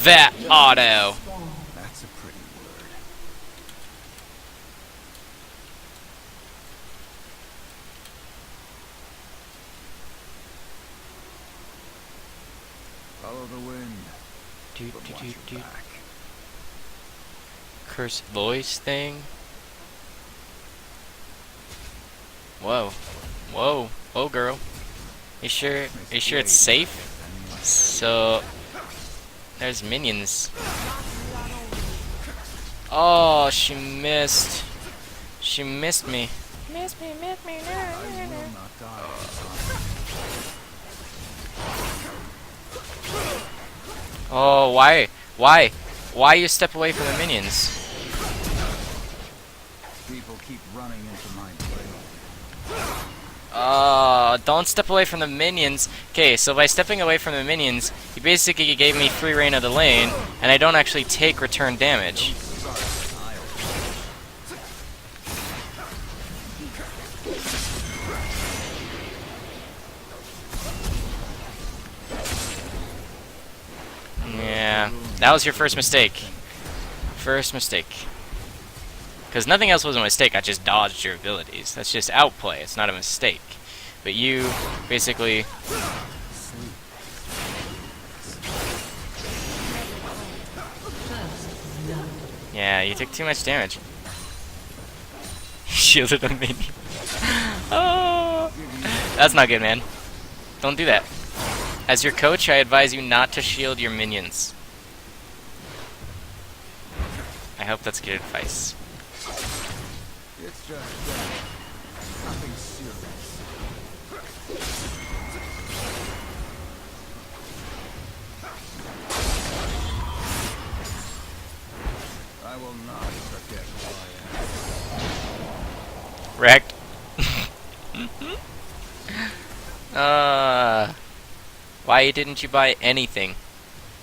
That auto. Spawn. That's a pretty word. Follow the wind, Do, but do, watch do, your do. back. Curse voice thing. Whoa. Whoa. Whoa, girl. You sure it's safe? So there's minions. Oh, she missed. She missed me. Missed me. I will not die. Oh, why? Why you step away from the minions? People keep running into my blade. Don't step away from the minions. Okay, so by stepping away from the minions, you basically gave me free reign of the lane, and I don't actually take return damage. Yeah, that was your first mistake. First mistake. Because nothing else was a mistake, I just dodged your abilities. That's just outplay, it's not a mistake. But you basically Yeah, you took too much damage. Shielded a minion. Oh, that's not good, man. Don't do that. As your coach, I advise you not to shield your minions. I hope that's good advice. It's just nothing serious. I will not forget who I am. Wrecked. Why didn't you buy anything?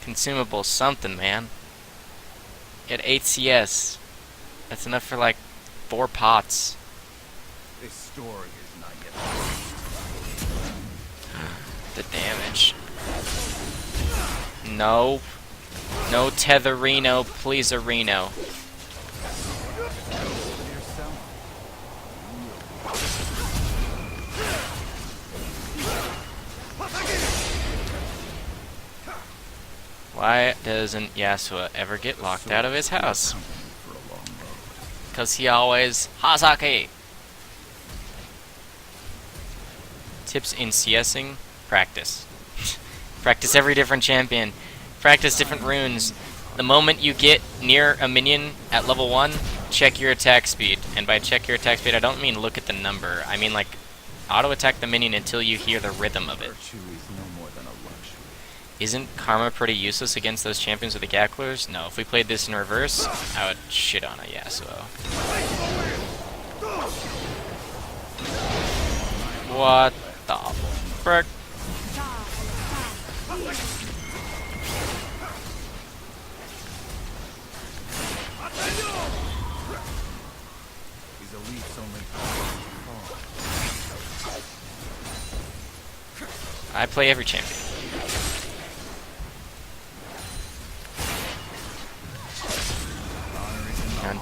Consumable something, man. You had 8 CS. That's enough for like 4 pots. This story is not yet The damage. No. No Tetherino, please Areno. Why doesn't Yasuo ever get locked out of his house? for a long road. Because he always Hazaki. Tips in CSing: practice. Practice every different champion. Practice different runes. The moment you get near a minion at level 1, check your attack speed. And by check your attack speed, I don't mean look at the number. I mean like auto-attack the minion until you hear the rhythm of it. Virtue is no more than a luxury. Isn't Karma pretty useless against those champions with the Gacklers? No, if we played this in reverse, I would shit on a Yasuo. What the frick? These elites only fall. I play every champion.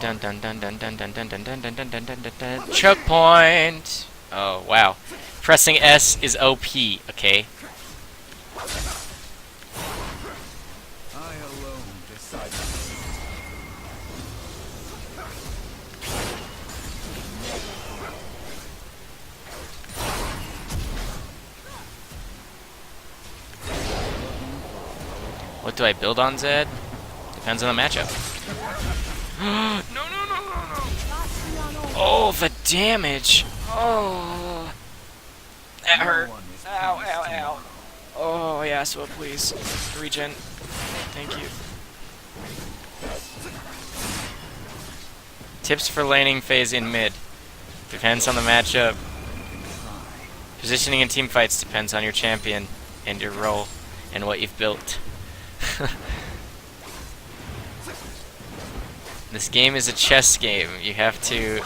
Dun dun dun dun dun dun dun dun dun dun dun dun dun dun dun. Choke point. Oh wow, pressing S is OP. Okay. I alone decide. What do I build on, Zed? Depends on the matchup. No, no, no, no, no. Oh, the damage. Oh. That hurt. Ow, ow, ow. Oh, Yasuo, please. Regen. Thank you. Tips for laning phase in mid. Depends on the matchup. Positioning in team fights depends on your champion and your role and what you've built. This game is a chess game. You have to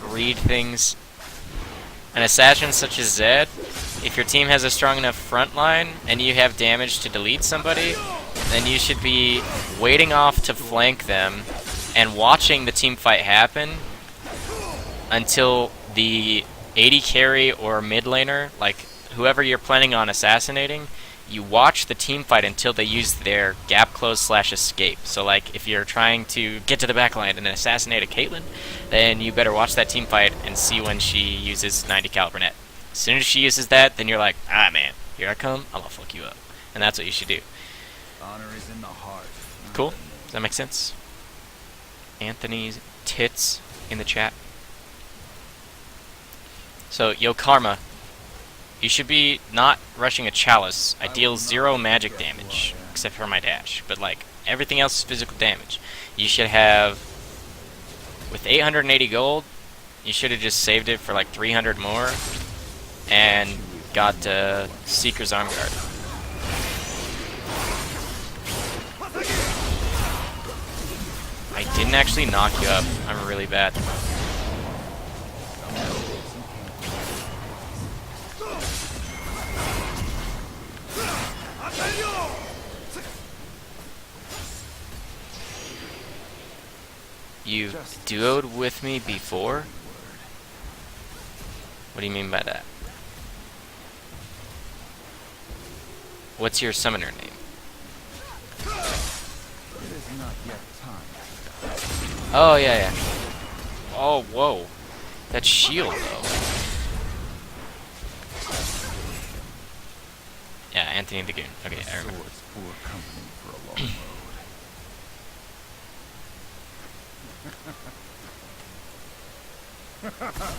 read things. An assassin such as Zed, if your team has a strong enough front line and you have damage to delete somebody, then you should be waiting off to flank them and watching the team fight happen until the AD carry or mid laner, like whoever you're planning on assassinating, you watch the team fight until they use their gap close / escape. So like if you're trying to get to the backline and assassinate a Caitlyn, then you better watch that team fight and see when she uses 90 caliber net. As soon as she uses that, then you're like, ah man, here I come, I'm gonna fuck you up. And that's what you should do. Honor is in the heart. Cool? Does that make sense? Anthony's tits in the chat. So, yo Karma, you should be not rushing a Chalice. I deal 0 magic damage, except for my dash. But like, everything else is physical damage. You should have, with 880 gold, you should have just saved it for like 300 more, and got Seeker's Arm Guard. I didn't actually knock you up. I'm really bad. You've duoed with me before? What do you mean by that? What's your summoner name? It is not yet time. Oh, yeah, yeah. Oh, whoa. That shield, though. Yeah, Anthony the Goon. Okay, I remember. Swords poor company for a long road.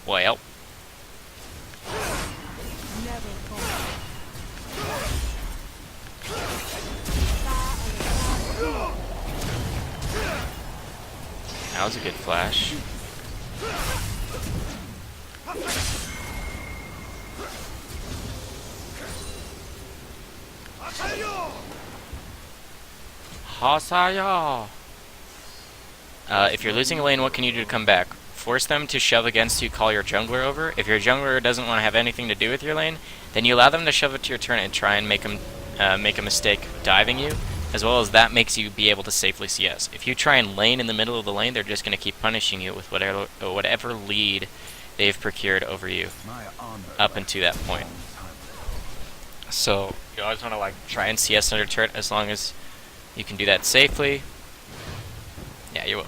Well. Never fall. That was a good flash. Hasaya! If you're losing a lane, what can you do to come back? Force them to shove against you, call your jungler over. If your jungler doesn't want to have anything to do with your lane, then you allow them to shove it to your turn and try and make a mistake diving you, as well as that makes you be able to safely CS. If you try and lane in the middle of the lane, they're just going to keep punishing you with whatever lead they've procured over you My honor up until that a point. long time ago. So you always want to like try and CS under turret as long as you can do that safely. Yeah, you will.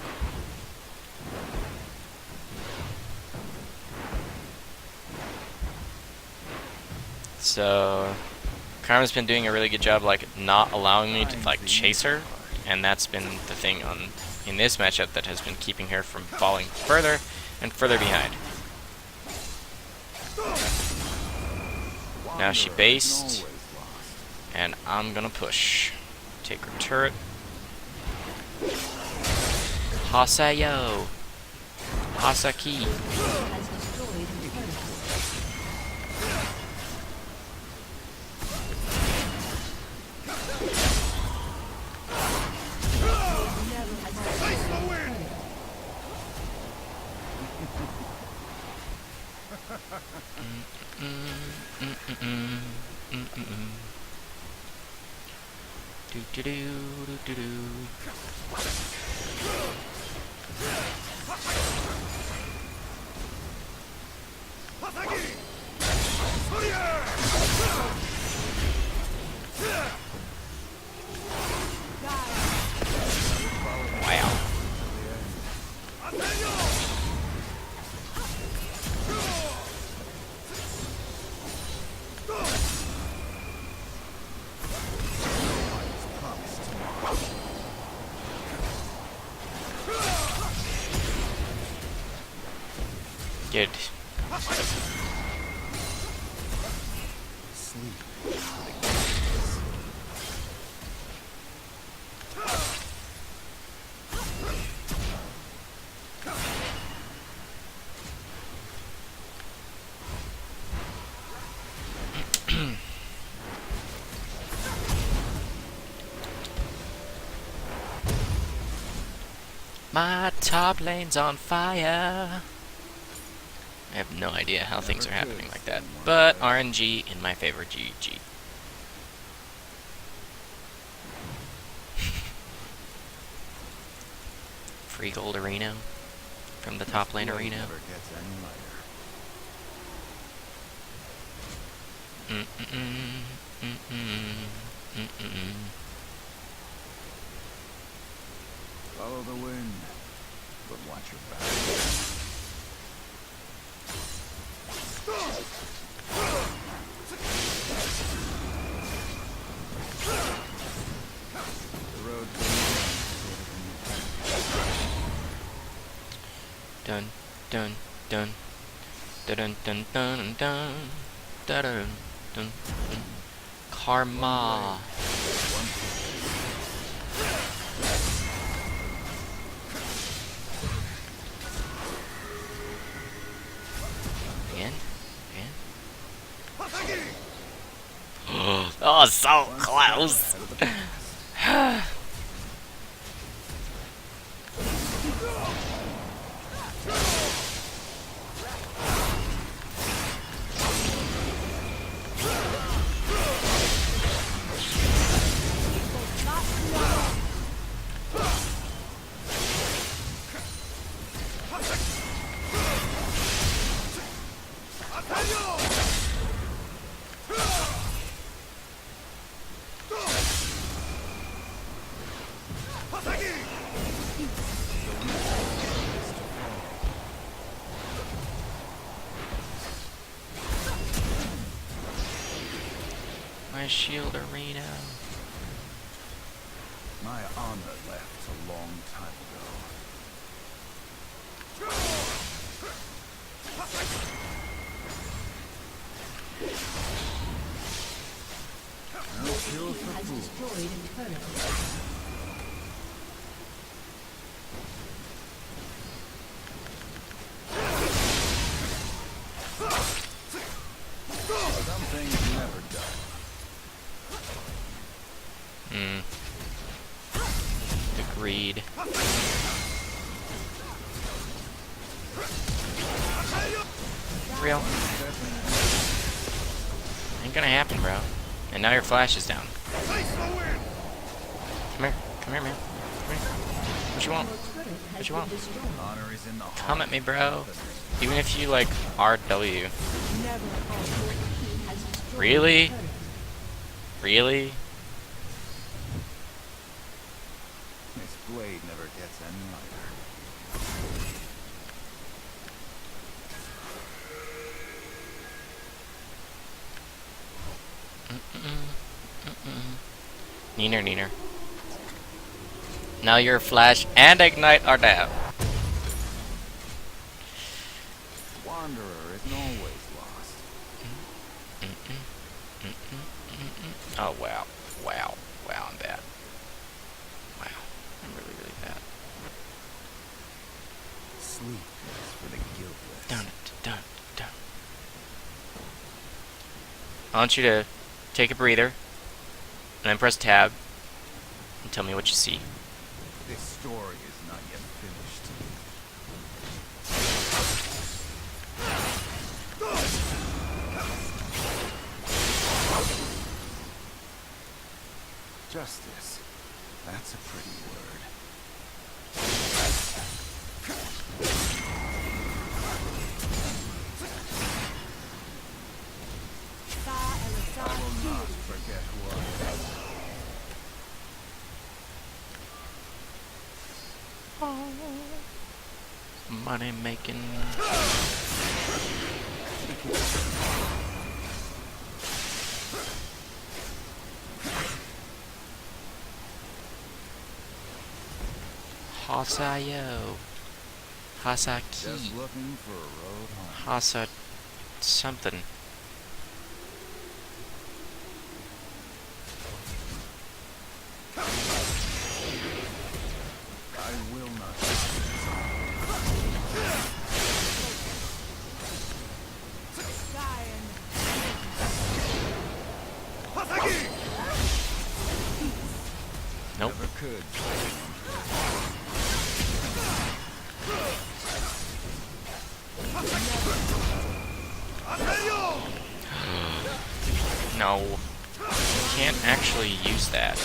So Karma's been doing a really good job like not allowing me to like chase her, and that's been the thing in this matchup that has been keeping her from falling further and further behind. Now she based, and I'm gonna push. Take her turret. Hasayo! Hasaki! Has destroyed a turret. Do do do do do do. Wow. Good. My top lane's on fire. I have no idea how things are happening like that, but RNG in my favor. GG. Free gold arena from the top lane arena. Never gets any lighter. Follow the wind, but watch your back. The road Dun dun dun dun dun dun dun dun dun dun dun. Karma. Again? Oh, so close. shield arena. My honor left a long time ago. No cure for Has fools. destroyed a turret. Some things never done. Agreed. Real? Ain't gonna happen, bro. And now your flash is down. Come here. Come here, man. Come here. What you want? What you want? Honor is in the heart. Come at me, bro. Even if you, like, RW. Never fall. Really? Really? This blade never gets any lighter. Neener, neener. Now your flash and ignite are down. Wanderer isn't always lost. Oh, wow. Wow. Wow, I'm bad. Wow. I'm really, really bad. Sleep is for the guiltless. Done it. Done. Done. I want you to take a breather and then press tab and tell me what you see. This story is not yet finished. Justice. That's a pretty word. I will not forget who I am. Money making. Hasayo. Hasaki. Just looking for a road home. Hasa something. I will not. Dying. Nope. Never could. No. You can't actually use that.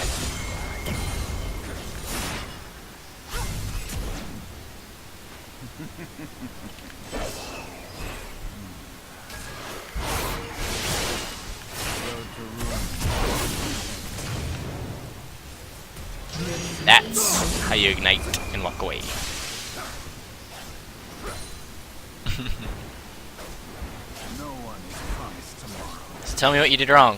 Road to ruin. That's how you ignite and walk away. No one is promised tomorrow. So tell me what you did wrong.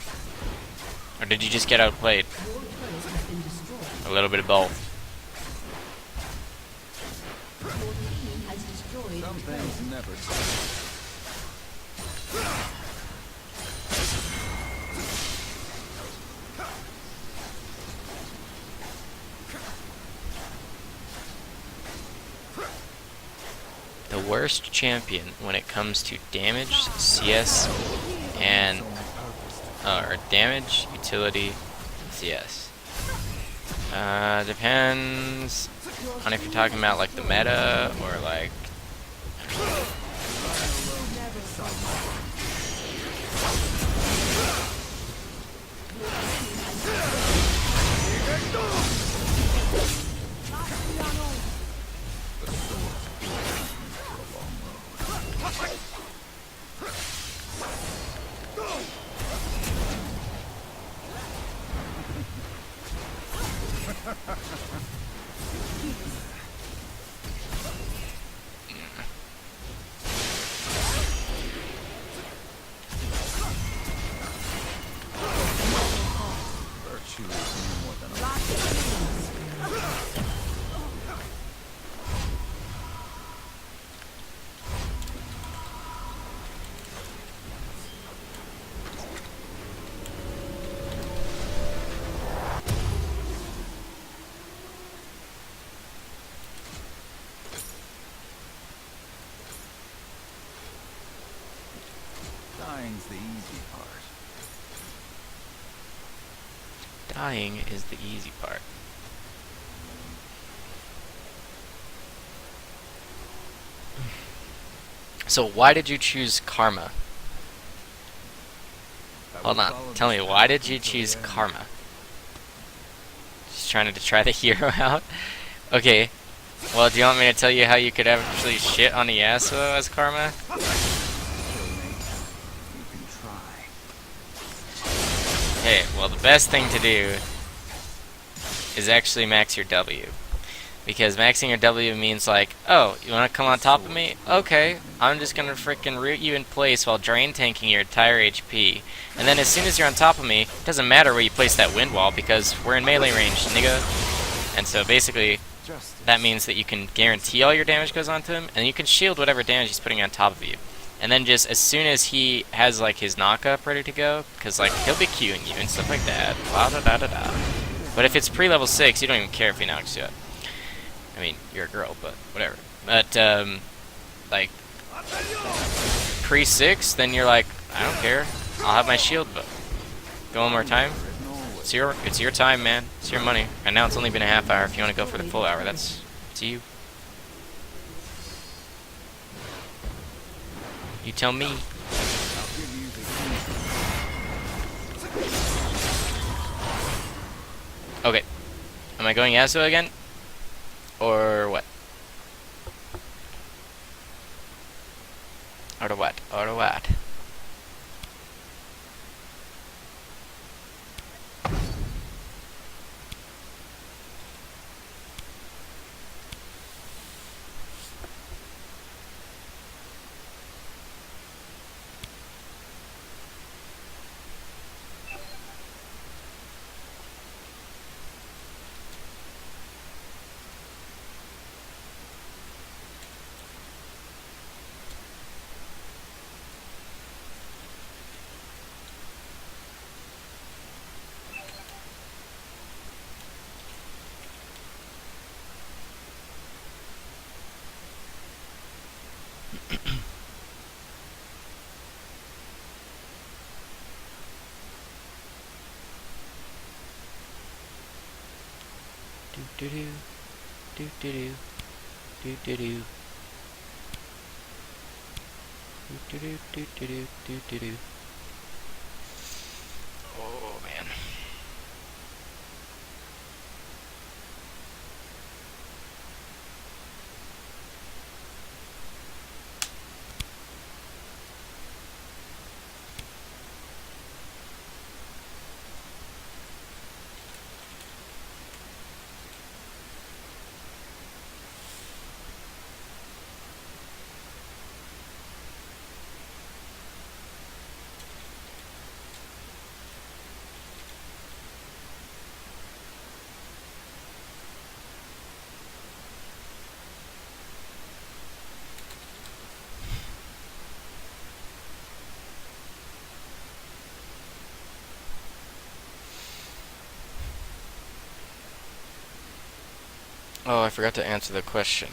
Or did you just get outplayed? Your turret has been destroyed. A little bit of both. Your team has destroyed Some a turret. things never stop. The worst champion when it comes to damage, CS, and or damage, utility, CS. Depends on if you're talking about like the meta or like. Dying's the easy part. Dying is the easy part. So why did you choose Karma? I Hold will on. follow Tell this me, why path did you until the choose end. Karma? Just trying to try the hero out? Okay. Well, do you want me to tell you how you could actually shit on the Yasuo as Karma? Kill me. You can try. Okay, well the best thing to do is actually max your W. Because maxing your W means like, oh, you wanna come on top of me? Okay, I'm just gonna freaking root you in place while drain tanking your entire HP. And then as soon as you're on top of me, it doesn't matter where you place that wind wall because we're in melee range, nigga. And so basically, Justice. that means that you can guarantee all your damage goes onto him, and you can shield whatever damage he's putting on top of you. And then just as soon as he has like his knock-up ready to go, because like he'll be queuing you and stuff like that, blah da da da da. But if it's pre-level 6, you don't even care if he knocks you up. I mean, you're a girl, but whatever. But like pre-6, then you're like, I don't care. I'll have my shield, but go one more time. It's your time, man. It's your money. And now it's only been a half hour. If you want to go for the full hour, that's to you. You tell me. I'll give you the Okay. Am I going Yasuo again? Or what? Or what? Or what? Do do do do do do do do do do do do do do do do. Oh man. Oh, I forgot to answer the question.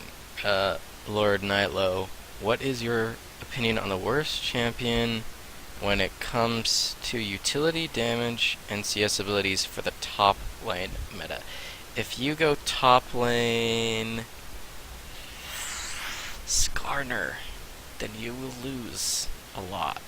Lord Nightlow, what is your opinion on the worst champion when it comes to utility, damage, and CS abilities for the top lane meta? If you go top lane Skarner, then you will lose a lot.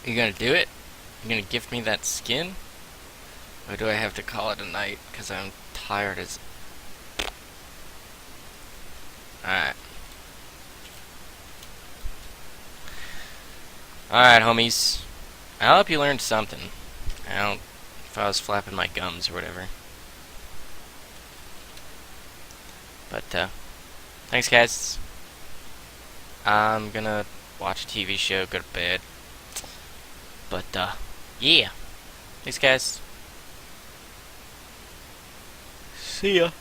You gonna do it? You gonna gift me that skin? Or do I have to call it a night? Because I'm tired as... Alright. Alright, homies. I hope you learned something. I don't... If I was flapping my gums or whatever. But, thanks, guys. I'm gonna watch a TV show, go to bed. But, yeah. Thanks, guys. See ya.